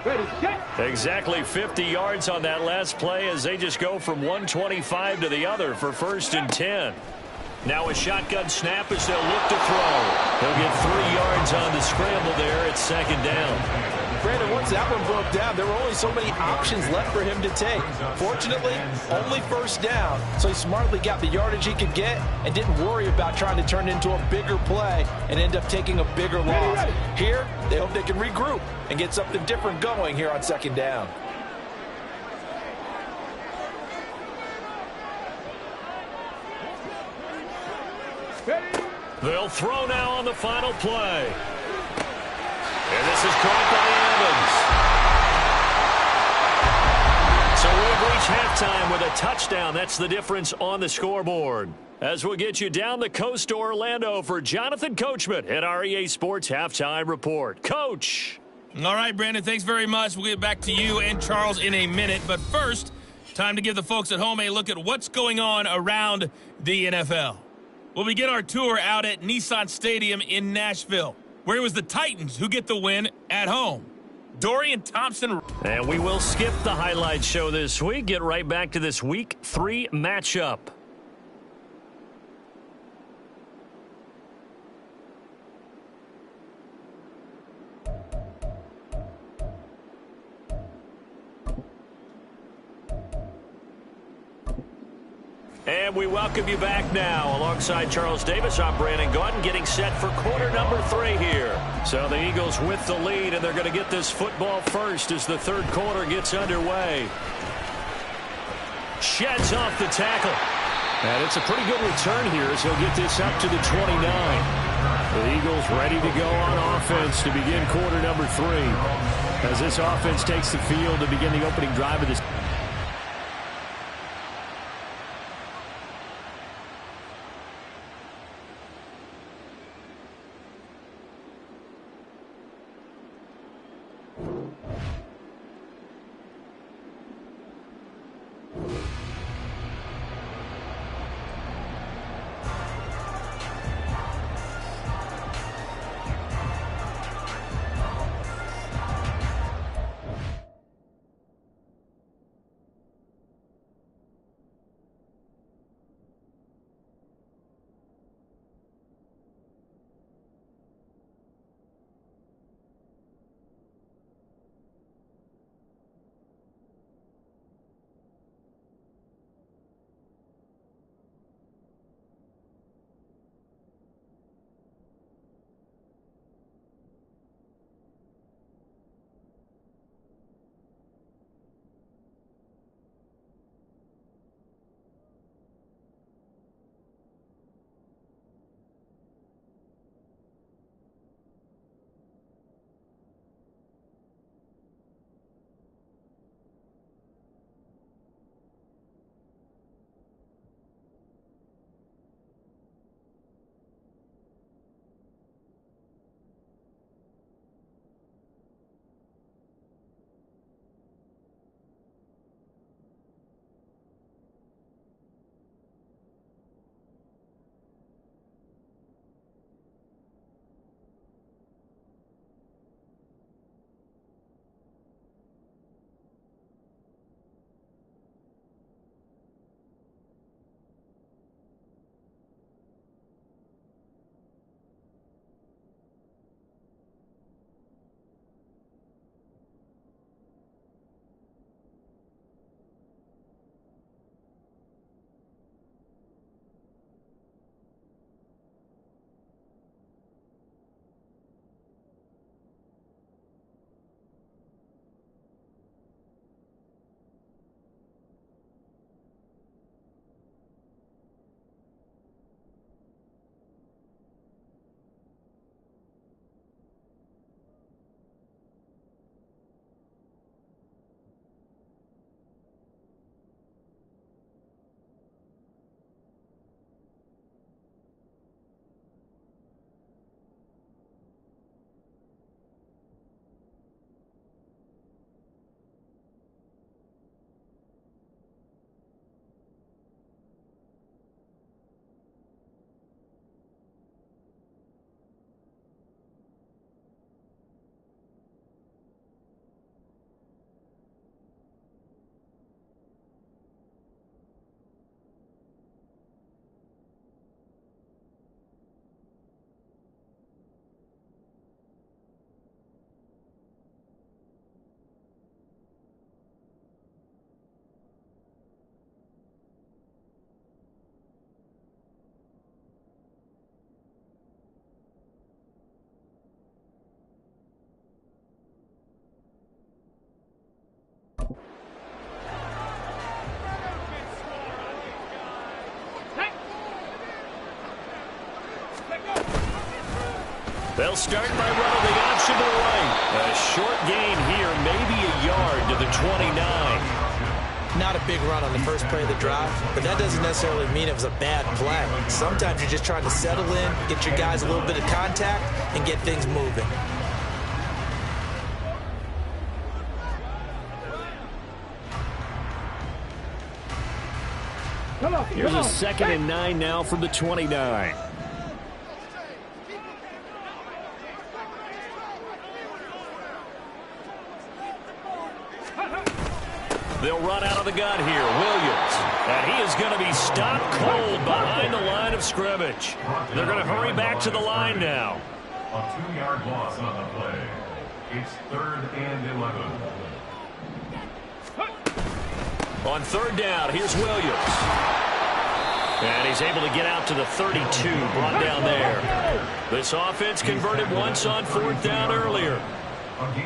Ready, set. Exactly 50 yards on that last play as they just go from 125 to the other for 1st and 10. Now a shotgun snap as they'll look to throw. He'll get 3 yards on the scramble there at 2nd down. Brandon, once that one broke down, there were only so many options left for him to take. Fortunately, only 1st down, so he smartly got the yardage he could get and didn't worry about trying to turn it into a bigger play and end up taking a bigger loss. Here, they hope they can regroup and get something different going here on 2nd down. They'll throw now on the final play. And this is caught by Evans. So we've reached halftime with a touchdown. That's the difference on the scoreboard. As we'll get you down the coast to Orlando for Jonathan Coachman at our EA Sports Halftime Report. Coach. All right, Brandon, thanks very much. We'll get back to you and Charles in a minute. But first, time to give the folks at home a look at what's going on around the NFL. We'll begin our tour out at Nissan Stadium in Nashville, where it was the Titans who get the win at home. Dorian Thompson. And we will skip the highlight show this week. Get right back to this Week 3 matchup. And we welcome you back now. Alongside Charles Davis, I'm Brandon Gaudin, getting set for quarter number 3 here. So the Eagles with the lead, and they're going to get this football first as the 3rd quarter gets underway. Sheds off the tackle. And it's a pretty good return here as he'll get this up to the 29. The Eagles ready to go on offense to begin quarter number 3. As this offense takes the field to begin the opening drive of this. They'll start by running the option to the right. A short gain here, maybe a yard to the 29. Not a big run on the first play of the drive, but that doesn't necessarily mean it was a bad play. Sometimes you're just trying to settle in, get your guys a little bit of contact, and get things moving. Here's a 2nd and 9 now from the 29. They'll run out of the gun here. Williams. And he is going to be stopped cold behind the line of scrimmage. They're going to hurry back to the line now. A 2-yard loss on the play. It's 3rd and 11. On 3rd down, here's Williams. And he's able to get out to the 32, brought down there. This offense converted once on 4th down earlier.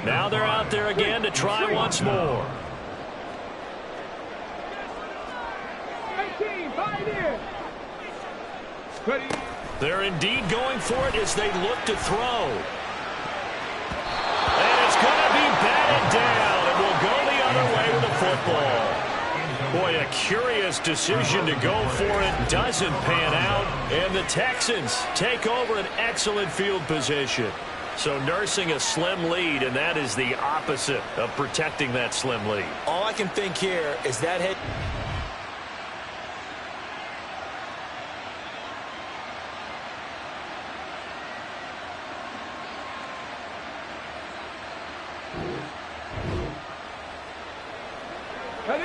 Now they're out there again to try once more. They're indeed going for it as they look to throw. And it's going to be batted down. It will go the other way with the football. Boy, a curious decision to go for it. Doesn't pan out. And the Texans take over an excellent field position. So nursing a slim lead, and that is the opposite of protecting that slim lead. All I can think here is that head...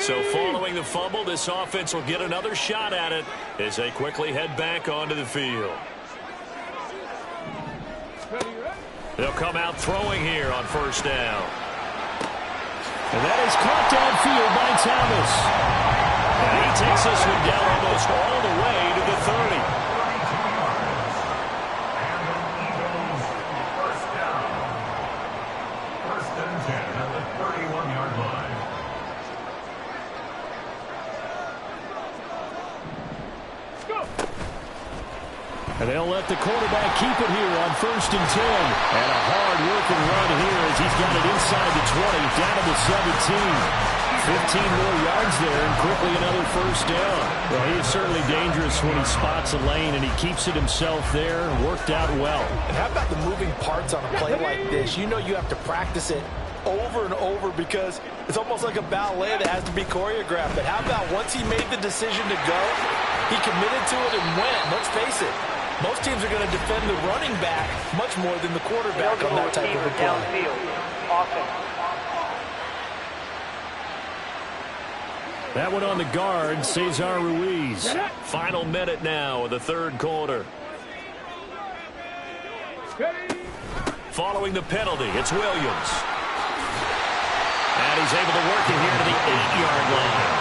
So following the fumble, this offense will get another shot at it as they quickly head back onto the field. They'll come out throwing here on 1st down. And that is caught downfield by Thomas. And he takes this one down almost all the way to the 30. And they'll let the quarterback keep it here on 1st and 10. And a hard-working run here as he's got it inside the 20, down to the 17. 15 more yards there, and quickly another 1st down. Well, he is certainly dangerous when he spots a lane, and he keeps it himself there. Worked out well. And how about the moving parts on a play like this? You know you have to practice it over and over because it's almost like a ballet that has to be choreographed. But how about once he made the decision to go, he committed to it and went. Let's face it. Most teams are going to defend the running back much more than the quarterback on that type of a play. That one on the guard, Cesar Ruiz. Final minute now of the 3rd quarter. Following the penalty, it's Williams. And he's able to work it here to the 8-yard line.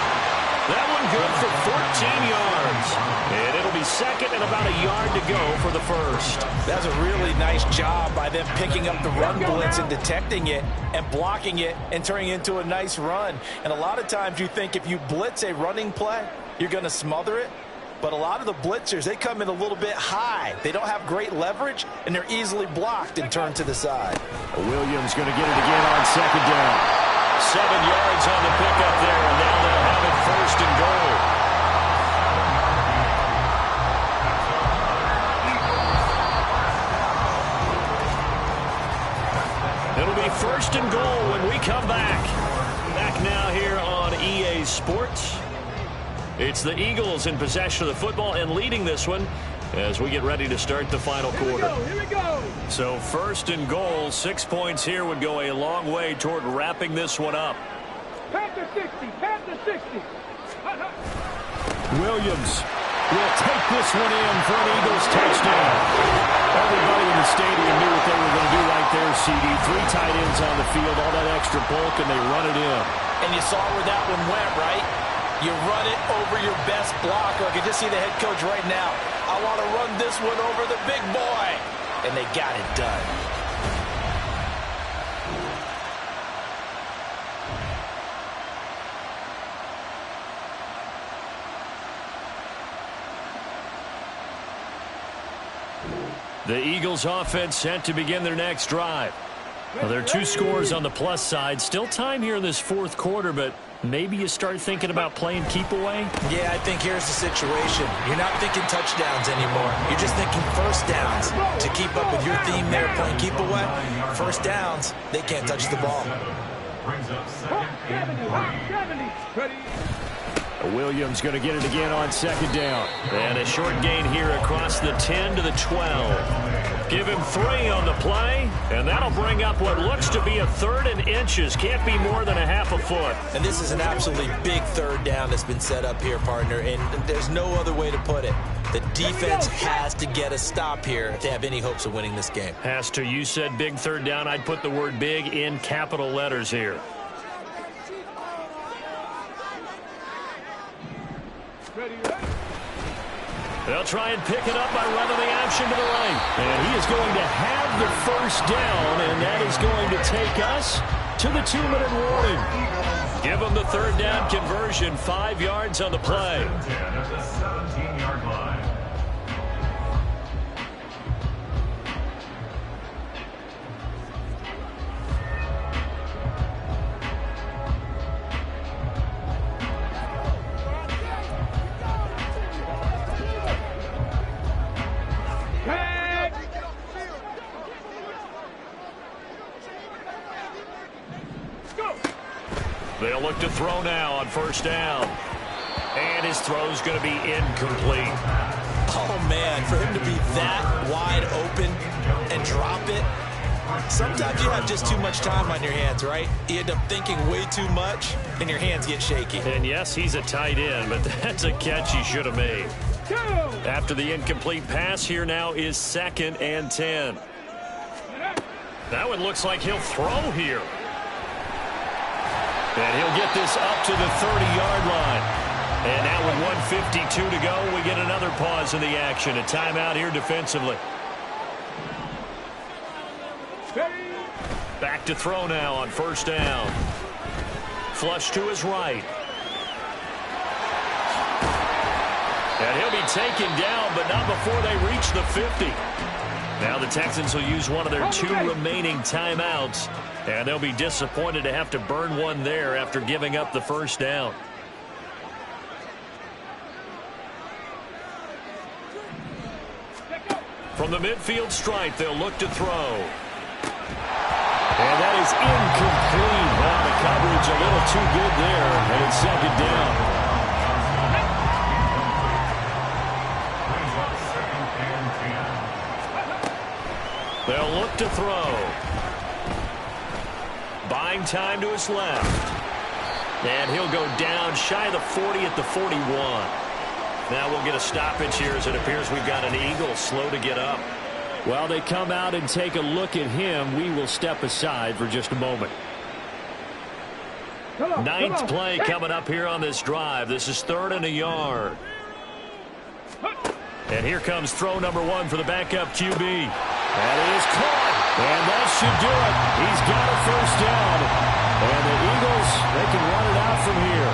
That one good for 14 yards. And it'll be 2nd and about a yard to go for the 1st. That's a really nice job by them picking up the run blitz and detecting it and blocking it and turning it into a nice run. And a lot of times you think if you blitz a running play, you're going to smother it. But a lot of the blitzers, they come in a little bit high. They don't have great leverage, and they're easily blocked and turned to the side. Williams going to get it again on 2nd down. 7 yards on the pickup there, and now they'll have it 1st and goal. It'll be 1st and goal when we come back. Back now here on EA Sports. It's the Eagles in possession of the football and leading this one as we get ready to start the final quarter. Here we go. So 1st and goal, 6 points here would go a long way toward wrapping this one up. Panther 60, Panther 60. Williams will take this one in for an Eagles touchdown. Everybody in the stadium knew what they were going to do right there, CD. 3 tight ends on the field, all that extra bulk, and they run it in. And you saw where that one went, right? You run it over your best blocker. I can just see the head coach right now. I want to run this one over the big boy. And they got it done. The Eagles offense set to begin their next drive. Well, there are 2 scores on the plus side. Still time here in this fourth quarter, but maybe you start thinking about playing keep away? Yeah, I think here's the situation. You're not thinking touchdowns anymore. You're just thinking first downs. To keep up with your theme there, playing keep away, first downs, they can't touch the ball. Brings up second and 3. Williams going to get it again on second down. And a short gain here across the 10 to the 12. Give him 3 on the play, and that'll bring up what looks to be a 3rd and inches. Can't be more than a half a foot. And this is an absolutely big third down that's been set up here, partner, and there's no other way to put it. The defense has to get a stop here if they have any hopes of winning this game. Has to. You said big third down. I'd put the word big in capital letters here. They'll try and pick it up by running the option to the right. And he is going to have the first down, and that is going to take us to the 2-minute warning. Give them the third down conversion, 5 yards on the play. 10 at the 17-yard line. They'll look to throw now on first down. And his throw's going to be incomplete. Oh, man, for him to be that wide open and drop it. Sometimes you have just too much time on your hands, right? You end up thinking way too much, and your hands get shaky. And yes, he's a tight end, but that's a catch he should have made. After the incomplete pass, here now is 2nd and 10. That one looks like he'll throw here. And he'll get this up to the 30-yard line. And now with 1:52 to go, we get another pause in the action. A timeout here defensively. Back to throw now on first down. Flush to his right. And he'll be taken down, but not before they reach the 50. Now the Texans will use one of their 2 remaining timeouts. And they'll be disappointed to have to burn one there after giving up the first down. From the midfield stripe, they'll look to throw. And that is incomplete. Well, the coverage a little too good there, and it's 2nd down. They'll look to throw. Buying time to his left. And he'll go down shy of the 40 at the 41. Now we'll get a stoppage here as it appears we've got an Eagle slow to get up. While they come out and take a look at him, we will step aside for just a moment. 9th play coming up here on this drive. This is 3rd and a yard. And here comes throw number 1 for the backup QB. That is caught. And that should do it. He's got a first down. And the Eagles, they can run it out from here.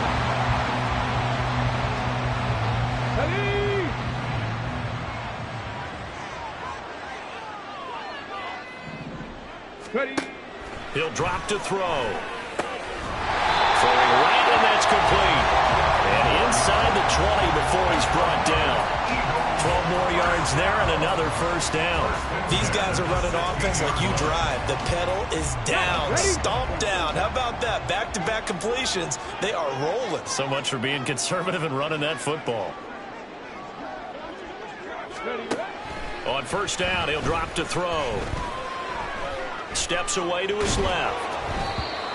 Ready. He'll drop to throw. Throwing right, and that's complete. And inside the 20 before he's brought down. 12 more yards there and another first down. These guys are running offense like you drive. The pedal is down, stomp down. How about that? Back-to-back completions. They are rolling. So much for being conservative and running that football. On first down, he'll drop to throw. Steps away to his left.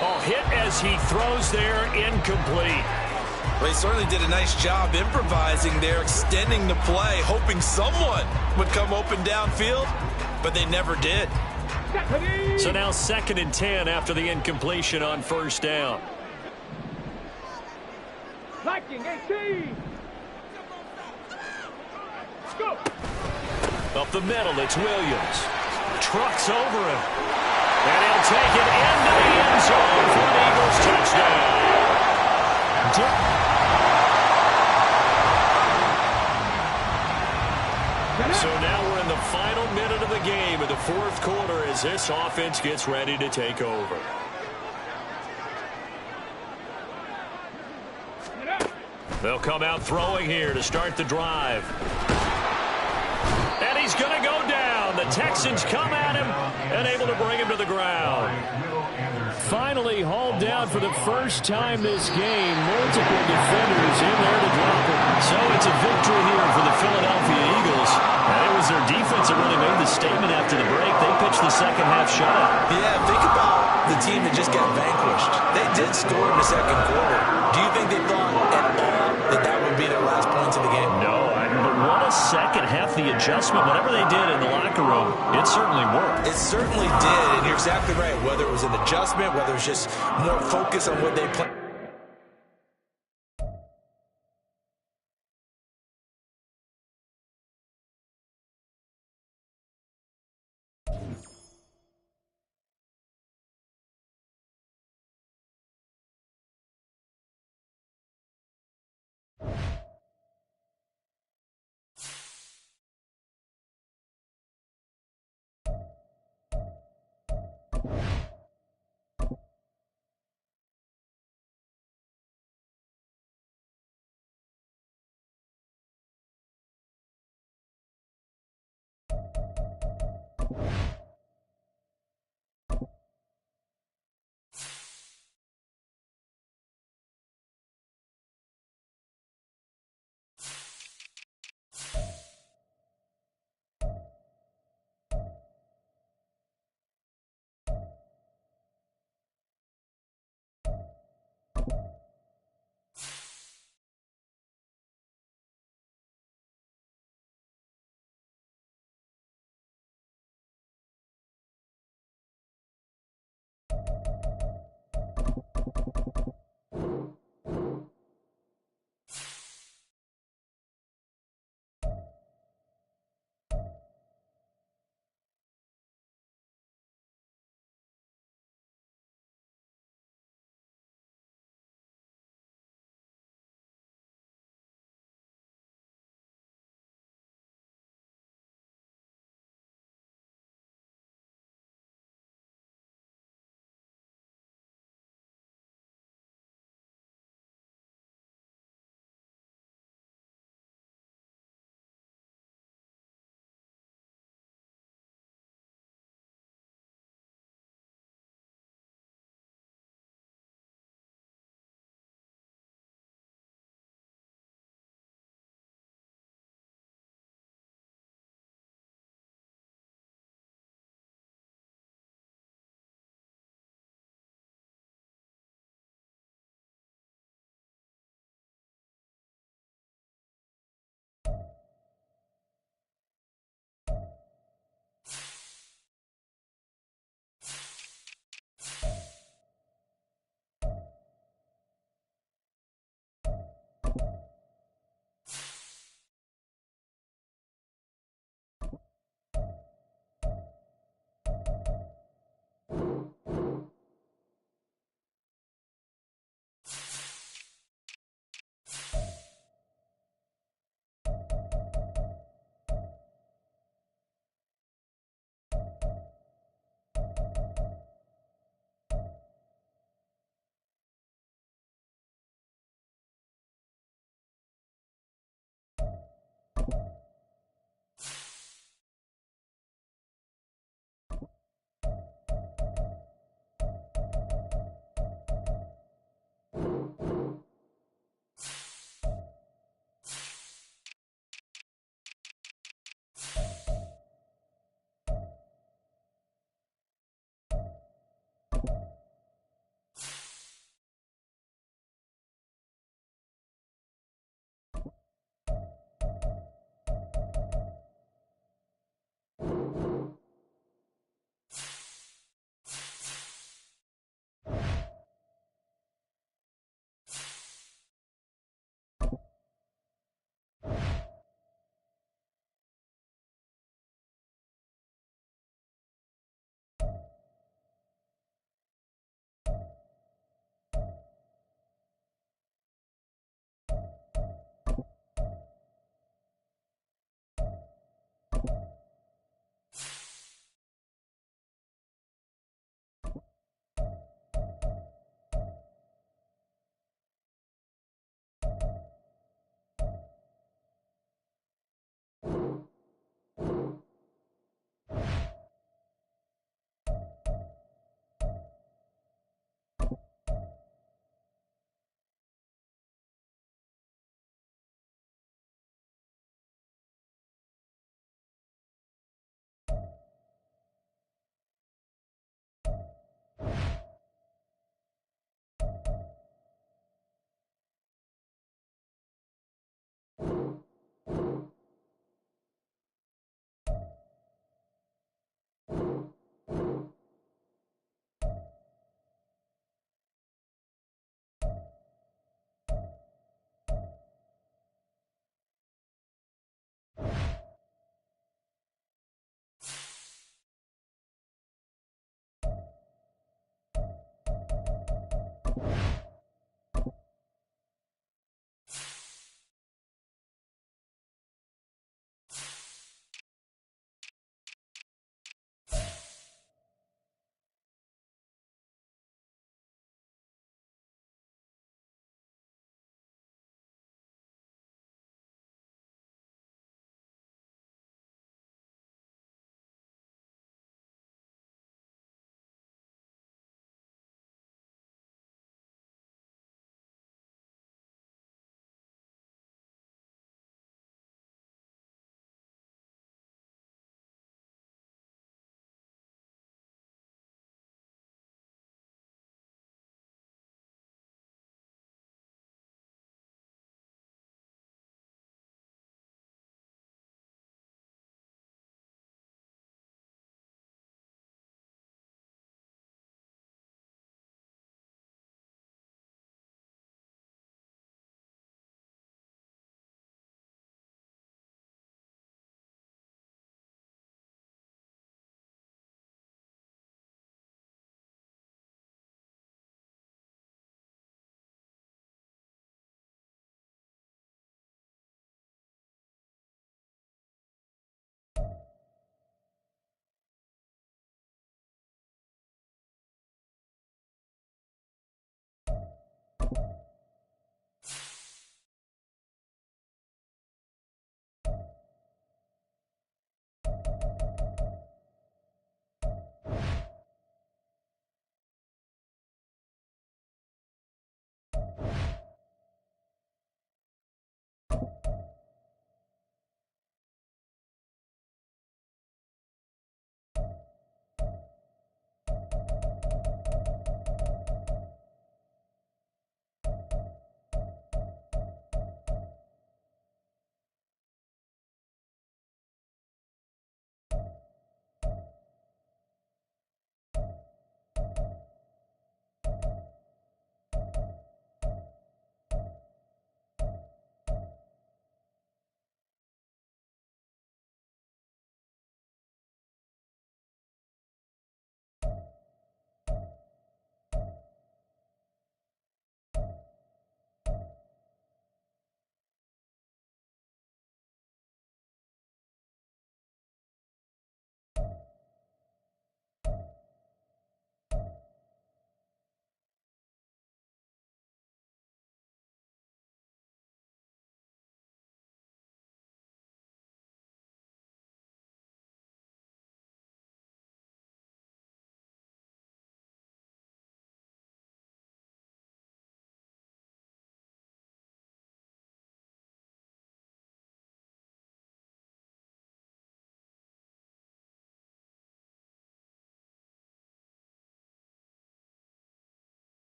Oh, hit as he throws there, incomplete. Well, he certainly did a nice job improvising there, extending the play, hoping someone would come open downfield, but they never did. So now 2nd and 10 after the incompletion on first down. Liking 18. Go. Up the middle, it's Williams. Trucks over him. And he'll take it into the end zone for an Eagles touchdown. So now we're in the final minute of the game in the fourth quarter as this offense gets ready to take over. They'll come out throwing here to start the drive. And he's going to go down. The Texans come at him and able to bring him to the ground. Finally hauled down for the first time this game. Multiple defenders in there to drop him. So it's a victory here for the Philadelphia Eagles. And it was their defense that really made the statement after the break. They pitched the second half shutout. Yeah, think about the team that just got vanquished. They did score in the second quarter. Do you think they thought at all that that would be their last points of the game? No, but what a second half. The adjustment, whatever they did in the locker room, it certainly worked. It certainly did, and you're exactly right. Whether it was an adjustment, whether it was just more focus on what they play.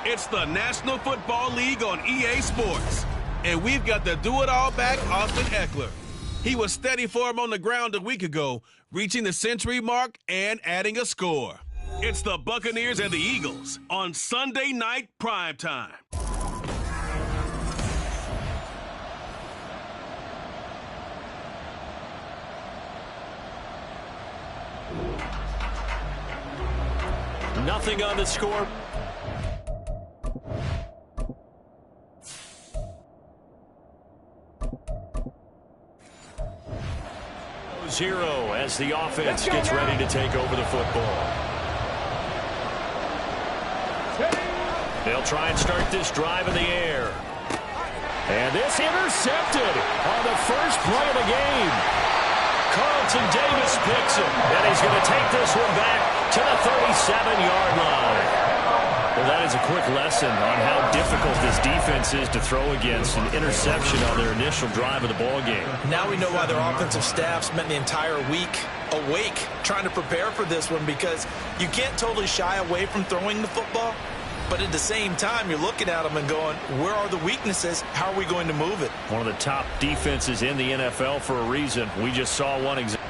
It's the National Football League on EA Sports. And we've got the do-it-all back, Austin Eckler. He was steady for him on the ground a week ago, reaching the century mark and adding a score. It's the Buccaneers and the Eagles on Sunday Night Primetime. Nothing on the score. 0 as the offense gets ready to take over the football. They'll try and start this drive in the air. And this intercepted on the first play of the game. Carlton Davis picks it, and he's going to take this one back to the 37-yard line. Well, that is a quick lesson on how difficult this defense is to throw against. An interception on their initial drive of the ball game. Now we know why their offensive staff spent the entire week awake trying to prepare for this one, because you can't totally shy away from throwing the football, but at the same time, you're looking at them and going, where are the weaknesses? How are we going to move it? One of the top defenses in the NFL for a reason. We just saw one example.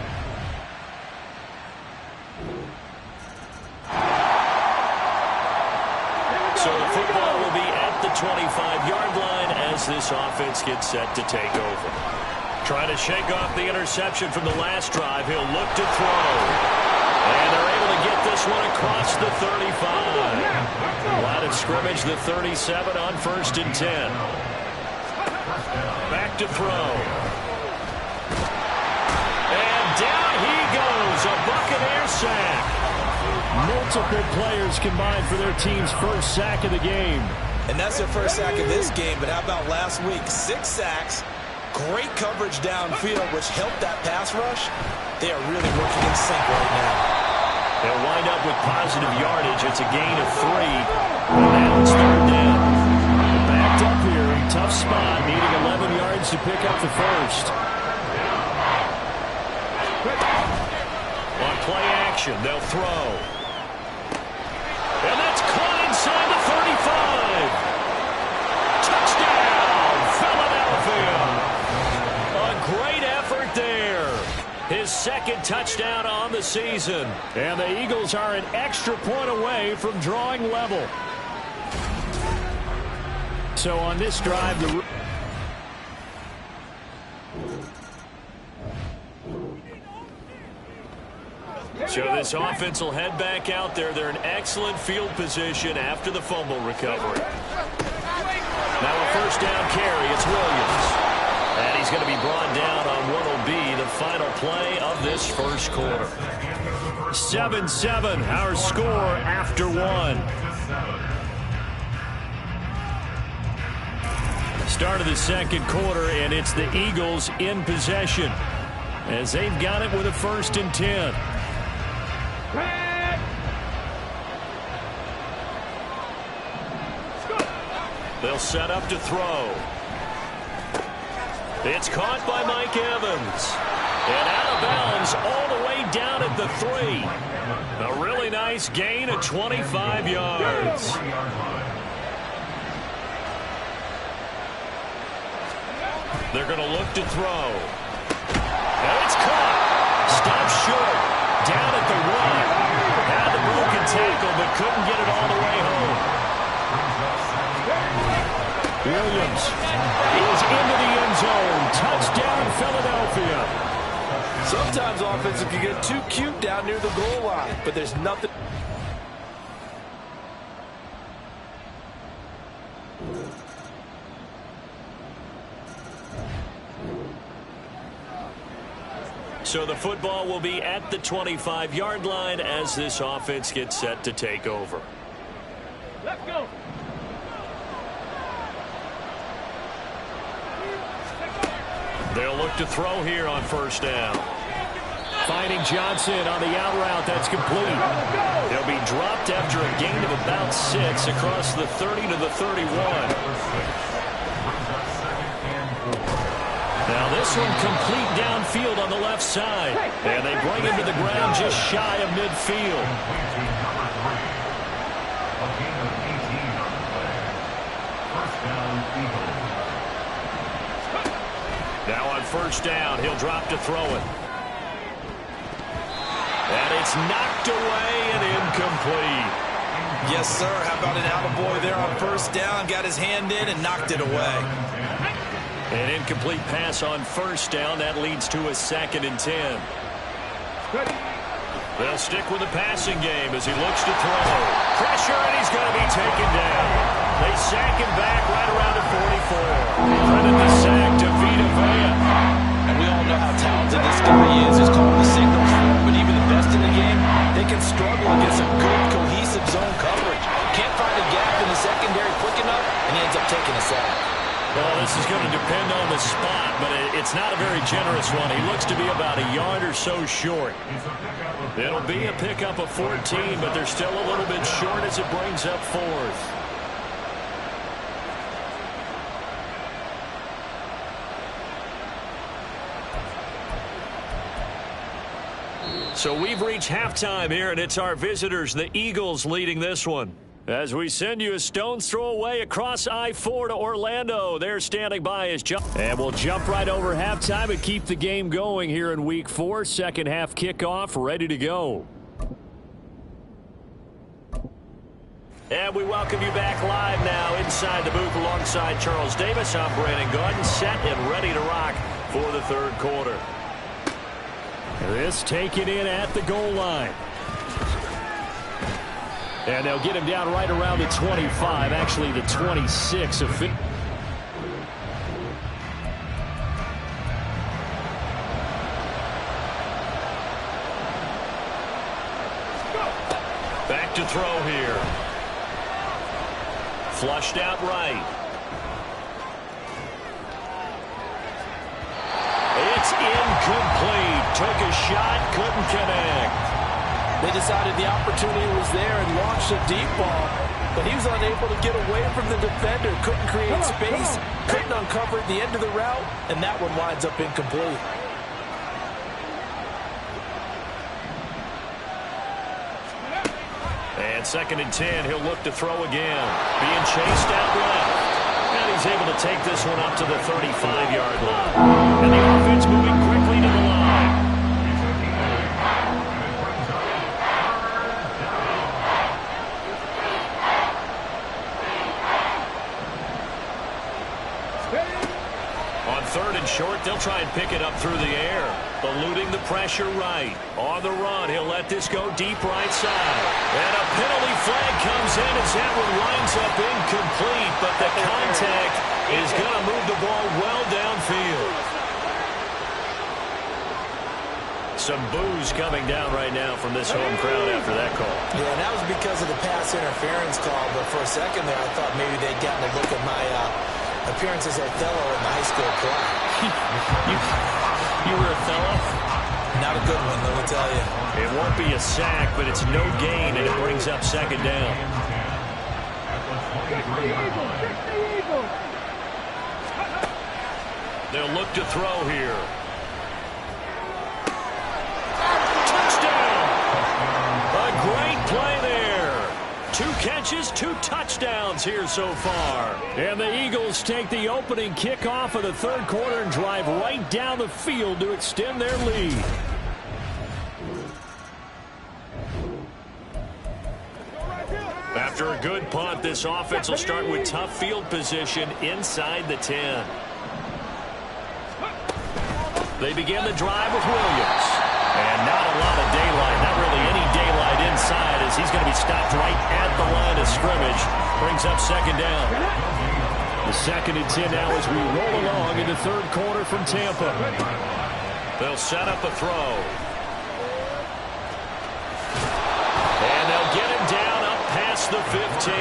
So the football will be at the 25-yard line as this offense gets set to take over. Trying to shake off the interception from the last drive. He'll look to throw. And they're able to get this one across the 35. Line of scrimmage, the 37 on 1st and 10. Back to throw. And down he goes. A Buccaneer sack. multiple players combined for their team's first sack of the game. And that's their first sack of this game, but how about last week? 6 sacks, great coverage downfield, which helped that pass rush. They are really working in sync right now. They'll wind up with positive yardage. It's a gain of 3. And now it's 3rd down. Backed up here, tough spot, needing 11 yards to pick up the first. On play action, they'll throw. And that's caught inside the 35. Touchdown, Philadelphia. A great effort there. His second touchdown on the season. And the Eagles are an extra point away from drawing level. So on this drive, So this offense will head back out there. They're in excellent field position after the fumble recovery. Now a first down carry. It's Williams. And he's going to be brought down on what will be the final play of this first quarter. 7-7, our score after 1. Start of the second quarter, and it's the Eagles in possession as they've got it with a 1st and 10. They'll set up to throw. It's caught by Mike Evans. And out of bounds all the way down at the 3. A really nice gain of 25 yards. They're going to look to throw. And it's caught. Stopped short. Down at the 1. Had the broken tackle, but couldn't get it all the way home. Williams is into the end zone. Touchdown, Philadelphia. Sometimes offenses can get too cute down near the goal line, but there's nothing. So the football will be at the 25-yard line as this offense gets set to take over. Let's go. They'll look to throw here on first down. Finding Johnson on the out route. That's complete. They'll be dropped after a gain of about 6 across the 30 to the 31. Now this one complete downfield on the left side. And they bring him to the ground just shy of midfield. Now on first down, he'll drop to throw it. And it's knocked away and incomplete. Yes, sir. How about an attaboy there on first down? Got his hand in and knocked it away. An incomplete pass on first down. That leads to a 2nd and 10. They'll stick with the passing game as he looks to throw. Pressure, and he's going to be taken down. They sack him back right around the 44. Credit the sack to Vita Vea. And we all know how talented this guy is. He's called the signals for him, but even the best in the game, they can struggle against some good, cohesive zone coverage. Can't find a gap in the secondary quick enough, and he ends up taking a sack. Well, this is going to depend on the spot, but it's not a very generous one. He looks to be about a yard or so short. It'll be a pickup of 14, but they're still a little bit short as it brings up 4th. So we've reached halftime here, and it's our visitors, the Eagles, leading this one. As we send you a stone's throw away across I-4 to Orlando. They're standing by as jump. And we'll jump right over halftime and keep the game going here in Week 4. Second half kickoff, ready to go. And we welcome you back live now inside the booth alongside Charles Davis. I'm Brandon Gordon, set and ready to rock for the third quarter. This taken in at the goal line. And they'll get him down right around the 25, actually the 26 of it. Back look to throw here. Flushed out right. It's incomplete. Took a shot, couldn't connect. They decided the opportunity was there and launched a deep ball, but he was unable to get away from the defender. Couldn't create space, couldn't uncover the end of the route, and that one winds up incomplete. And 2nd and 10, he'll look to throw again. Being chased out left. And he's able to take this one up to the 35-yard line. And the offense moving quickly to the line. On 3rd and short, they'll try and pick it up through the air. Eluding the pressure right. On the run, he'll let this go deep right side. And a penalty flag comes in as that one winds up incomplete, but the contact is going to move the ball well downfield. Some boos coming down right now from this home crowd after that call. Yeah, and that was because of the pass interference call, but for a second there I thought maybe they'd gotten a look at my appearance as Othello in the high school play. You were Othello? Not a good one, let me tell you. It won't be a sack, but it's no gain, and it brings up 2nd down. They'll look to throw here. Touchdown! A great play there. 2 catches, 2 touchdowns here so far. And the Eagles take the opening kickoff of the 3rd quarter and drive right down the field to extend their lead. After a good punt, this offense will start with tough field position inside the 10. They begin the drive with Williams. And not a lot of daylight, not really any daylight inside as he's going to be stopped right at the line of scrimmage. Brings up 2nd down. The 2nd and 10 now as we roll along in the 3rd quarter from Tampa. They'll set up a throw. And they'll get him down up past the 15.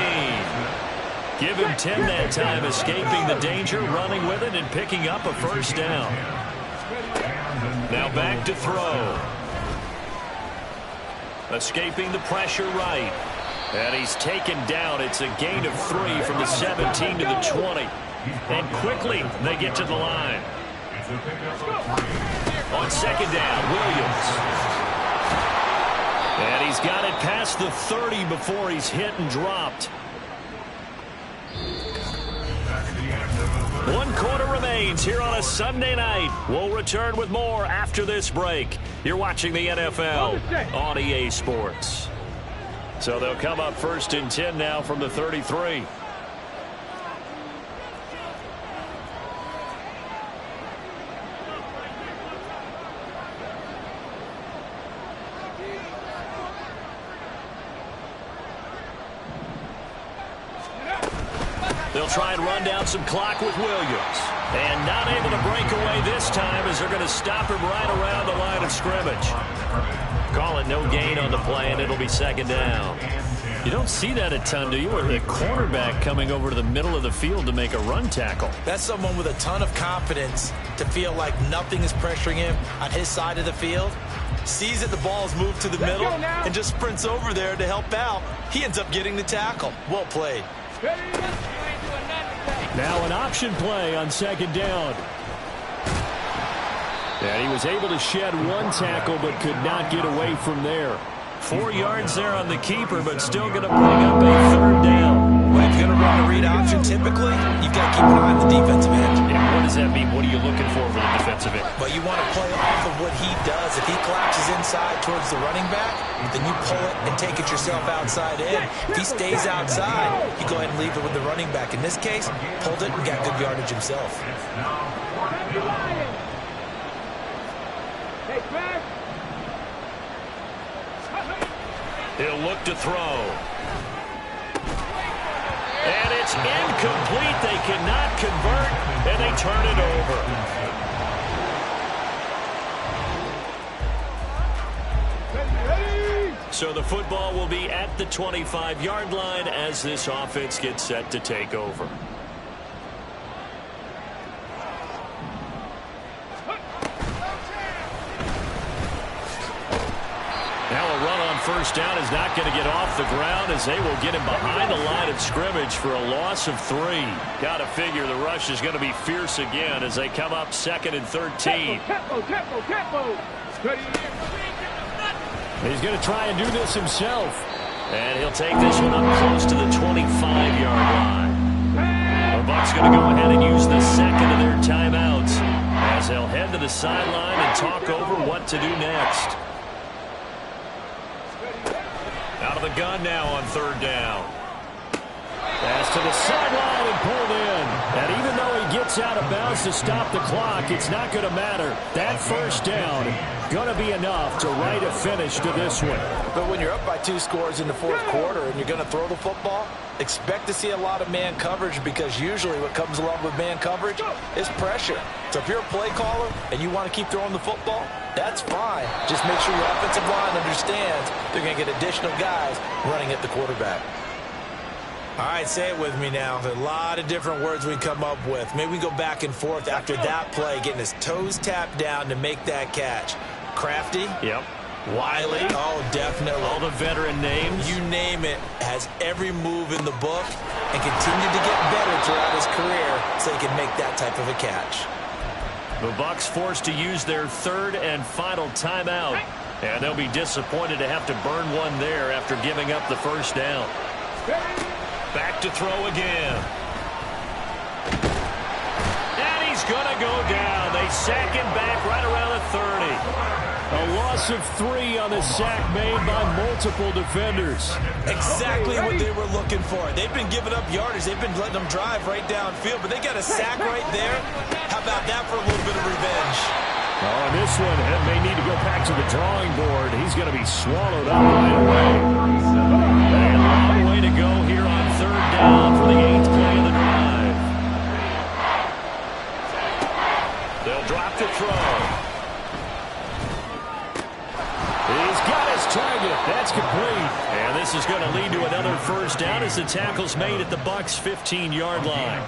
Give him 10 that time, escaping the danger, running with it, and picking up a 1st down. Now back to throw. Escaping the pressure right. And he's taken down. It's a gain of 3 from the 17 to the 20. And quickly they get to the line. On 2nd down, Williams. And he's got it past the 30 before he's hit and dropped. 1 quarter remains here on a Sunday night. We'll return with more after this break. You're watching the NFL on EA Sports. So they'll come up 1st and 10 now from the 33. They'll try and run down some clock with Williams. And not able to break away this time as they're going to stop him right around the line of scrimmage. Call it no gain on the play, and it'll be 2nd down. You don't see that a ton, do you? Or the cornerback coming over to the middle of the field to make a run tackle. That's someone with a ton of confidence to feel like nothing is pressuring him on his side of the field. Sees that the ball's moved to the middle and just sprints over there to help out. He ends up getting the tackle. Well played. Now an option play on 2nd down. And he was able to shed 1 tackle but could not get away from there. 4 yards there on the keeper, but still going to bring up a 3rd down. Well, if you're going to run a read option, typically, you've got to keep an eye on the defensive end. And what does that mean? What are you looking for the defensive end? But you want to play off of what he does. If he collapses inside towards the running back, then you pull it and take it yourself outside in. If he stays outside, you go ahead and leave it with the running back. In this case, pulled it and got good yardage himself. He'll look to throw. And it's incomplete. They cannot convert, and they turn it over. So the football will be at the 25-yard line as this offense gets set to take over. Now a run on first down is not going to get off the ground as they will get him behind the line of scrimmage for a loss of 3. Got to figure the rush is going to be fierce again as they come up 2nd and 13. He's going to try and do this himself. And he'll take this one up close to the 25-yard line. The Bucs going to go ahead and use the second of their timeouts as they'll head to the sideline and talk over what to do next. Out of the gun now on 3rd down. Pass to the sideline and pulled in. And even though he gets out of bounds to stop the clock, it's not going to matter. That first down going to be enough to write a finish to this one. But when you're up by 2 scores in the 4th quarter and you're going to throw the football, expect to see a lot of man coverage because usually what comes along with man coverage is pressure. So if you're a play caller and you want to keep throwing the football, that's fine. Just make sure your offensive line understands they're going to get additional guys running at the quarterback. All right, say it with me now. There's a lot of different words we come up with. Maybe we go back and forth after that play, getting his toes tapped down to make that catch. Crafty. Yep. Wiley. Oh, definitely. All the veteran names. You name it. Has every move in the book and continued to get better throughout his career so he can make that type of a catch. The Bucs forced to use their 3rd and final timeout. And they'll be disappointed to have to burn one there after giving up the first down. Back to throw again. And he's going to go down. They sack him back right around the 30. A loss of 3 on the sack made by multiple defenders. Exactly what they were looking for. They've been giving up yardage. They've been letting them drive right downfield, but they got a sack right there. How about that for a little bit of revenge? Oh, and this one may need to go back to the drawing board. He's going to be swallowed up right away. A long way to go here on 3rd down for the 8th play of the drive. They'll drop to throw. He's got his target. That's complete. And this is going to lead to another first down as the tackle's made at the Bucs' 15-yard line.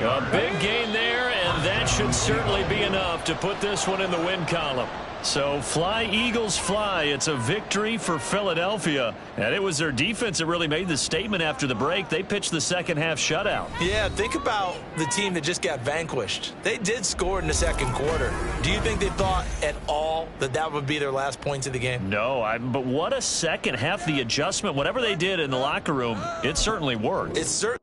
A big gain there, and that should certainly be enough to put this one in the win column. So fly, Eagles, fly. It's a victory for Philadelphia. And it was their defense that really made the statement after the break. They pitched the second half shutout. Yeah, think about the team that just got vanquished. They did score in the 2nd quarter. Do you think they thought at all that that would be their last points of the game? No, but what a second half. The adjustment, whatever they did in the locker room, it certainly worked. It certainly.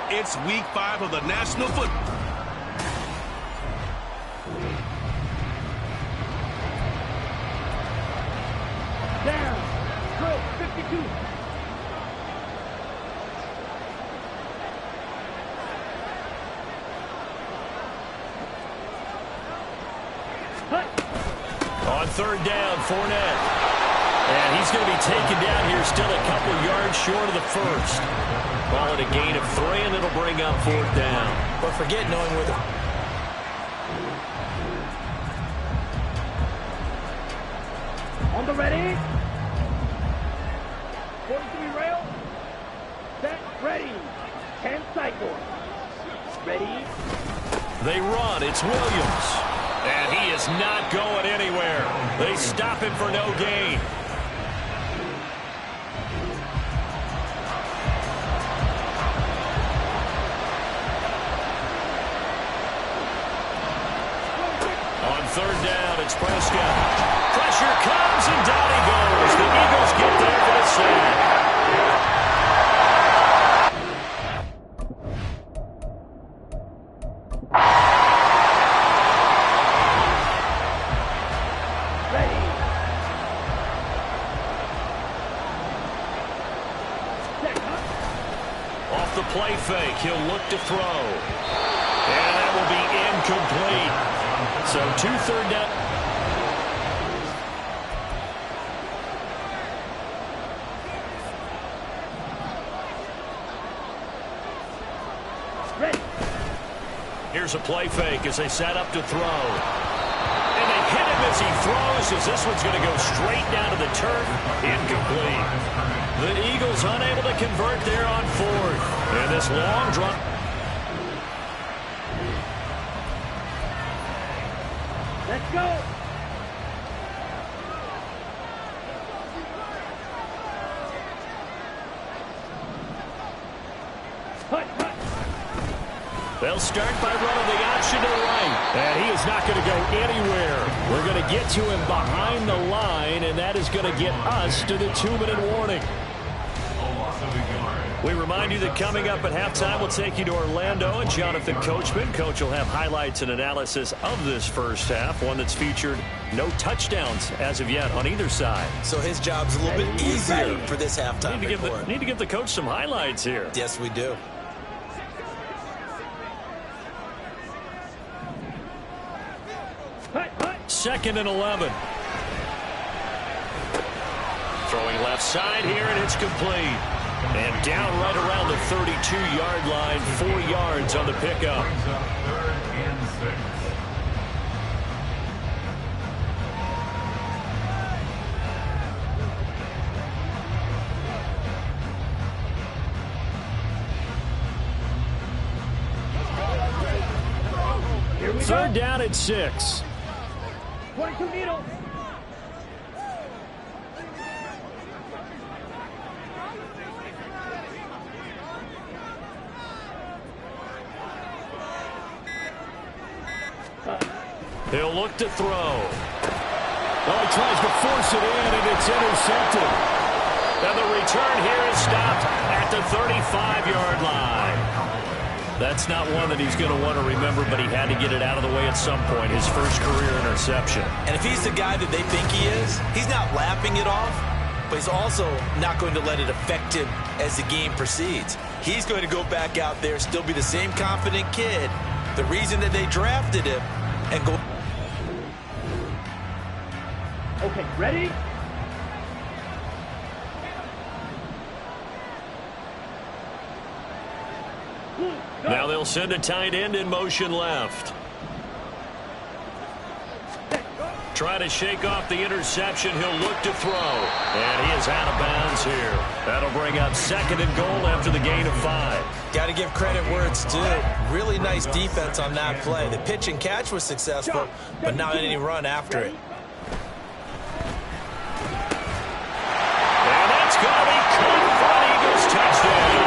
It's week 5 of the National Football. Down. Drill 52. On third down, Fournette. And he's going to be taken down here, still a couple yards short of the first. Call it a gain of 3, and it'll bring up fourth down. But forget knowing where the... On the ready. 43 rail. Set. Ready. 10 cycle. Ready. They run. It's Williams. And he is not going anywhere. They stop him for no gain. On third down, it's Prescott. Pressure comes, and down he goes. The Eagles get there for the sack. Off the play fake, he'll look to throw. And that will be incomplete. So 2 third down. Ready. Here's a play fake as they set up to throw. And they hit him as he throws, as this one's going to go straight down to the turf. Incomplete. The Eagles unable to convert there on fourth. And this long drop. Let's go. They'll start by running the option to the right. And he is not going to go anywhere. We're going to get to him behind the line, and that is going to get us to the 2-minute warning. We remind you that coming up at halftime, we'll take you to Orlando and Jonathan Coachman. Coach will have highlights and analysis of this first half, one that's featured no touchdowns as of yet on either side. So his job's a little bit easier for this halftime report. Need to give the coach some highlights here. Yes, we do. Second and 11. Throwing left side here, and it's complete. And down right around the 32-yard line, 4 yards on the pickup. Third and 6. Third down at 6. 22 needles. He'll look to throw. Oh, he tries to force it in, and it's intercepted. And the return here is stopped at the 35-yard line. That's not one that he's going to want to remember, but he had to get it out of the way at some point, his first career interception. And if he's the guy that they think he is, he's not lapping it off, but he's also not going to let it affect him as the game proceeds. He's going to go back out there, still be the same confident kid, the reason that they drafted him, and go. Okay, ready? Now they'll send a tight end in motion left. Try to shake off the interception. He'll look to throw. And he is out of bounds here. That'll bring up 2nd and goal after the gain of 5. Got to give credit where it's due. Really nice defense on that play. The pitch and catch was successful, but not any run after it. And that's going to be caught for an Eagles touchdown.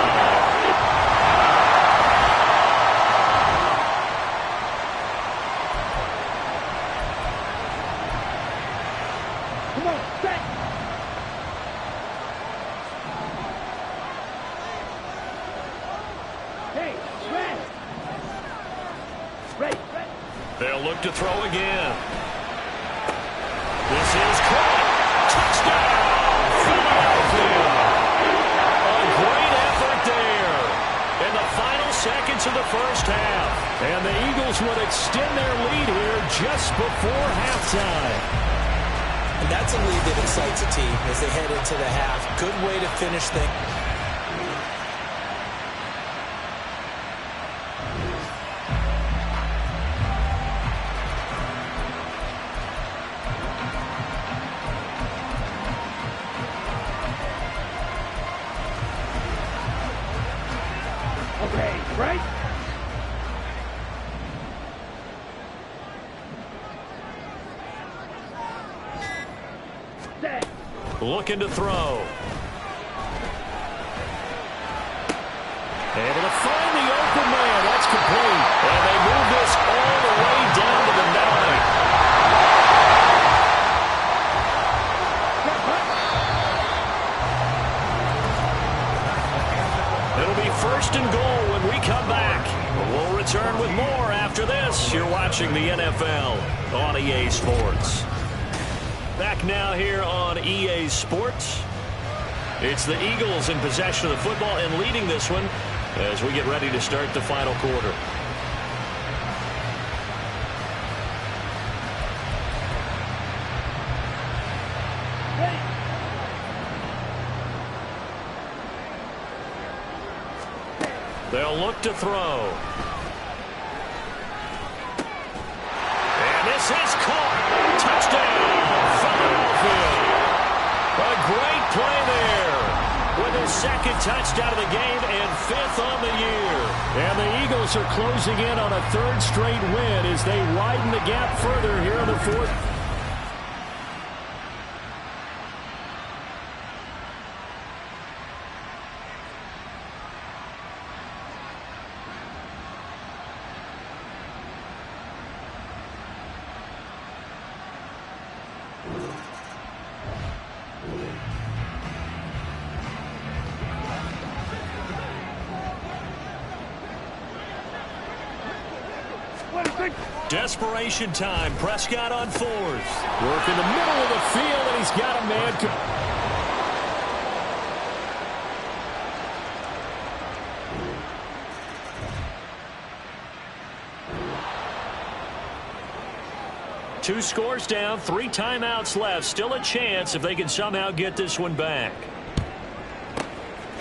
They'll look to throw again. This is caught. Touchdown, Philadelphia. A great effort there in the final seconds of the first half. And the Eagles would extend their lead here just before halftime. And that's a lead that excites a team as they head into the half. Good way to finish things. Okay, right? Set. Looking to throw. Able to find the open man. That's complete. And they move this all the way down to the 9. It'll be 1st and goal when we come back. We'll return with more after this. You're watching the NFL on EA Sports. Back now here on EA Sports. It's the Eagles in possession of the football and leading this one as we get ready to start the final quarter. They'll look to throw. And this is caught. Touchdown, Philadelphia. A great play there with his 2nd touchdown of the game and 5th on the year. And the Eagles are closing in on a 3rd straight win as they widen the gap further here in the 4th. Desperation time. Prescott on 4th. Work in the middle of the field, and he's got a man. Two scores down, 3 timeouts left. Still a chance if they can somehow get this one back.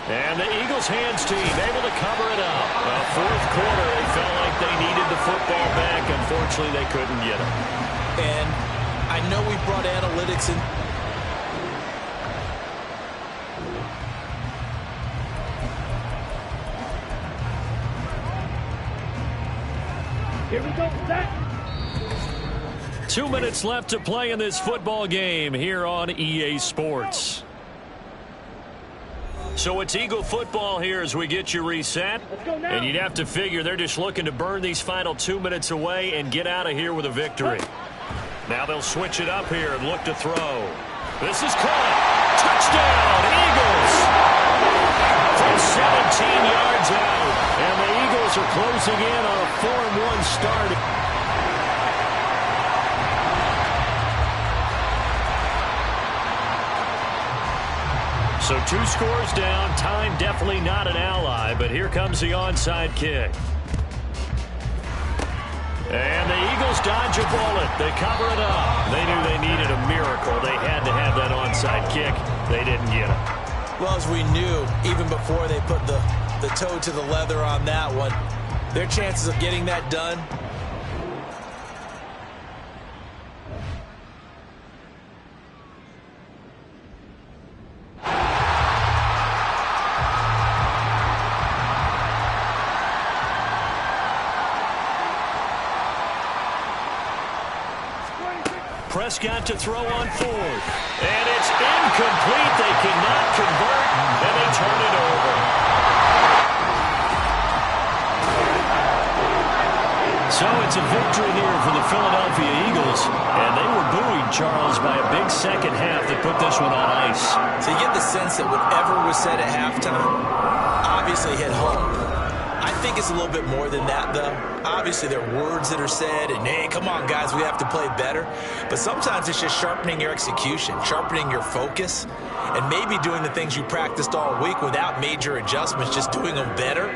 And the Eagles hands team able to cover it up. The 4th quarter, it felt like they needed the football back. Unfortunately, they couldn't get it. And I know we brought analytics in. Here we go, set. 2 minutes left to play in this football game here on EA Sports. So it's Eagle football here as we get you reset. And you'd have to figure they're just looking to burn these final 2 minutes away and get out of here with a victory. Now they'll switch it up here and look to throw. This is caught. Touchdown, Eagles! From 17 yards out. And the Eagles are closing in on a 4-1 start. So 2 scores down. Time definitely not an ally, but here comes the onside kick. And the Eagles dodge a bullet. They cover it up. They knew they needed a miracle. They had to have that onside kick. They didn't get it. Well, as we knew, even before they put the toe to the leather on that one, their chances of getting that done. Prescott to throw on 4th. And it's incomplete. They cannot convert, and they turn it over. So it's a victory here for the Philadelphia Eagles. And they were buoyed, Charles, by a big second half that put this one on ice. So you get the sense that whatever was said at halftime obviously hit home. I think it's a little bit more than that, though. Obviously, there are words that are said, and, hey, come on, guys, we have to play better. But sometimes it's just sharpening your execution, sharpening your focus, and maybe doing the things you practiced all week without major adjustments, just doing them better,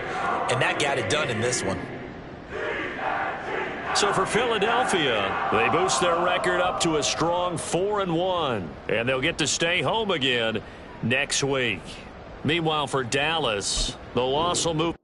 and that got it done in this one. So for Philadelphia, they boost their record up to a strong 4-1, and they'll get to stay home again next week. Meanwhile, for Dallas, the loss will move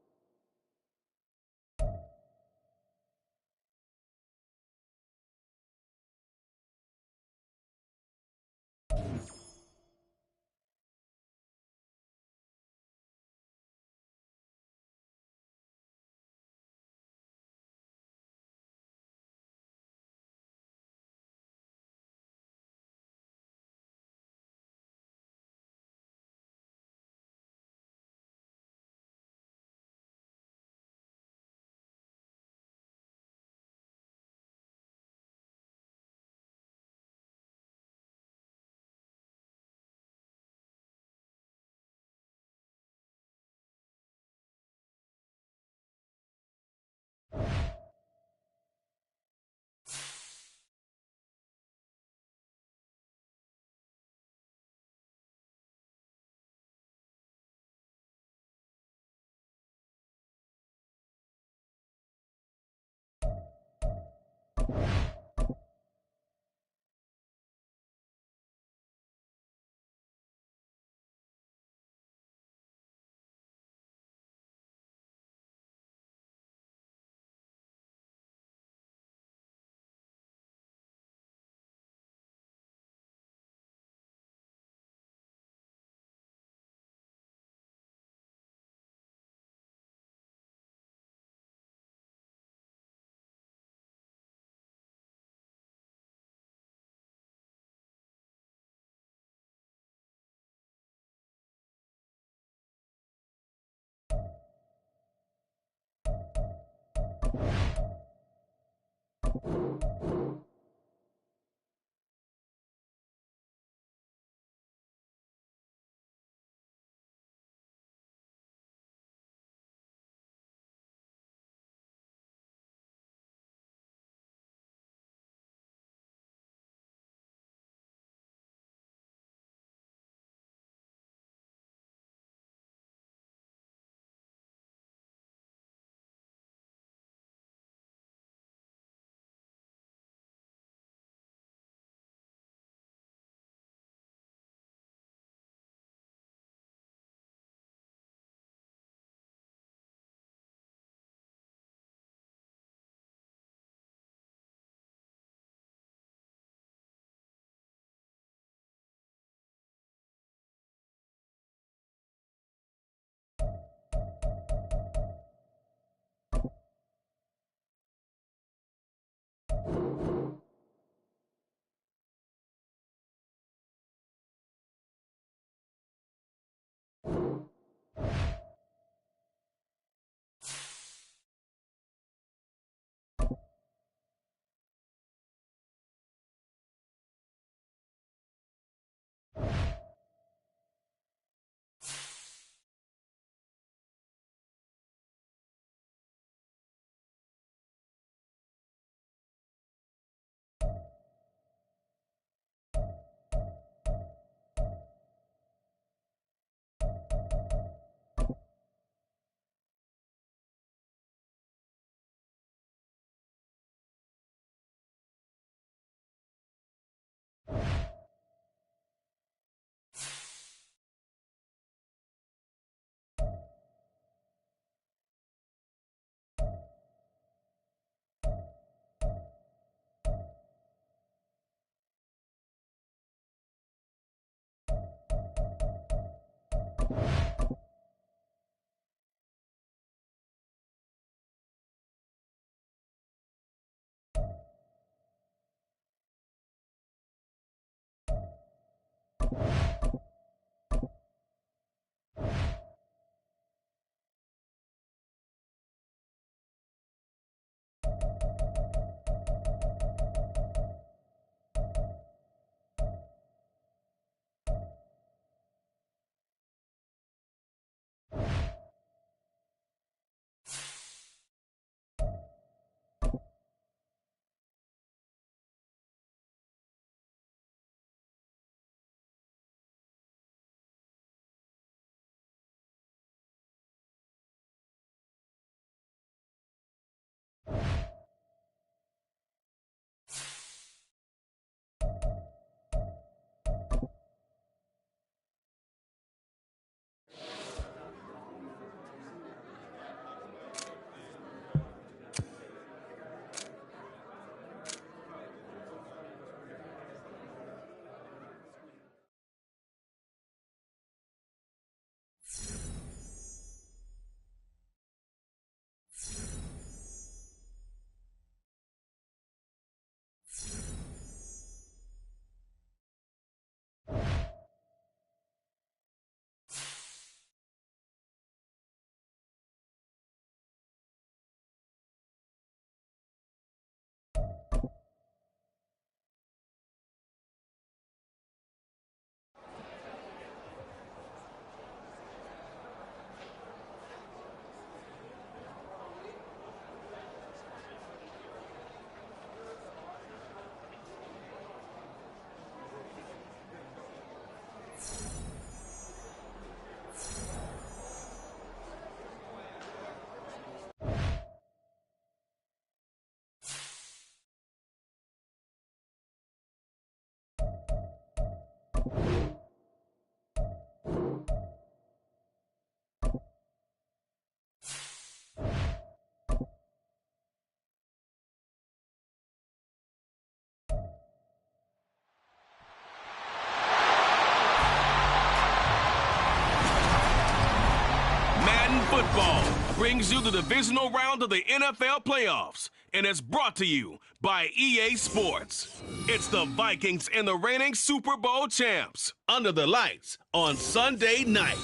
Football brings you the divisional round of the NFL playoffs, and it's brought to you by EA Sports. It's the Vikings and the reigning Super Bowl champs under the lights on Sunday night.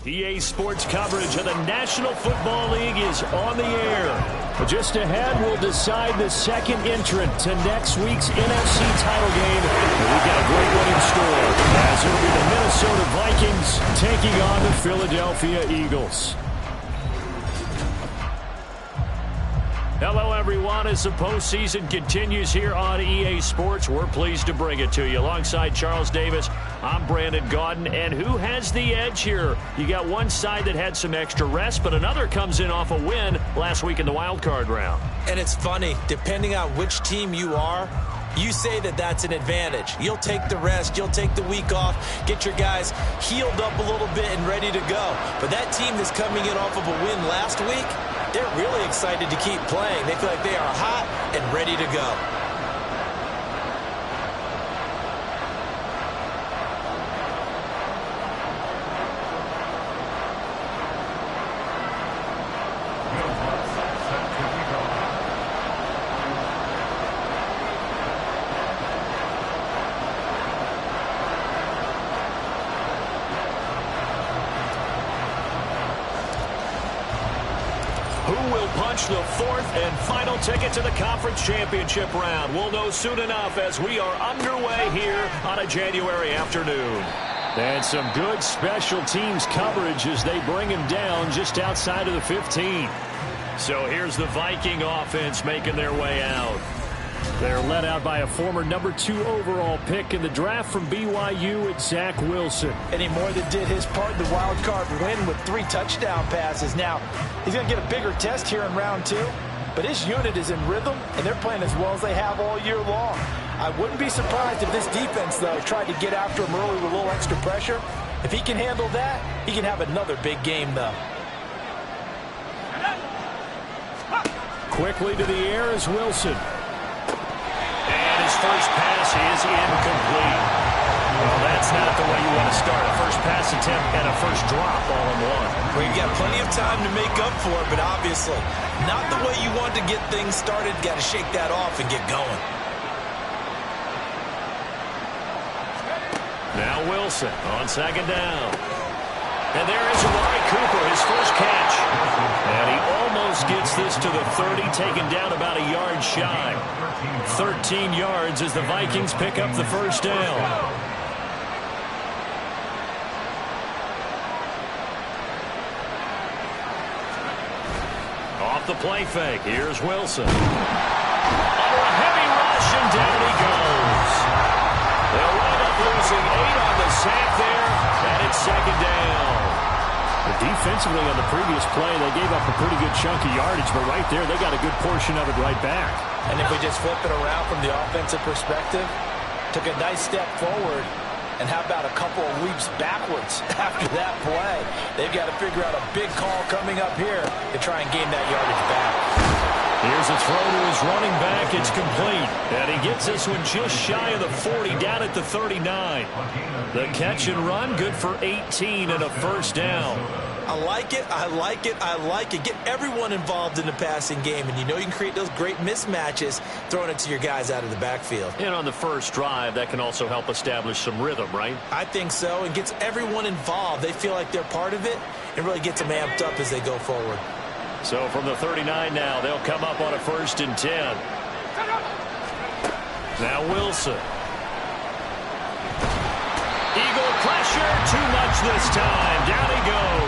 EA Sports coverage of the National Football League is on the air. Just ahead, we'll decide the second entrant to next week's NFC title game. And we've got a great one in store, as it'll be the Minnesota Vikings taking on the Philadelphia Eagles. Hello, everyone. As the postseason continues here on EA Sports, we're pleased to bring it to you. Alongside Charles Davis, I'm Brandon Gaudin. And who has the edge here? You got one side that had some extra rest, but another comes in off a win last week in the wild card round. And it's funny, depending on which team you are, you say that that's an advantage. You'll take the rest. You'll take the week off. Get your guys healed up a little bit and ready to go. But that team that's coming in off of a win last week, they're really excited to keep playing. They feel like they are hot and ready to go. The fourth and final ticket to the conference championship round. We'll know soon enough as we are underway here on a January afternoon. And some good special teams coverage as they bring him down just outside of the 15. So here's the Viking offense making their way out. They're led out by a former number 2 overall pick in the draft from BYU at Zach Wilson. And he more than did his part in the wild card win with 3 touchdown passes. Now, he's going to get a bigger test here in round 2, but his unit is in rhythm, and they're playing as well as they have all year long. I wouldn't be surprised if this defense, though, tried to get after him early with a little extra pressure. If he can handle that, he can have another big game, though. Quickly to the air is Wilson. And his first pass is incomplete. Well, that's not the way you want to start. A first pass attempt and a first drop all in one. Well, you've got plenty of time to make up for it, but obviously not the way you want to get things started. Got to shake that off and get going. Now Wilson on second down. And there is Amari Cooper, his first catch. And he almost gets this to the 30, taken down about a yard shy. 13 yards as the Vikings pick up the first down. Off the play fake, here's Wilson. Under a heavy rush, and down he goes. They'll wind up losing 8 on the sack there, and it's second down. Defensively on the previous play, they gave up a pretty good chunk of yardage, but right there, they got a good portion of it right back. And if we just flip it around from the offensive perspective, took a nice step forward, and how about a couple of leaps backwards after that play? They've got to figure out a big call coming up here to try and gain that yardage back. Here's a throw to his running back. It's complete. And he gets this one just shy of the 40, down at the 39. The catch and run, good for 18 and a first down. I like it, I like it, I like it. Get everyone involved in the passing game, and you know you can create those great mismatches throwing it to your guys out of the backfield. And on the first drive, that can also help establish some rhythm, right? I think so, and gets everyone involved. They feel like they're part of it, and really gets them amped up as they go forward. So from the 39 now, they'll come up on a 1st and 10. Now Wilson. Eagle pressure, too much this time. Down he goes.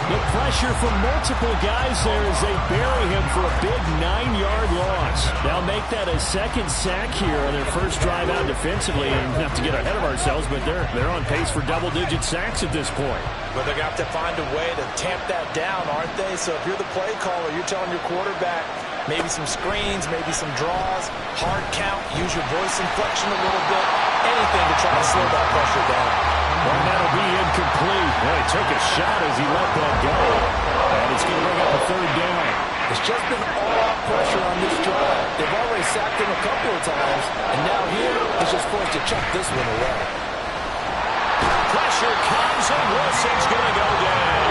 The pressure from multiple guys there as they bury him for a big 9-yard loss. They'll make that a second sack here on their first drive out defensively. And not to get ahead of ourselves, but they're on pace for double-digit sacks at this point. But they're going to have to find a way to tamp that down, aren't they? So if you're the play caller, you're telling your quarterback maybe some screens, maybe some draws, hard count, use your voice inflection a little bit, anything to try to slow that pressure down. And that'll be incomplete. Well, he took a shot as he let that go. And it's going to bring up a 3rd down. It's just been all-out pressure on this drive. They've already sacked him a couple of times, and now here he's just forced to chuck this one away. Pressure comes, and Wilson's going to go down.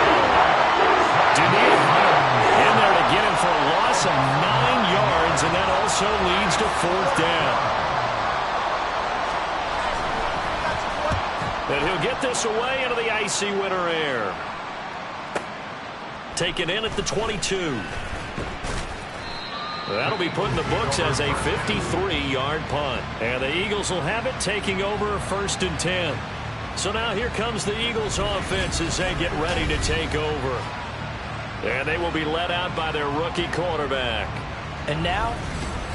Daniel Hunter in there to get him for a loss of 9 yards, and that also leads to 4th down. And he'll get this away into the icy winter air. Taken in at the 22. That'll be put in the books as a 53-yard punt. And the Eagles will have it, taking over 1st and 10. So now here comes the Eagles offense as they get ready to take over. And they will be led out by their rookie quarterback. And now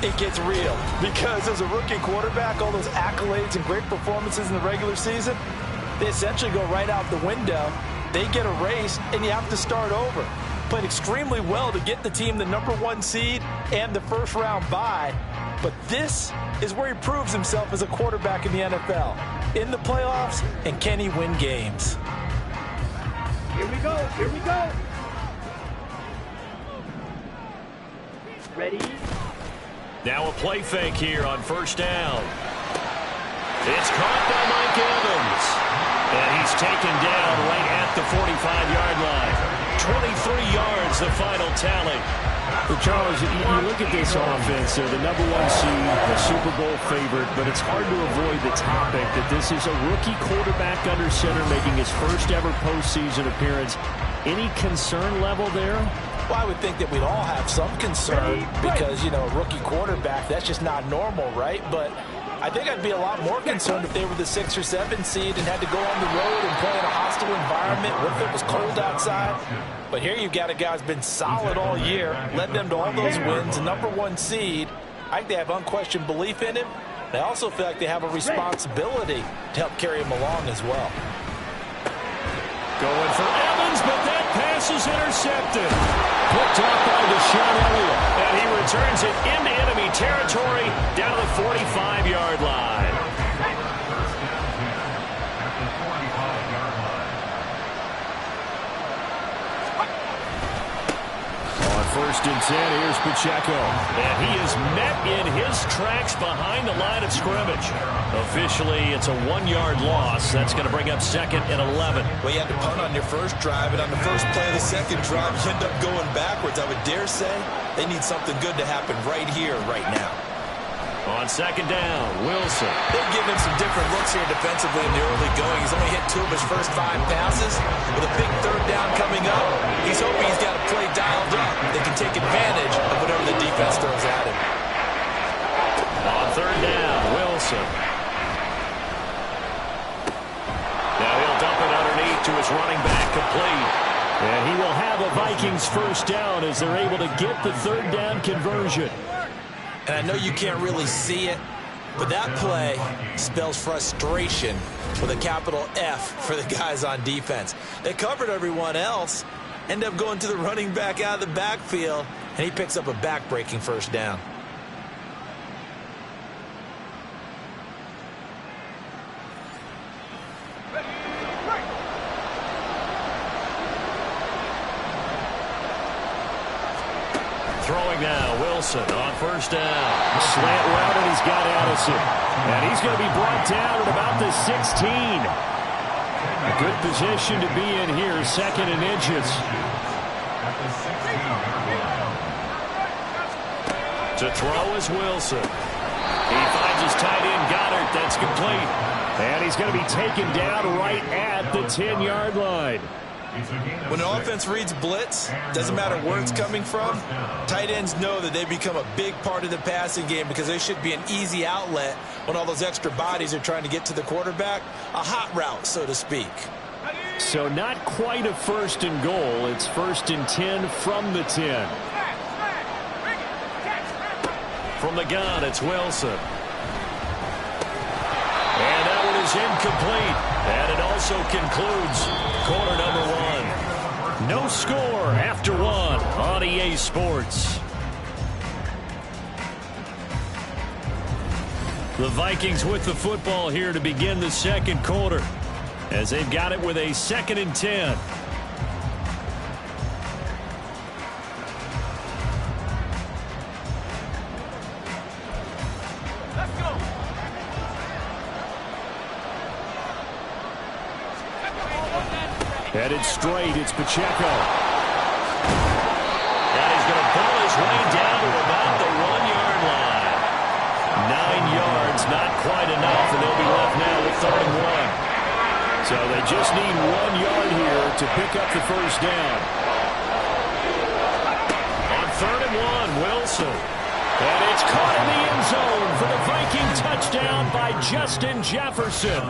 it gets real, because as a rookie quarterback, all those accolades and great performances in the regular season, they essentially go right out the window. They get erased, and you have to start over. Played extremely well to get the team the #1 seed and the first-round bye. But this is where he proves himself as a quarterback in the NFL. In the playoffs, and can he win games? Here we go, here we go. Ready? Now a play fake here on 1st down. It's caught by Mike Evans. And he's taken down right at the 45-yard line. 23 yards, the final tally. Well, Charles, you look at this offense, they're the #1 seed, the Super Bowl favorite, but it's hard to avoid the topic that this is a rookie quarterback under center making his first ever postseason appearance. Any concern level there? Well, I would think that we'd all have some concern because, you know, a rookie quarterback, that's just not normal, right? But I think I'd be a lot more concerned if they were the 6 or 7 seed and had to go on the road and play in a hostile environment. What if it was cold outside? But here you've got a guy who's been solid all year, led them to all those wins, a #1 seed. I think they have unquestioned belief in him. They also feel like they have a responsibility to help carry him along as well. Going for Evans, but that pass is intercepted. Picked off by Deshaun Elliott. And he returns it into enemy territory down to the 45-yard line. First and 10, here's Pacheco. And he is met in his tracks behind the line of scrimmage. Officially, it's a 1-yard loss. That's going to bring up 2nd and 11. Well, you had to punt on your first drive, and on the first play of the second drive, you end up going backwards. I would dare say they need something good to happen right here, right now. On 2nd down, Wilson. They've given him some different looks here defensively in the early going. He's only hit 2 of his first 5 passes. With a big 3rd down coming up, he's hoping he's got a play dialed up. They can take advantage of whatever the defense throws at him. On 3rd down, Wilson. Now he'll dump it underneath to his running back, complete. And he will have a Vikings first down as they're able to get the 3rd down conversion. And I know you can't really see it, but that play spells frustration with a capital F for the guys on defense. They covered everyone else, end up going to the running back out of the backfield, and he picks up a back-breaking first down. Throwing now, Wilson on 1st down. Slant route, and he's got Addison. And he's going to be brought down at about the 16. A good position to be in here, 2nd and inches. To throw is Wilson. He finds his tight end, Goddard. That's complete. And he's going to be taken down right at the 10-yard line. When an offense reads blitz, doesn't matter where it's coming from, tight ends know that they become a big part of the passing game because they should be an easy outlet when all those extra bodies are trying to get to the quarterback. A hot route, so to speak. So not quite a 1st and goal. It's 1st and 10 from the 10. From the gun, it's Wilson. And that one is incomplete. And it also concludes quarter number 1. No score after 1 on EA Sports. The Vikings with the football here to begin the 2nd quarter as they've got it with a 2nd and 10. Headed straight, it's Pacheco. And he's going to pull his way down to about the 1-yard line. 9 yards, not quite enough, and they'll be left now with 3rd and 1. So they just need 1 yard here to pick up the first down. On 3rd and 1, Wilson. And it's caught in the end zone for the Viking touchdown by Justin Jefferson.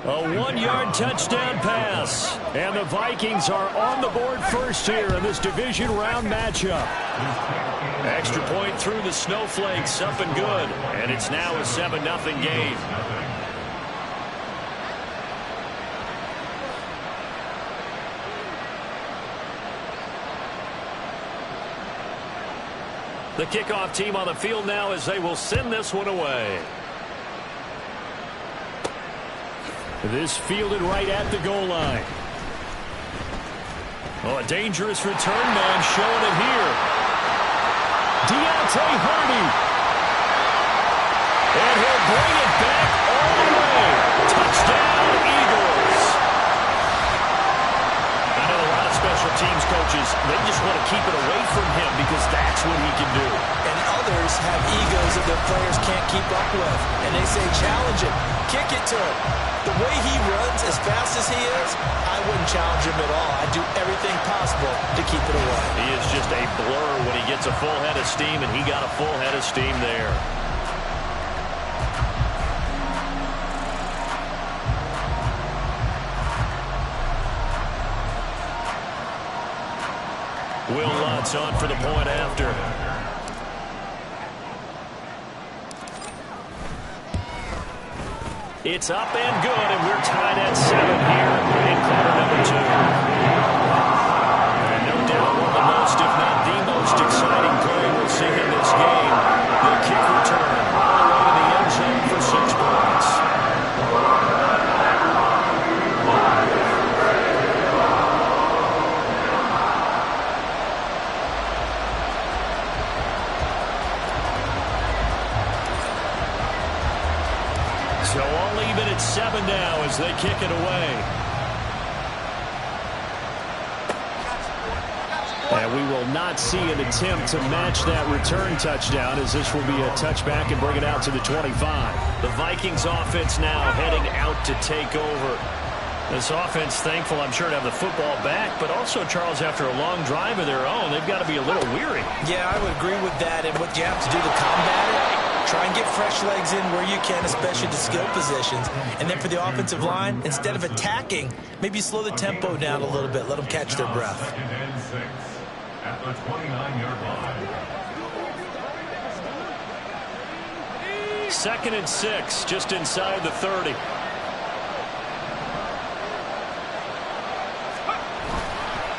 A 1-yard touchdown pass. And the Vikings are on the board first here in this division round matchup. Extra point through the snowflakes, up and good. And it's now a 7-0 game. The kickoff team on the field now as they will send this one away. This fielded right at the goal line. Oh, a dangerous return man showing it here. Deontay Hardy. And he'll bring it back all the way. Touchdown, Eagles. I know a lot of special teams coaches, they just want to keep it away from him because that's what he can do. And others have egos that their players can't keep up with. And they say, challenge him, kick it to him. The way he runs, as fast as he is, I wouldn't challenge him at all. I'd do everything possible to keep it away. He is just a blur when he gets a full head of steam, and he got a full head of steam there. Will Lutz on for the point after. It's up and good, and we're tied at 7 here in quarter number 2. And no doubt one of the most, if not the most exciting play we'll see in this game. The kick So all even at 7 now as they kick it away. And we will not see an attempt to match that return touchdown, as this will be a touchback and bring it out to the 25. The Vikings offense now heading out to take over. This offense thankful, I'm sure, to have the football back, but also, Charles, after a long drive of their own, they've got to be a little weary. Yeah, I would agree with that. And what you have to do to combat it, try and get fresh legs in where you can, especially the skill positions. And then for the offensive line, instead of attacking, maybe slow the tempo down a little bit. Let them catch their breath. At the 29-yard line. 2nd and 6, just inside the 30.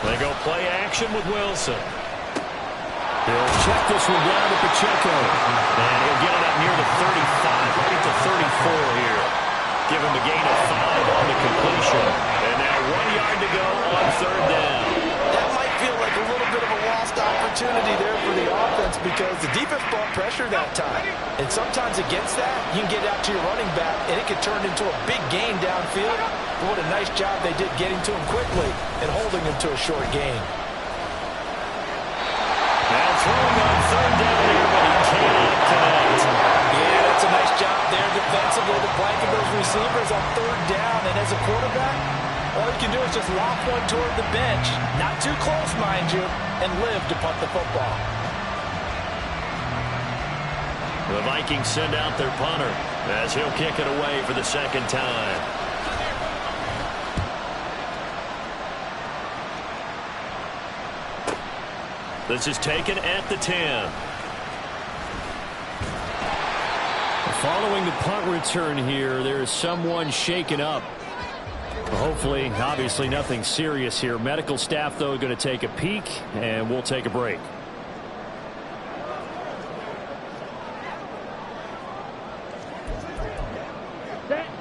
They go play action with Wilson. He'll check this one down to Pacheco. And he'll get it up near the 35, right at the 34 here. Give him a gain of 5 on the completion. And now 1 yard to go on 3rd down. That might feel like a little bit of a lost opportunity there for the offense because the defense brought pressure that time. And sometimes against that, you can get out to your running back, and it can turn into a big gain downfield. But what a nice job they did getting to him quickly and holding him to a short gain. Now throwing on 3rd down here, but he cannot connect. Yeah, that's a nice job there defensively to blanket those receivers on 3rd down. And as a quarterback, all you can do is just lock one toward the bench. Not too close, mind you, and live to punt the football. The Vikings send out their punter as he'll kick it away for the 2nd time. This is taken at the 10. Following the punt return here, there is someone shaken up. Hopefully, obviously nothing serious here. Medical staff, though, going to take a peek, and we'll take a break.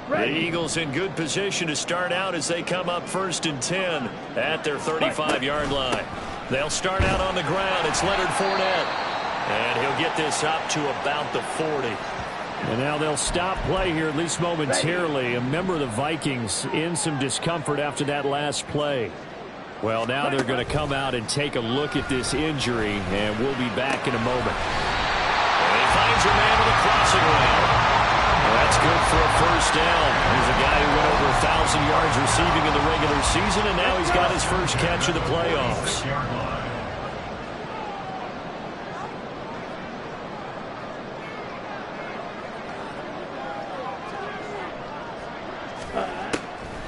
The Eagles in good position to start out as they come up 1st and 10 at their 35-yard line. They'll start out on the ground. It's Leonard Fournette. And he'll get this up to about the 40. And now they'll stop play here, at least momentarily. A member of the Vikings in some discomfort after that last play. Well, now they're going to come out and take a look at this injury, and we'll be back in a moment. And he finds a man with a crossing route. Well, that's good for a 1st down. He's a guy who went over 1,000 yards receiving in the regular season, and now he's got his first catch of the playoffs.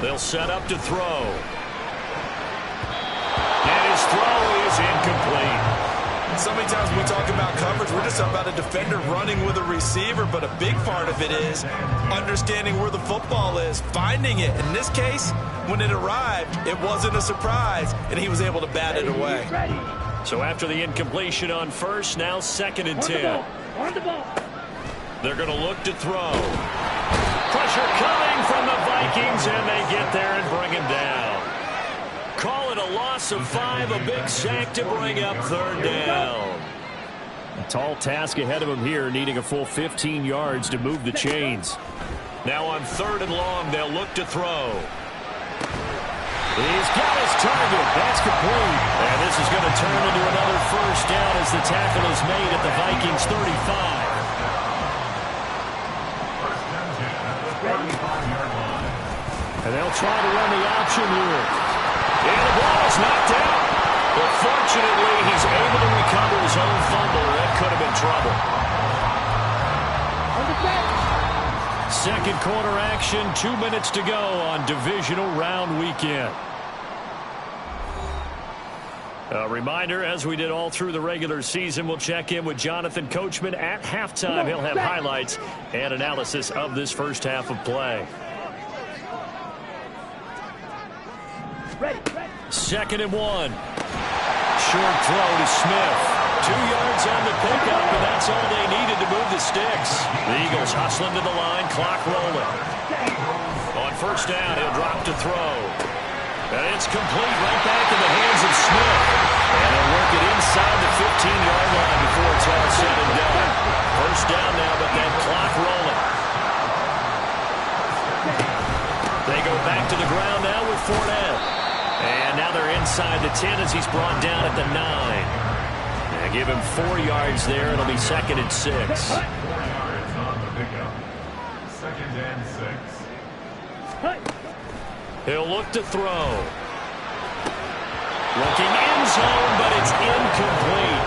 They'll set up to throw. And his throw is incomplete. So many times when we talk about coverage, we're just about a defender running with a receiver, but a big part of it is understanding where the football is, finding it. In this case, when it arrived, it wasn't a surprise, and he was able to bat it away. So after the incompletion on 1st, now 2nd and 10. They're going to look to throw. Pressure coming from the Vikings, and they get there and bring him down. Call it a loss of 5, a big sack to bring up 3rd down. A tall task ahead of him here, needing a full 15 yards to move the chains. Now on 3rd and long, they'll look to throw. He's got his target. That's complete. And this is going to turn into another 1st down as the tackle is made at the Vikings 35. And they'll try to run the option here. And the ball is knocked out. But fortunately, he's able to recover his own fumble. That could have been trouble. 2nd quarter action, 2 minutes to go on divisional round weekend. A reminder, as we did all through the regular season, we'll check in with Jonathan Coachman at halftime. He'll have highlights and analysis of this 1st half of play. 2nd and 1. Short throw to Smith. 2 yards on the pickup, and that's all they needed to move the sticks. The Eagles hustling to the line, clock rolling. On 1st down, he'll drop to throw. And it's complete right back in the hands of Smith. And he'll work it inside the 15-yard line before it's all said and done. 1st down now, but that clock rolling. Fournette. And now they're inside the 10 as he's brought down at the 9. Now give him 4 yards there. It'll be 2nd and 6. 4 yards on the pickup. 2nd and 6. He'll look to throw. Looking end zone, but it's incomplete.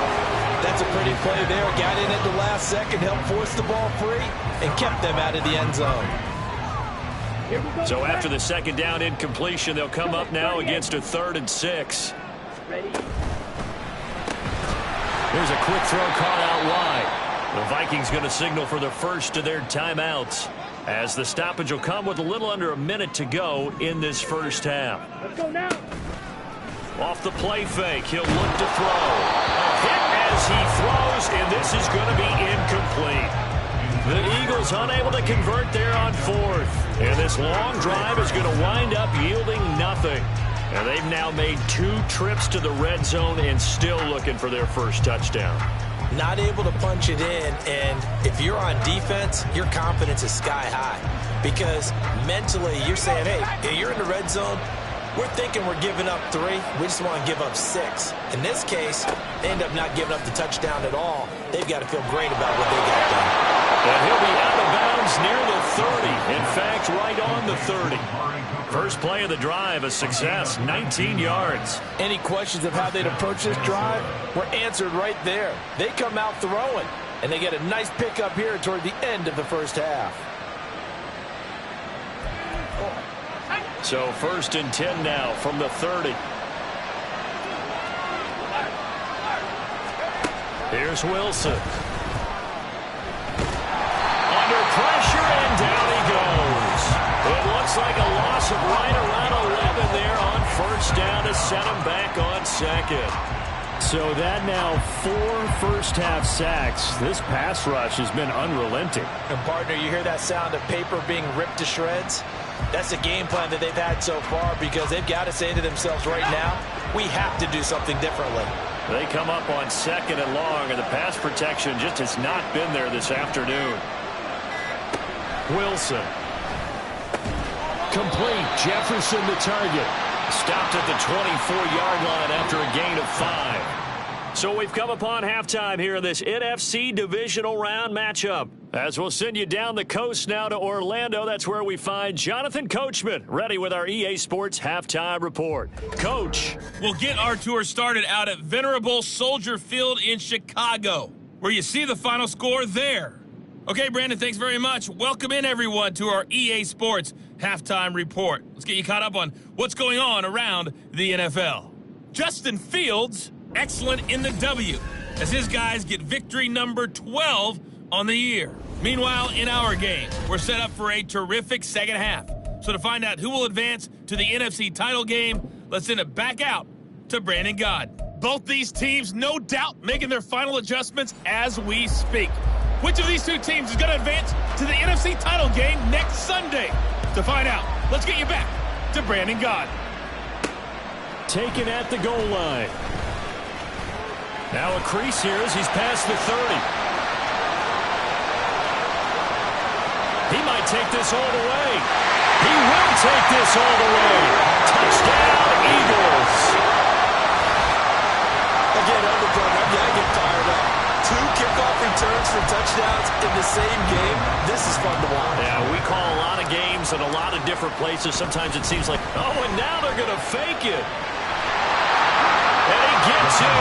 That's a pretty play there. Got in at the last second, helped force the ball free, and kept them out of the end zone. So after the 2nd down incompletion, they'll come up now against a 3rd and 6. Here's a quick throw caught out wide. The Vikings going to signal for the first of their timeouts, as the stoppage will come with a little under a minute to go in this first half. Let's go now. Off the play fake, he'll look to throw. A hit as he throws, and this is going to be incomplete. The Eagles unable to convert there on 4th. And this long drive is going to wind up yielding nothing. And they've now made 2 trips to the red zone and still looking for their first touchdown. Not able to punch it in, and if you're on defense, your confidence is sky high. Because mentally, you're saying, hey, you're in the red zone. We're thinking we're giving up 3. We just want to give up 6. In this case, they end up not giving up the touchdown at all. They've got to feel great about what they got done. And he'll be out of bounds near the 30. In fact, right on the 30. First play of the drive, a success, 19 yards. Any questions of how they'd approach this drive were answered right there. They come out throwing, and they get a nice pickup here toward the end of the first half. So 1st and 10 now from the 30. Here's Wilson. Under pressure, and down he goes. It looks like a loss of right around 11 there on 1st down to set him back on 2nd. So that now 4 first-half sacks. This pass rush has been unrelenting. And, partner, you hear that sound of paper being ripped to shreds? That's the game plan that they've had so far, because they've got to say to themselves right now, we have to do something differently. They come up on 2nd and long, and the pass protection just has not been there this afternoon. Wilson. Complete. Jefferson the target. Stopped at the 24-yard line after a gain of 5. So we've come upon halftime here in this NFC divisional round matchup. As we'll send you down the coast now to Orlando, that's where we find Jonathan Coachman, ready with our EA Sports Halftime Report. Coach. We'll get our tour started out at Venerable Soldier Field in Chicago, where you see the final score there. Okay, Brandon, thanks very much. Welcome in, everyone, to our EA Sports Halftime Report. Let's get you caught up on what's going on around the NFL. Justin Fields, excellent in the W, as his guys get victory number 12 on the year. Meanwhile, in our game, we're set up for a terrific second half. So to find out who will advance to the NFC title game, let's send it back out to Brandon God. Both these teams, no doubt, making their final adjustments as we speak. Which of these two teams is going to advance to the NFC title game next Sunday? To find out, let's get you back to Brandon God. Taken at the goal line. Now a crease here as he's past the 30. He might take this all the way. He will take this all the way. Touchdown, Eagles. Again, I get fired up. 2 kickoff returns for touchdowns in the same game. This is fun to watch. Yeah, we call a lot of games in a lot of different places. Sometimes it seems like, oh, and now they're going to fake it. And he gets it.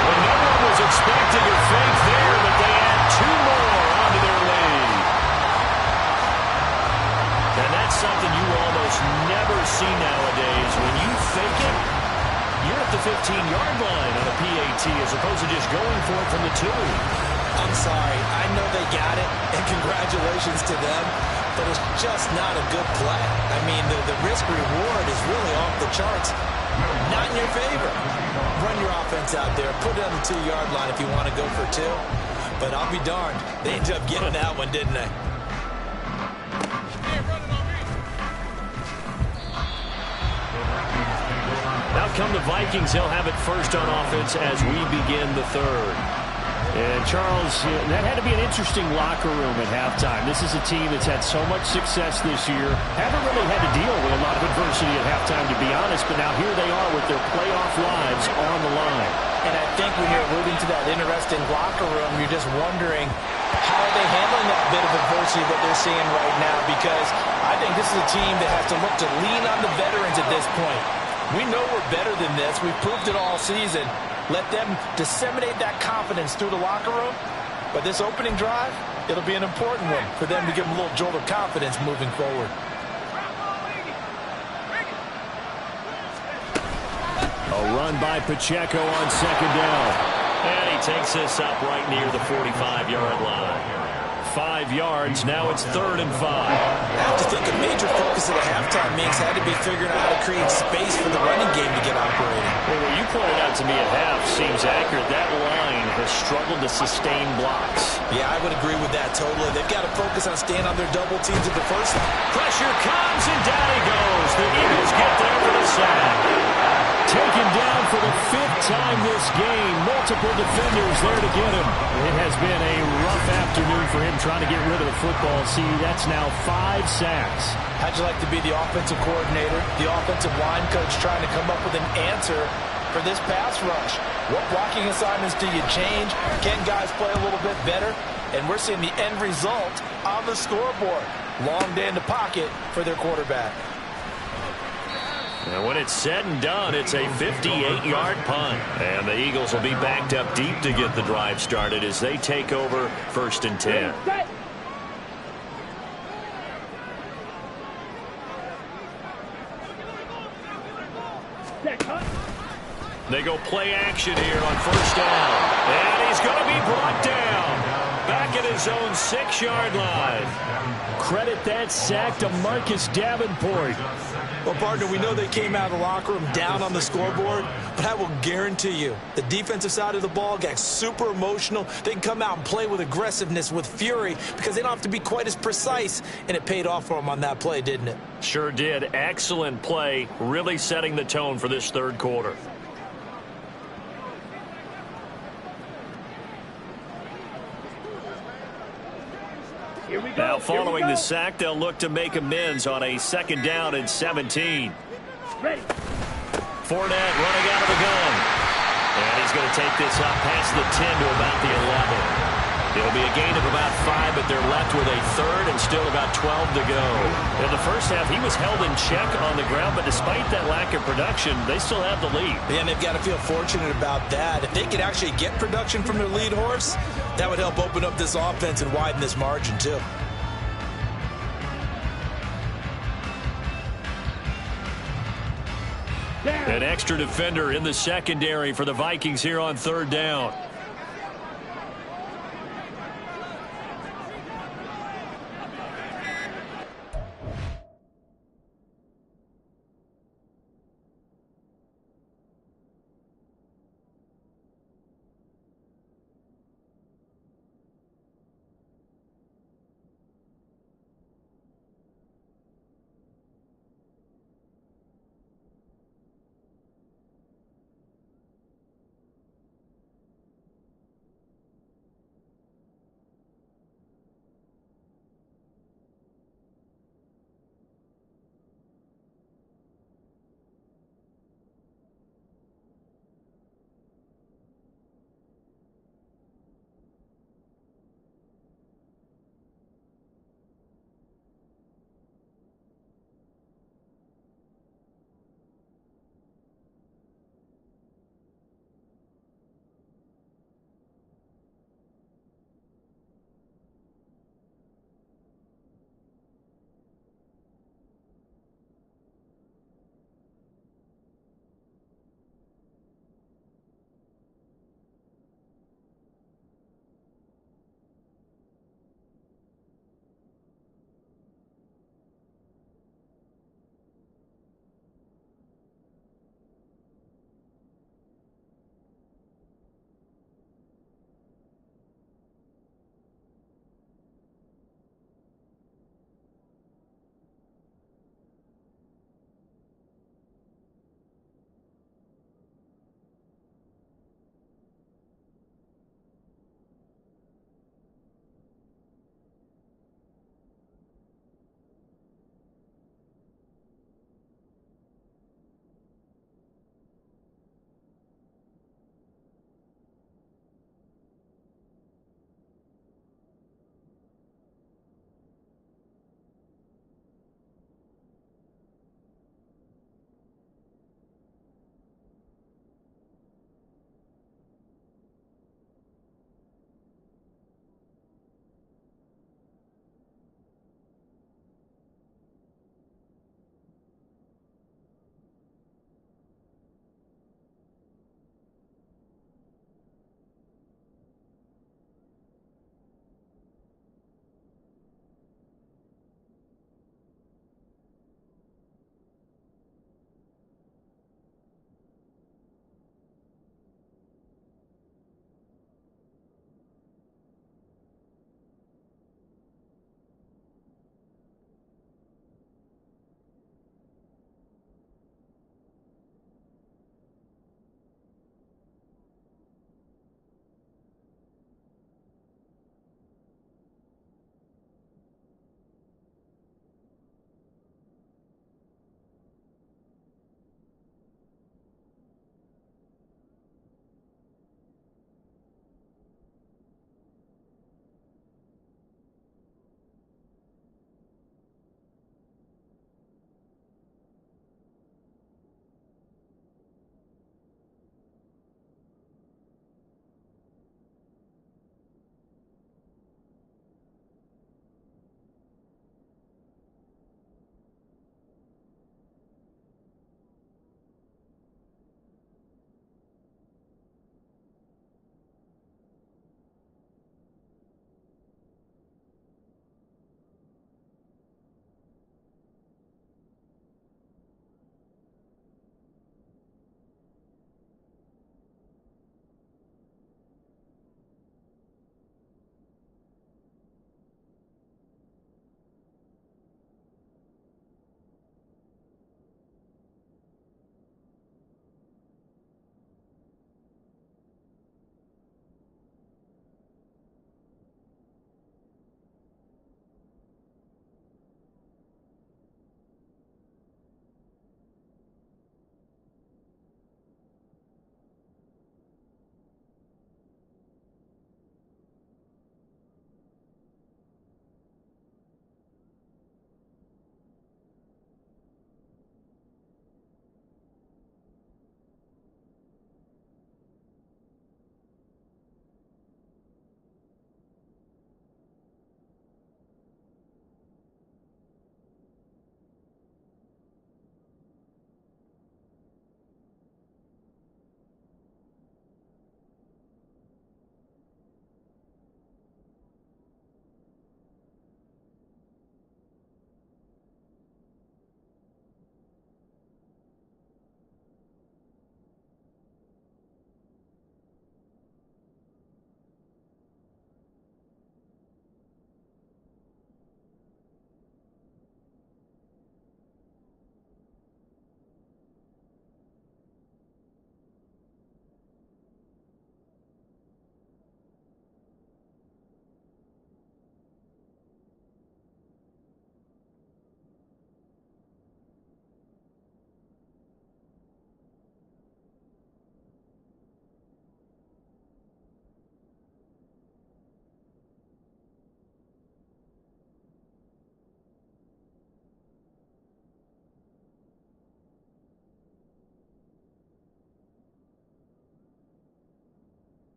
Well, no one was expecting a fake there, but they add 2 more onto their lead. And that's something you almost never see nowadays. When you fake it, you're at the 15-yard line on a PAT as opposed to just going for it from the 2. I'm sorry. I know they got it, and congratulations to them, but it's just not a good play. I mean, the risk-reward is really off the charts. Not in your favor. Run your offense out there. Put it on the 2-yard line if you want to go for 2. But I'll be darned. They ended up getting that one, didn't they? Now come the Vikings. They'll have it first on offense as we begin the 3rd. And Charles, that had to be an interesting locker room at halftime. This is a team that's had so much success this year. Haven't really had to deal with a lot of adversity at halftime, to be honest, but now here they are with their playoff lives on the line. And I think when you're alluding to that interesting locker room, you're just wondering how are they handling that bit of adversity that they're seeing right now, because I think this is a team that has to look to lean on the veterans at this point. We know we're better than this. We've proved it all season. Let them disseminate that confidence through the locker room. But this opening drive, it'll be an important one for them to give them a little jolt of confidence moving forward. A run by Pacheco on second down. And he takes this up right near the 45-yard line. 5 yards, now it's 3rd and 5. I have to think a major focus of the halftime meetings had to be figuring out how to create space for the running game to get operating. Well, what you pointed out to me at half seems accurate. That line has struggled to sustain blocks. Yeah, I would agree with that totally. They've got to focus on staying on their double teams at the first one. Pressure comes, and down he goes. The Eagles get there for the sack. Taken down for the 5th time this game. Multiple defenders there to get him. It has been a rough afternoon for him trying to get rid of the football. See, that's now 5 sacks. How'd you like to be the offensive coordinator, the offensive line coach trying to come up with an answer for this pass rush? What blocking assignments do you change? Can guys play a little bit better? And we're seeing the end result on the scoreboard. Long day in the pocket for their quarterback. And when it's said and done, it's a 58-yard punt. And the Eagles will be backed up deep to get the drive started as they take over 1st and 10. They go play action here on 1st down. And he's going to be brought down. Back at his own 6-yard line. Credit that sack to Marcus Davenport. Well, partner, we know they came out of the locker room down on the scoreboard, but I will guarantee you the defensive side of the ball got super emotional. They can come out and play with aggressiveness, with fury, because they don't have to be quite as precise, and it paid off for them on that play, didn't it? Sure did. Excellent play, really setting the tone for this 3rd quarter. Now following the sack, they'll look to make amends on a 2nd down and 17. Ready. Fournette running out of the gun. And he's going to take this up past the 10 to about the 11. It'll be a gain of about 5, but they're left with a 3rd and still about 12 to go. In the first half, he was held in check on the ground, but despite that lack of production, they still have the lead. And they've got to feel fortunate about that. If they could actually get production from their lead horse, that would help open up this offense and widen this margin, too. An extra defender in the secondary for the Vikings here on 3rd down.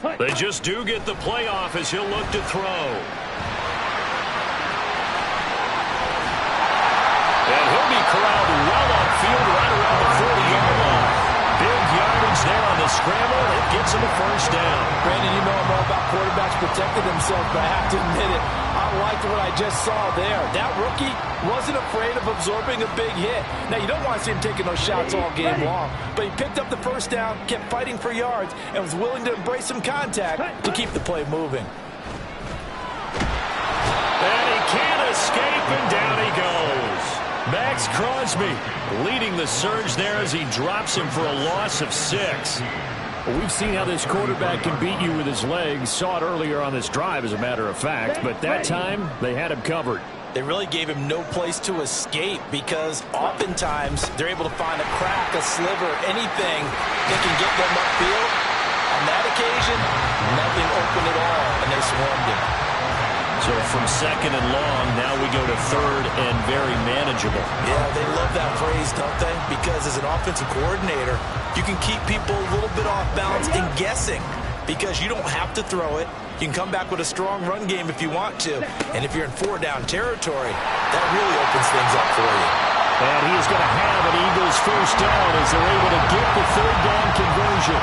They just do get the playoff as he'll look to throw. And he'll be corralled well upfield right around the 40-yard line. Big yardage there on the scramble. It gets him a first down. Brandon, you know I'm all about quarterbacks protecting themselves, but I have to admit it. I liked what I just saw there. That rookie wasn't afraid of absorbing a big hit. Now, you don't want to see him taking those shots all game long, but he picked up the first down, kept fighting for yards, and was willing to embrace some contact to keep the play moving. And he can't escape, and down he goes. Max Crosby leading the surge there as he drops him for a loss of 6. Well, we've seen how this quarterback can beat you with his legs. Saw it earlier on this drive, as a matter of fact. But that time, they had him covered. They really gave him no place to escape because oftentimes they're able to find a crack, a sliver, anything that can get them upfield. On that occasion, nothing open at all, and they swarmed him. So from second and long, now we go to third and very manageable. Yeah, they love that phrase, don't they? Because as an offensive coordinator, you can keep people a little bit off balance and guessing because you don't have to throw it. You can come back with a strong run game if you want to. And if you're in 4-down territory, that really opens things up for you. And he is going to have an Eagles first down as they're able to get the third down conversion.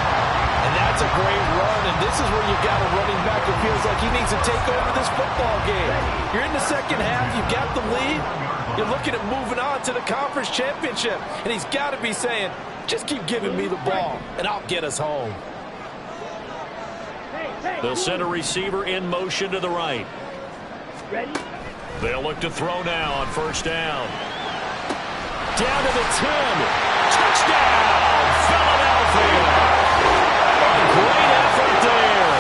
And that's a great run, and this is where you got a running back who feels like he needs to take over this football game. You're in the second half, you've got the lead, you're looking at moving on to the conference championship, and he's got to be saying, just keep giving me the ball, and I'll get us home. They'll send a receiver in motion to the right. They'll look to throw now on first down. Down to the 10. Touchdown, Philadelphia. Great effort there.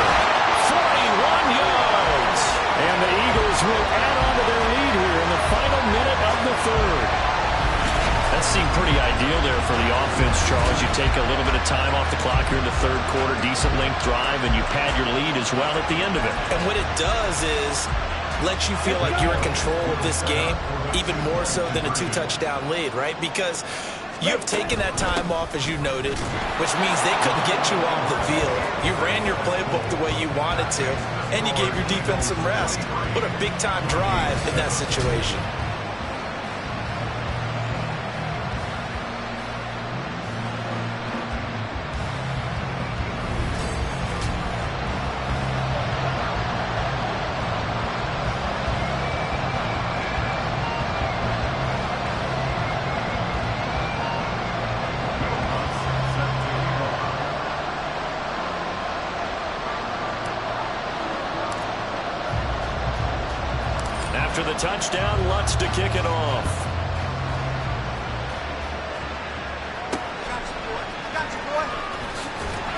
41 yards. And the Eagles will add on to their lead here in the final minute of the third. That seemed pretty ideal there for the offense, Charles. You take a little bit of time off the clock here in the third quarter, decent length drive, and you pad your lead as well at the end of it. And what it does is let you feel like you're in control of this game, even more so than a 2-touchdown lead, right? Because you have taken that time off, as you noted, which means they couldn't get you off the field. You ran your playbook the way you wanted to, and you gave your defense some rest. What a big-time drive in that situation. After the touchdown, Lutz to kick it off.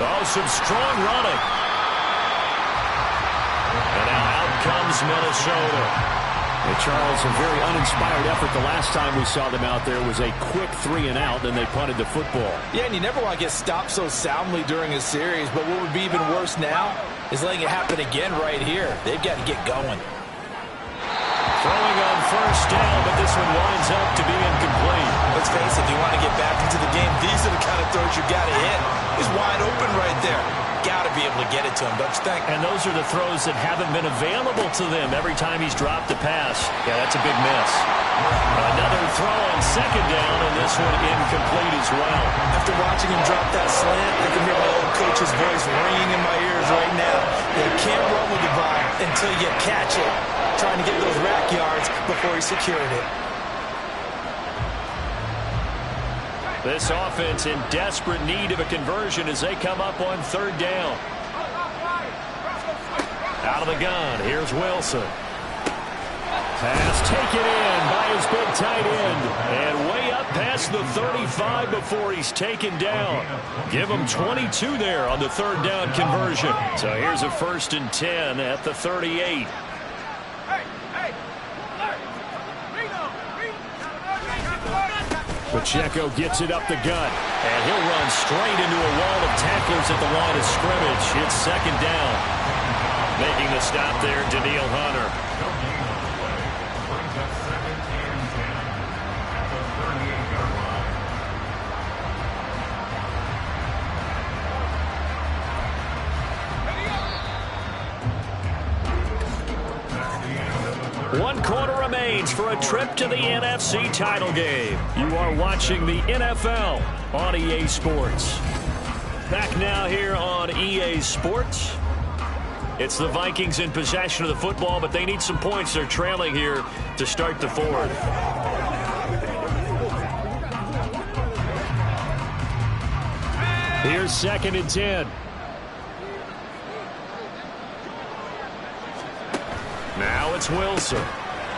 Oh, some strong running. And now out comes Minnesota. Hey, Charles, a very uninspired effort. The last time we saw them out there was a quick 3 and out, then they punted the football. Yeah, and you never want to get stopped so soundly during a series, but what would be even worse now is letting it happen again right here. They've got to get going. Throwing on first down, but this one winds up to be incomplete. Let's face it, if you want to get back into the game, these are the kind of throws you got to hit. He's wide open right there. Got to be able to get it to him, don't you think? And those are the throws that haven't been available to them every time he's dropped a pass. Yeah, that's a big miss. Another throw on second down, and this one incomplete as well. After watching him drop that slant, I can hear my old coach's voice ringing in my ears right now. You can't run with the ball until you catch it. Trying to get those rack yards before he secured it. This offense in desperate need of a conversion as they come up on third down. Out of the gun, here's Wilson. Pass taken in by his big tight end. And way up past the 35 before he's taken down. Give him 22 there on the third down conversion. So here's a 1st and 10 at the 38. Pacheco gets it up the gut. And he'll run straight into a wall of tacklers at the line of scrimmage. It's second down. Making the stop there, Daniil Hunter. 1 quarter remains for a trip to the NFC title game. You are watching the NFL on EA Sports. Back now here on EA Sports. It's the Vikings in possession of the football, but they need some points. They're trailing here to start the fourth. Here's 2nd and 10. Now it's Wilson.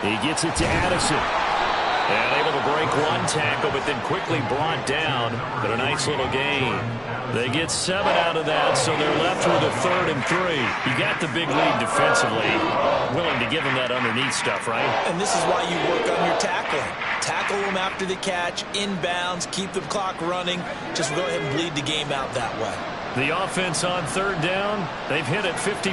He gets it to Addison. And able to break 1 tackle, but then quickly brought down. But a nice little gain. They get 7 out of that, so they're left with a 3rd and 3. You got the big lead defensively. Willing to give them that underneath stuff, right? And this is why you work on your tackling. Tackle them after the catch, inbounds, keep the clock running. Just go ahead and bleed the game out that way. The offense on 3rd down, they've hit it 50%,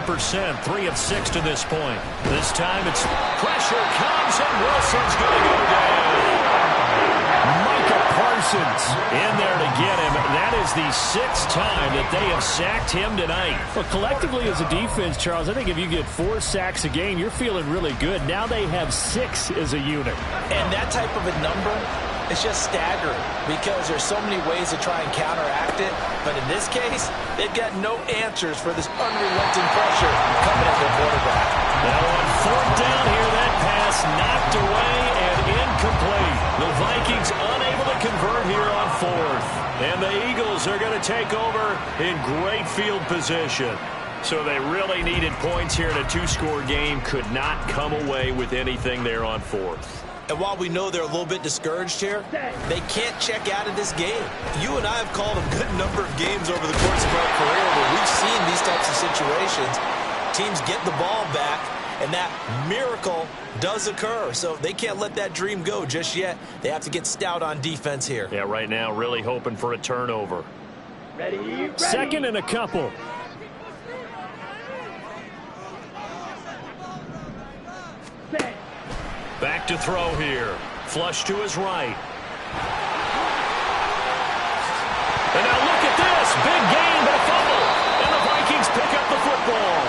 3 of 6 to this point. This time it's pressure comes and Wilson's going to go down. Micah Parsons in there to get him. That is the 6th time that they have sacked him tonight. Well, collectively as a defense, Charles, I think if you get 4 sacks a game, you're feeling really good. Now they have 6 as a unit. And that type of a number, it's just staggering because there's so many ways to try and counteract it. But in this case, they've got no answers for this unrelenting pressure coming at their quarterback. Now on 4th down here, that pass knocked away and incomplete. The Vikings unable to convert here on 4th. And the Eagles are going to take over in great field position. So they really needed points here in a 2-score game. Could not come away with anything there on 4th. And while we know they're a little bit discouraged here, they can't check out of this game. You and I have called a good number of games over the course of our career where we've seen these types of situations. Teams get the ball back, and that miracle does occur. So they can't let that dream go just yet. They have to get stout on defense here. Yeah, right now really hoping for a turnover. Ready. 2nd and a couple. Back to throw here. Flush to his right. And now look at this. Big gain, but a fumble. And the Vikings pick up the football.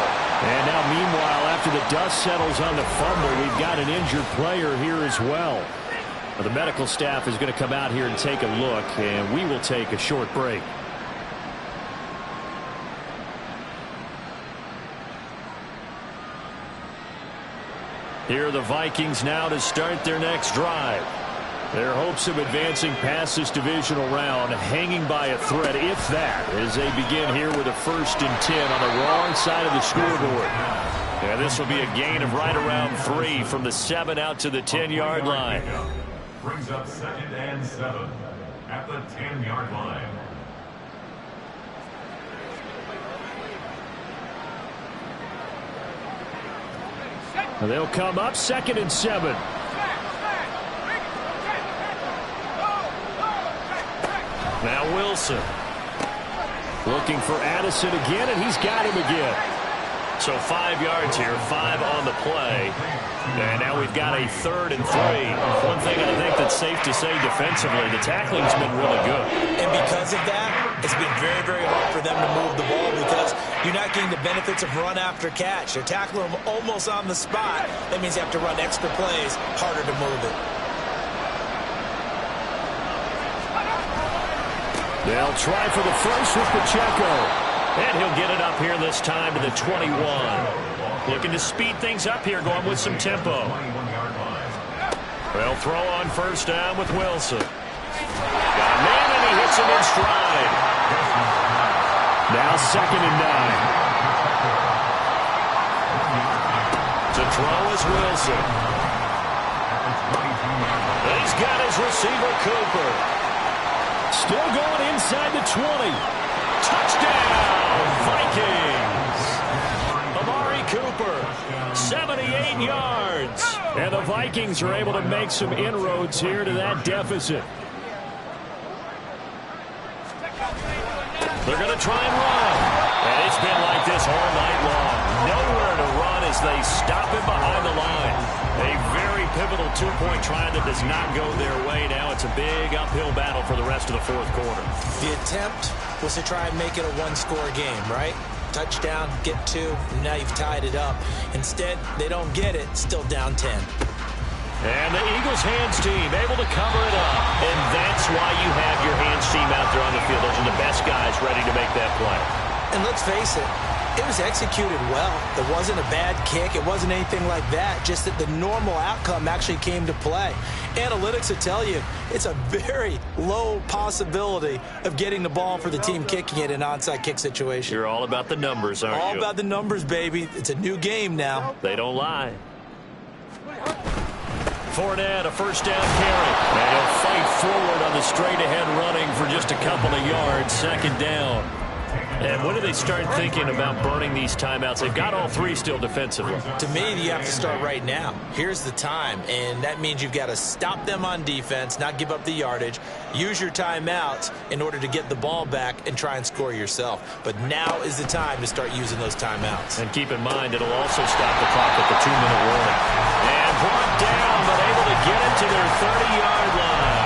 And now, meanwhile, after the dust settles on the fumble, we've got an injured player here as well. Well, the medical staff is going to come out here and take a look, and we will take a short break. Here are the Vikings now to start their next drive. Their hopes of advancing past this divisional round hanging by a thread, if that, as they begin here with a 1st and 10 on the wrong side of the scoreboard. Yeah, this will be a gain of right around 3 from the 7 out to the 10-yard line. Brings up 2nd and 7 at the 10-yard line. They'll come up 2nd and 7. Now Wilson. Looking for Addison again, and he's got him again. So 5 yards here, 5 on the play. And now we've got a 3rd and 3. One thing I think that's safe to say defensively, the tackling's been really good. And because of that, it's been very, very hard for them to move the ball because you're not getting the benefits of run after catch. They're tackling them almost on the spot. That means you have to run extra plays, harder to move it. They'll try for the first with Pacheco. And he'll get it up here this time to the 21. Looking to speed things up here, going with some tempo. They'll throw on 1st down with Wilson. Got a man, and he hits him in stride. Now 2nd and 9. To throw is Wilson. He's got his receiver, Cooper. Still going inside the 20. Touchdown, Vikings. Amari Cooper, 78 yards. And the Vikings are able to make some inroads here to that deficit. They're going to try and run. And it's been like this all night long. Nowhere to run as they stop him behind the line. A very pivotal 2-point try that does not go their way. Now it's a big uphill battle for the rest of the 4th quarter. The attempt was to try and make it a 1-score game, right? touchdown, get 2, and now you've tied it up. Instead, they don't get it, still down 10. And the Eagles hands team able to cover it up. And that's why you have your hands team out there on the field. Those are the best guys ready to make that play. And let's face it, it was executed well. It wasn't a bad kick. It wasn't anything like that. Just that the normal outcome actually came to play. Analytics will tell you it's a very low possibility of getting the ball for the team kicking it in an onside kick situation. You're all about the numbers, aren't you? All about the numbers, baby. It's a new game now. They don't lie. Fournette, a first down carry. And he'll fight forward on the straight-ahead running for just a couple of yards. Second down. And when do they start thinking about burning these timeouts? They've got all 3 still defensively. To me, you have to start right now. Here's the time, and that means you've got to stop them on defense, not give up the yardage, use your timeouts in order to get the ball back and try and score yourself. But now is the time to start using those timeouts. And keep in mind, it'll also stop the clock at the 2-minute warning. And brought down, but able to get it to their 30-yard line.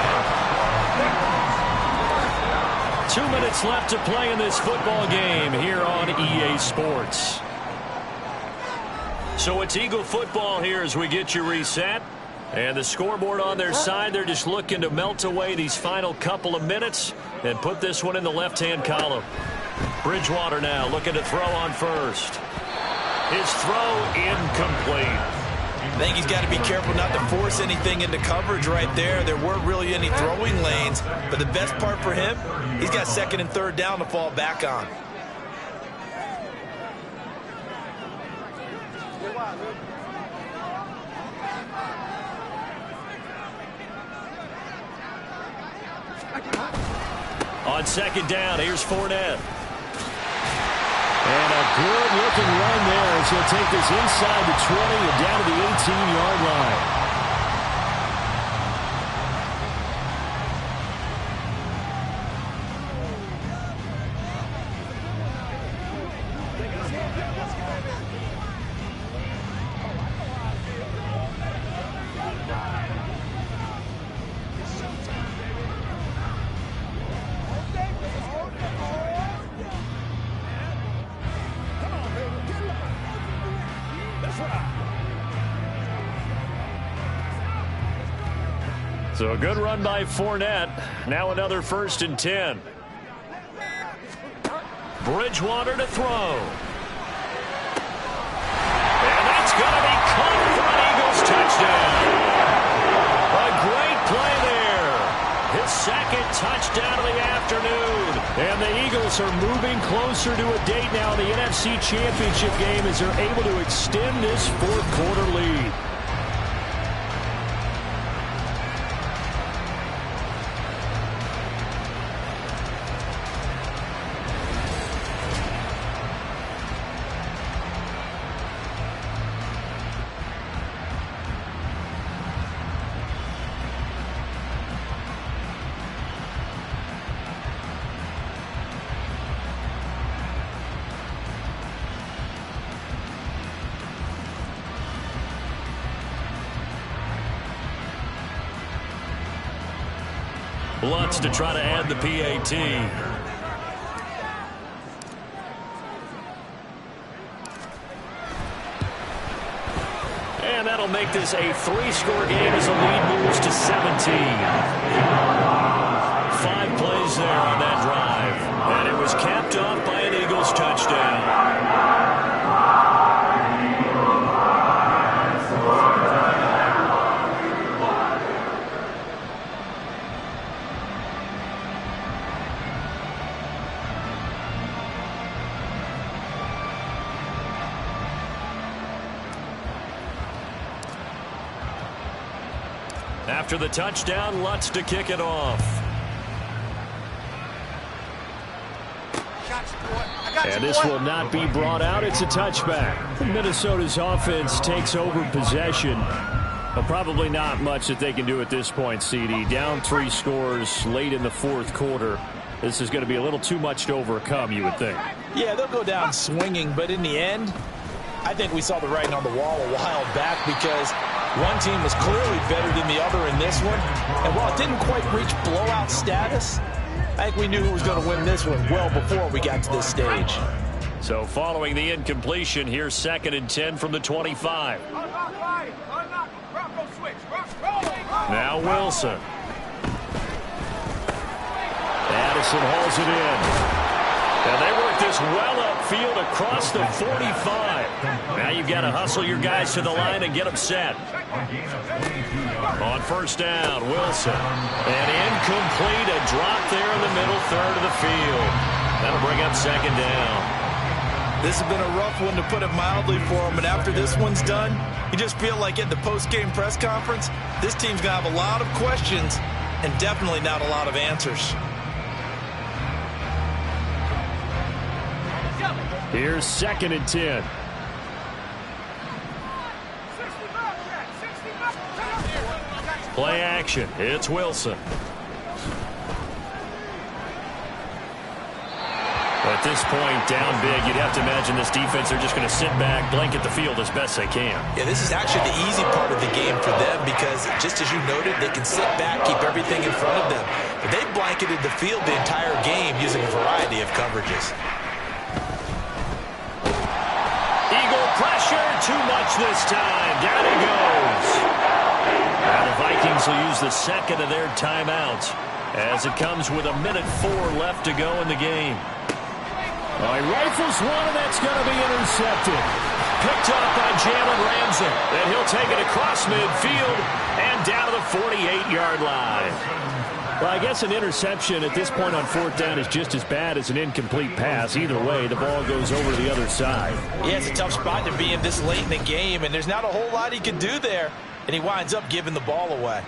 2 minutes left to play in this football game here on EA Sports. So it's Eagle football here as we get you reset. And the scoreboard on their side, they're just looking to melt away these final couple of minutes and put this one in the left-hand column. Bridgewater now looking to throw on first. His throw incomplete. I think he's got to be careful not to force anything into coverage right there. There weren't really any throwing lanes, but the best part for him, he's got 2nd and 3rd down to fall back on. On 2nd down, here's Fournette. And a good-looking run there as he'll take this inside the 20 and down to the 18-yard line. So a good run by Fournette. Now another 1st and 10. Bridgewater to throw. And that's going to be caught for an Eagles touchdown. A great play there. His 2nd touchdown of the afternoon. And the Eagles are moving closer to a date now in the NFC Championship game as they're able to extend this 4th quarter lead. Lutz to try to add the PAT. And that'll make this a 3-score game as the lead moves to 17. 5 plays there on that drive. And it was capped off by an Eagles touchdown. After the touchdown, Lutz to kick it off. And this will not be brought out. It's a touchback. Minnesota's offense takes over possession. But probably not much that they can do at this point, CD. Down 3 scores late in the 4th quarter. This is going to be a little too much to overcome, you would think. Yeah, they'll go down swinging, but in the end, I think we saw the writing on the wall a while back because one team was clearly better than the other in this one. And while it didn't quite reach blowout status, I think we knew who was going to win this one well before we got to this stage. So following the incompletion, here's 2nd and 10 from the 25. Now Wilson. Addison hauls it in. And they work this well upfield across the 45. Now you've got to hustle your guys to the line and get them set. On 1st down, Wilson. And incomplete, a drop there in the middle third of the field. That'll bring up 2nd down. This has been a rough one, to put it mildly, for him. And after this one's done, you just feel like at the post-game press conference, this team's going to have a lot of questions and definitely not a lot of answers. Here's 2nd and 10. Play action. It's Wilson. At this point, down big, you'd have to imagine this defense, they're just going to sit back, blanket the field as best they can. Yeah, this is actually the easy part of the game for them because, just as you noted, they can sit back, keep everything in front of them. But they blanketed the field the entire game using a variety of coverages. Eagle pressure, too much this time. Down he goes. Now the Vikings will use the 2nd of their timeouts as it comes with 1:04 left to go in the game. Oh, he rifles one, and that's going to be intercepted. Picked up by Jalen Ramsey. And he'll take it across midfield and down to the 48-yard line. Well, I guess an interception at this point on 4th down is just as bad as an incomplete pass. Either way, the ball goes over to the other side. Yeah, it's a tough spot to be in this late in the game, and there's not a whole lot he can do there. And he winds up giving the ball away.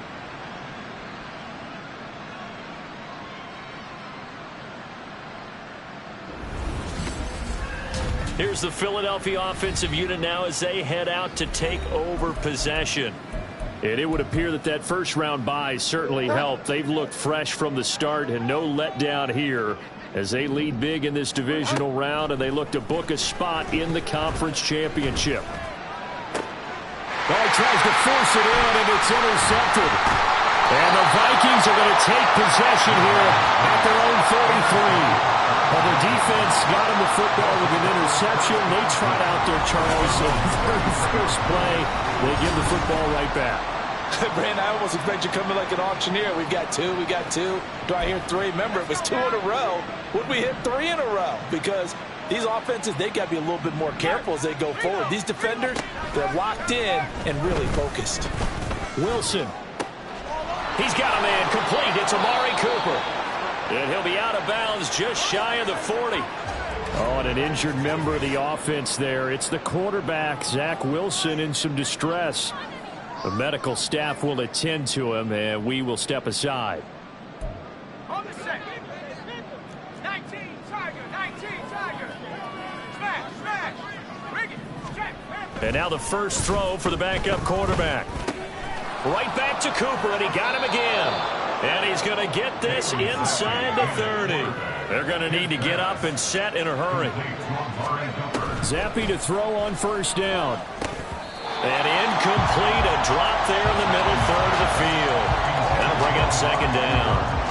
Here's the Philadelphia offensive unit now as they head out to take over possession. And it would appear that that first-round bye certainly helped. They've looked fresh from the start and no letdown here as they lead big in this divisional round, and they look to book a spot in the conference championship. Well, he tries to force it in, and it's intercepted. And the Vikings are going to take possession here at their own 43. Well, their defense got him the football with an interception. They tried out there, Charles. So the very first play, they give the football right back. Brandon, I almost expect you coming like an auctioneer. We've got two. Do I hear 3? Remember, it was 2 in a row. Would we hit 3 in a row? Because these offenses, they got to be a little bit more careful as they go forward. These defenders, they're locked in and really focused. Wilson. He's got a man complete. It's Amari Cooper. And he'll be out of bounds just shy of the 40. Oh, and an injured member of the offense there. It's the quarterback, Zach Wilson, in some distress. The medical staff will attend to him, and we will step aside. On the set. 19, Tiger. 19, Tiger. Smash. Bring it. Check. And now the first throw for the backup quarterback. Right back to Cooper, and he got him again. And he's going to get this inside the 30. They're going to need to get up and set in a hurry. Zappe to throw on 1st down. And incomplete, a drop there in the middle third of the field. That'll bring up 2nd down.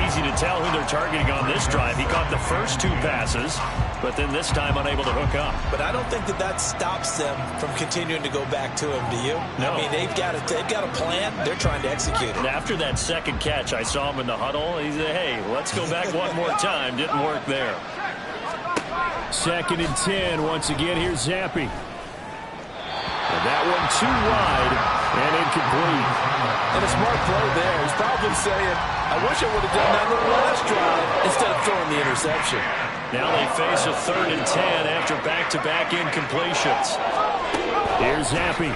Easy to tell who they're targeting on this drive. He caught the first 2 passes, but then this time unable to hook up. But I don't think that stops them from continuing to go back to him, do you? No. I mean, they've got a plan. They're trying to execute it. And after that 2nd catch, I saw him in the huddle. He said, hey, let's go back one more time. Didn't work there. 2nd and 10. Once again, here's Zappe. And that one too wide and incomplete. And a smart play there. He's probably saying, I wish I would have done that on the last drive instead of throwing the interception. Now they face a 3rd and 10 after back-to-back incompletions. Here's Zappe.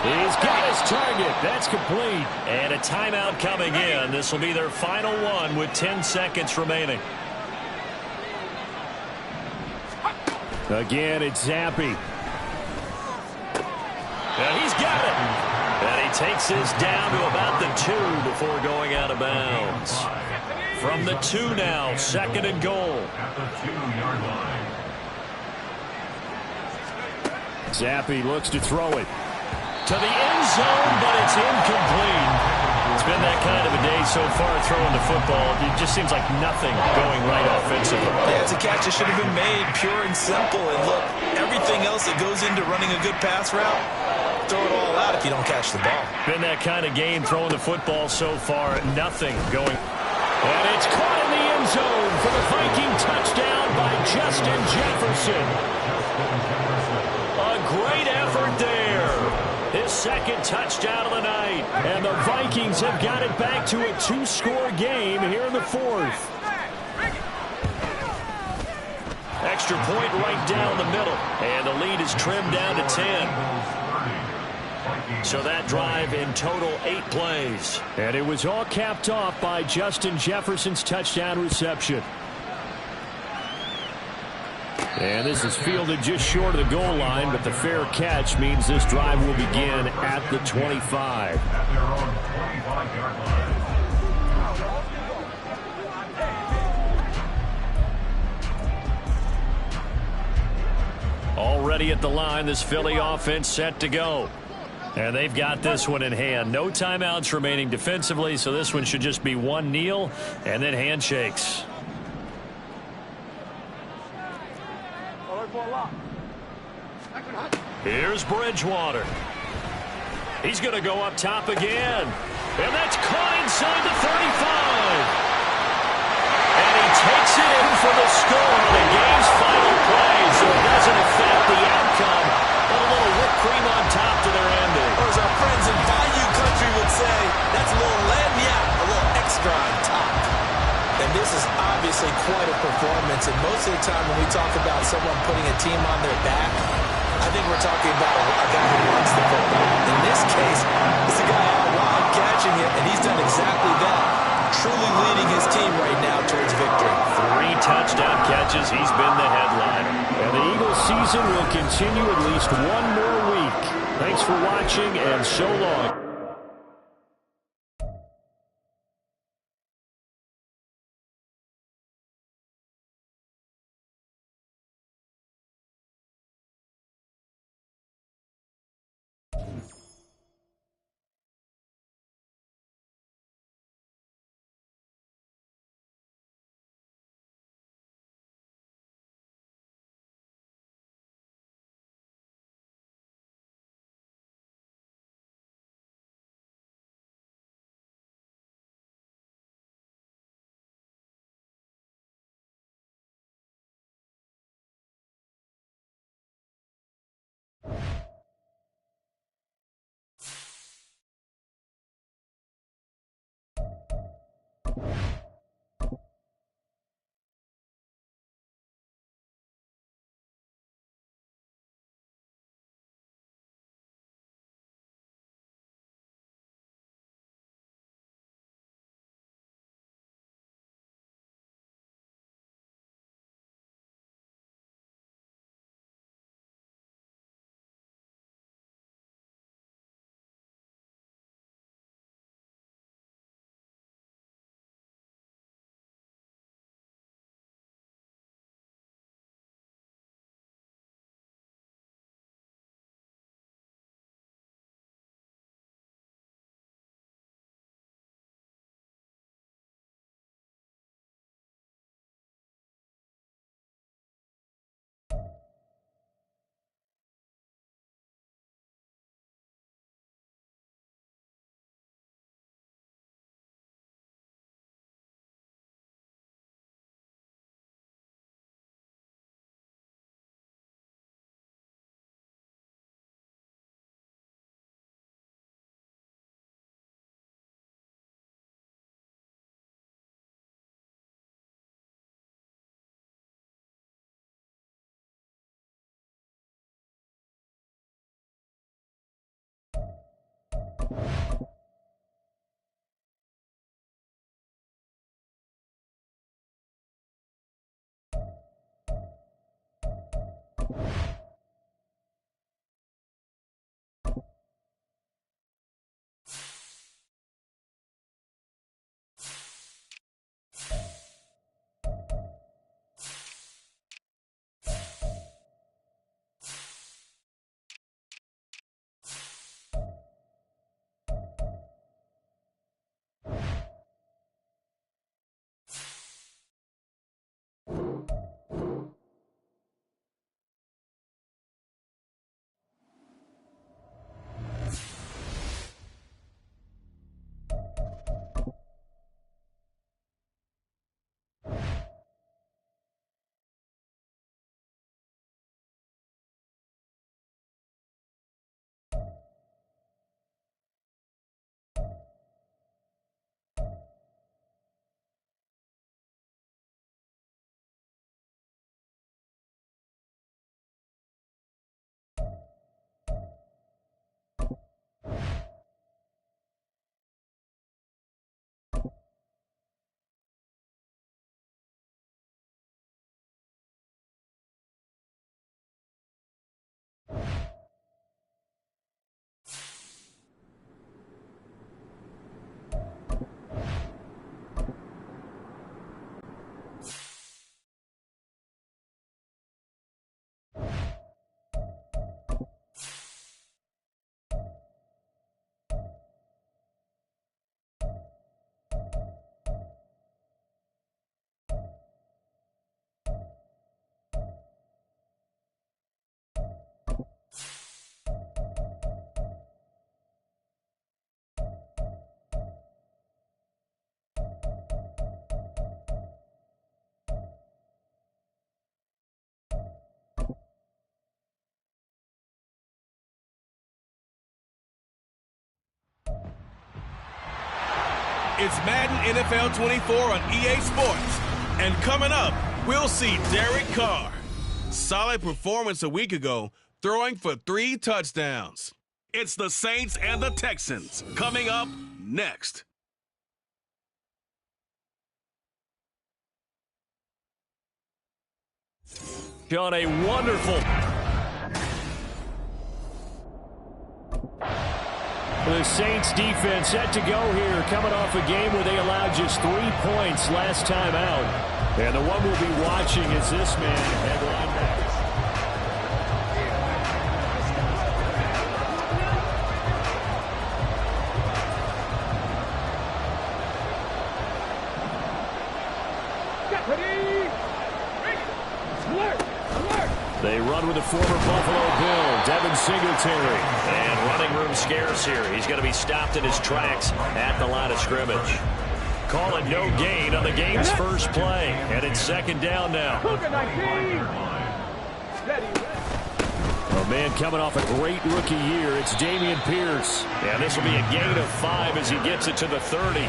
He's got his target. That's complete. And a timeout coming in. This will be their final one with 10 seconds remaining. Again, it's Zappe. And he's got it. And he takes this down to about the 2 before going out of bounds. From the 2 now, 2nd and goal. At the 2-yard line. Zappe looks to throw it to the end zone, but it's incomplete. It's been that kind of a day so far throwing the football. It just seems like nothing going right offensively. Yeah, it's a catch that should have been made, pure and simple. And look, everything else that goes into running a good pass route, throw it all out if you don't catch the ball. Been that kind of game throwing the football so far. Nothing going. And it's caught in the end zone for the Viking touchdown by Justin Jefferson. A great effort there. His second touchdown of the night. And the Vikings have got it back to a 2-score game here in the fourth. Extra point right down the middle. And the lead is trimmed down to 10. So that drive in total 8 plays. And it was all capped off by Justin Jefferson's touchdown reception. And this is fielded just short of the goal line, but the fair catch means this drive will begin at the 25. Already at the line, this Philly offense set to go. And they've got this one in hand. No timeouts remaining defensively, so this one should just be one kneel and then handshakes. Here's Bridgewater. He's going to go up top again. And that's caught inside the 35. And he takes it in for the score on the game's final play, so it doesn't affect the outcome. But a little whipped cream on top to their ending. Or as our friends in Bayou Country would say, that's a little lagniappe, a little extra on top. And this is obviously quite a performance. And most of the time when we talk about someone putting a team on their back, I think we're talking about a guy who wants the football. In this case, it's a guy out wide catching it, and he's done exactly that. Truly leading his team right now towards victory. 3 touchdown catches. He's been the headliner. And the Eagles season will continue at least one more week. Thanks for watching, and so long. It's Madden NFL 24 on EA Sports. And coming up, we'll see Derek Carr. Solid performance a week ago, throwing for 3 touchdowns. It's the Saints and the Texans coming up next. John, a wonderful. The Saints defense set to go here, coming off a game where they allowed just 3 points last time out. And the one we'll be watching is this man at linebacker. They run with the former Buffalo Bill, Devin Singletary. And running room scarce here. He's going to be stopped in his tracks at the line of scrimmage. Call it no gain on the game's first play. And it's second down now. A man coming off a great rookie year. It's Dameon Pierce. And this will be a gain of 5 as he gets it to the 30.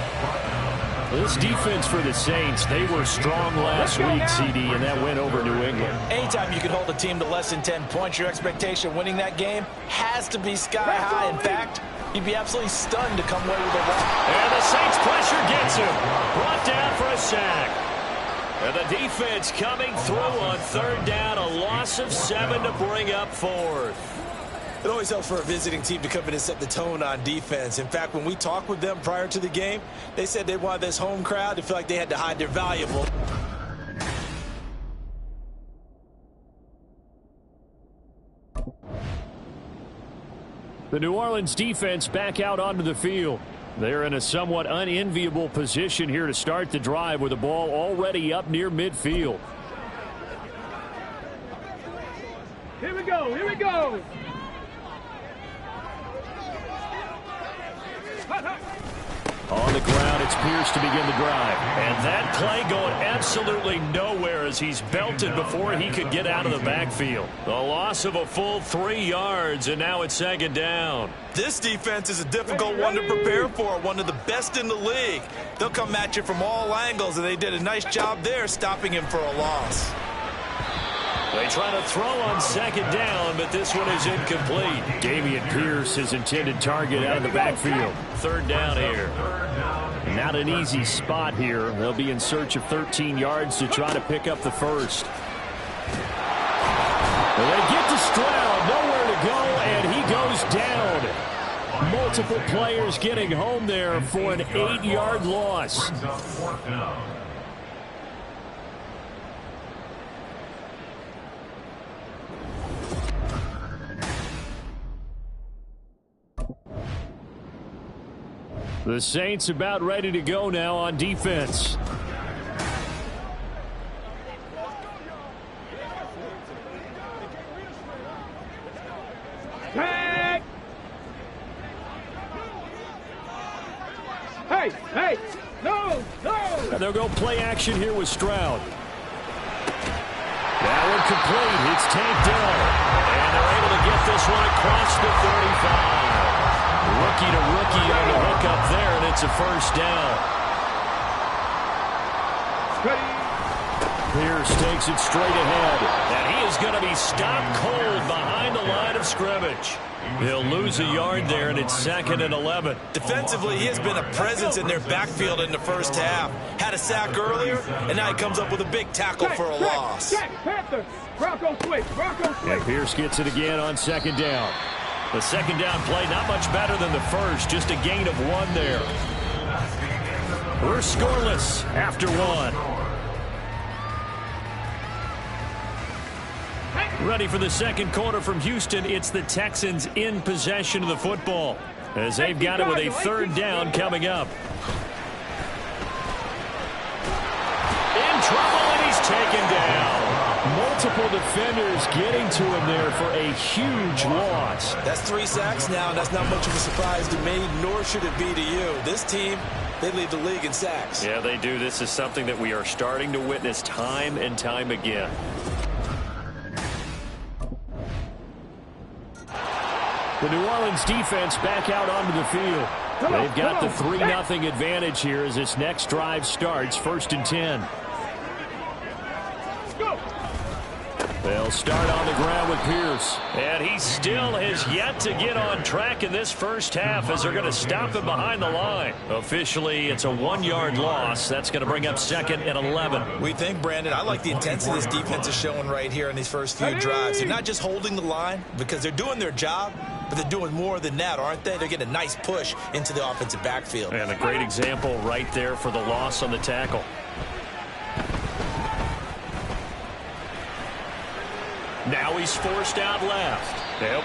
This defense for the Saints, they were strong last week, CD, and that went over New England. Anytime you can hold a team to less than 10 points, your expectation of winning that game has to be sky high. In fact, you'd be absolutely stunned to come away with a win. And the Saints pressure gets him. Brought down for a sack. And the defense coming through on third down. A loss of 7 to bring up fourth. It always helps for a visiting team to come in and set the tone on defense. In fact, when we talked with them prior to the game, they said they wanted this home crowd to feel like they had to hide their valuable. The New Orleans defense back out onto the field. They're in a somewhat unenviable position here to start the drive with the ball already up near midfield. Here we go, here we go. On the ground, it's Pierce to begin the drive. And that play going absolutely nowhere as he's belted before he could get out of the backfield. The loss of a full 3 yards, and now it's second down. This defense is a difficult one to prepare for, one of the best in the league. They'll come at you from all angles, and they did a nice job there stopping him for a loss. They try to throw on second down, but this one is incomplete. Dameon Pierce, his intended target, out of the backfield. Third down here. Not an easy spot here. They'll be in search of 13 yards to try to pick up the first. They get to Stroud, nowhere to go, and he goes down. Multiple players getting home there for an 8-yard loss. The Saints about ready to go now on defense. Tag! Hey! No! And they'll go play action here with Stroud. That one complete. It's tanked down. And they're able to get this one across the 35. Rookie to rookie on the hook up there, and it's a first down. Pierce takes it straight ahead. And he is going to be stopped cold behind the line of scrimmage. He'll lose a yard there, and it's second and 11. Defensively, he has been a presence in their backfield in the first half. Had a sack earlier, and now he comes up with a big tackle for a loss. And Pierce gets it again on second down. The second down play not much better than the first, just a gain of 1 there. We're scoreless after 1. Ready for the second quarter from Houston. It's the Texans in possession of the football as they've got it with a third down coming up. In trouble, and he's taken down. Multiple defenders getting to him there for a huge loss. That's 3 sacks now, and that's not much of a surprise to me, nor should it be to you. This team, they lead the league in sacks. Yeah, they do. This is something that we are starting to witness time and time again. The New Orleans defense back out onto the field. They've got the 3-0 advantage here as this next drive starts. 1st and 10. They'll start on the ground with Pierce. And he still has yet to get on track in this first half as they're going to stop him behind the line. Officially, it's a 1-yard loss. That's going to bring up 2nd and 11. We think, Brandon, I like the intensity this defense is showing right here in these first few drives. They're not just holding the line because they're doing their job, but they're doing more than that, aren't they? They're getting a nice push into the offensive backfield. And a great example right there for the loss on the tackle. Now he's forced out left. Yep.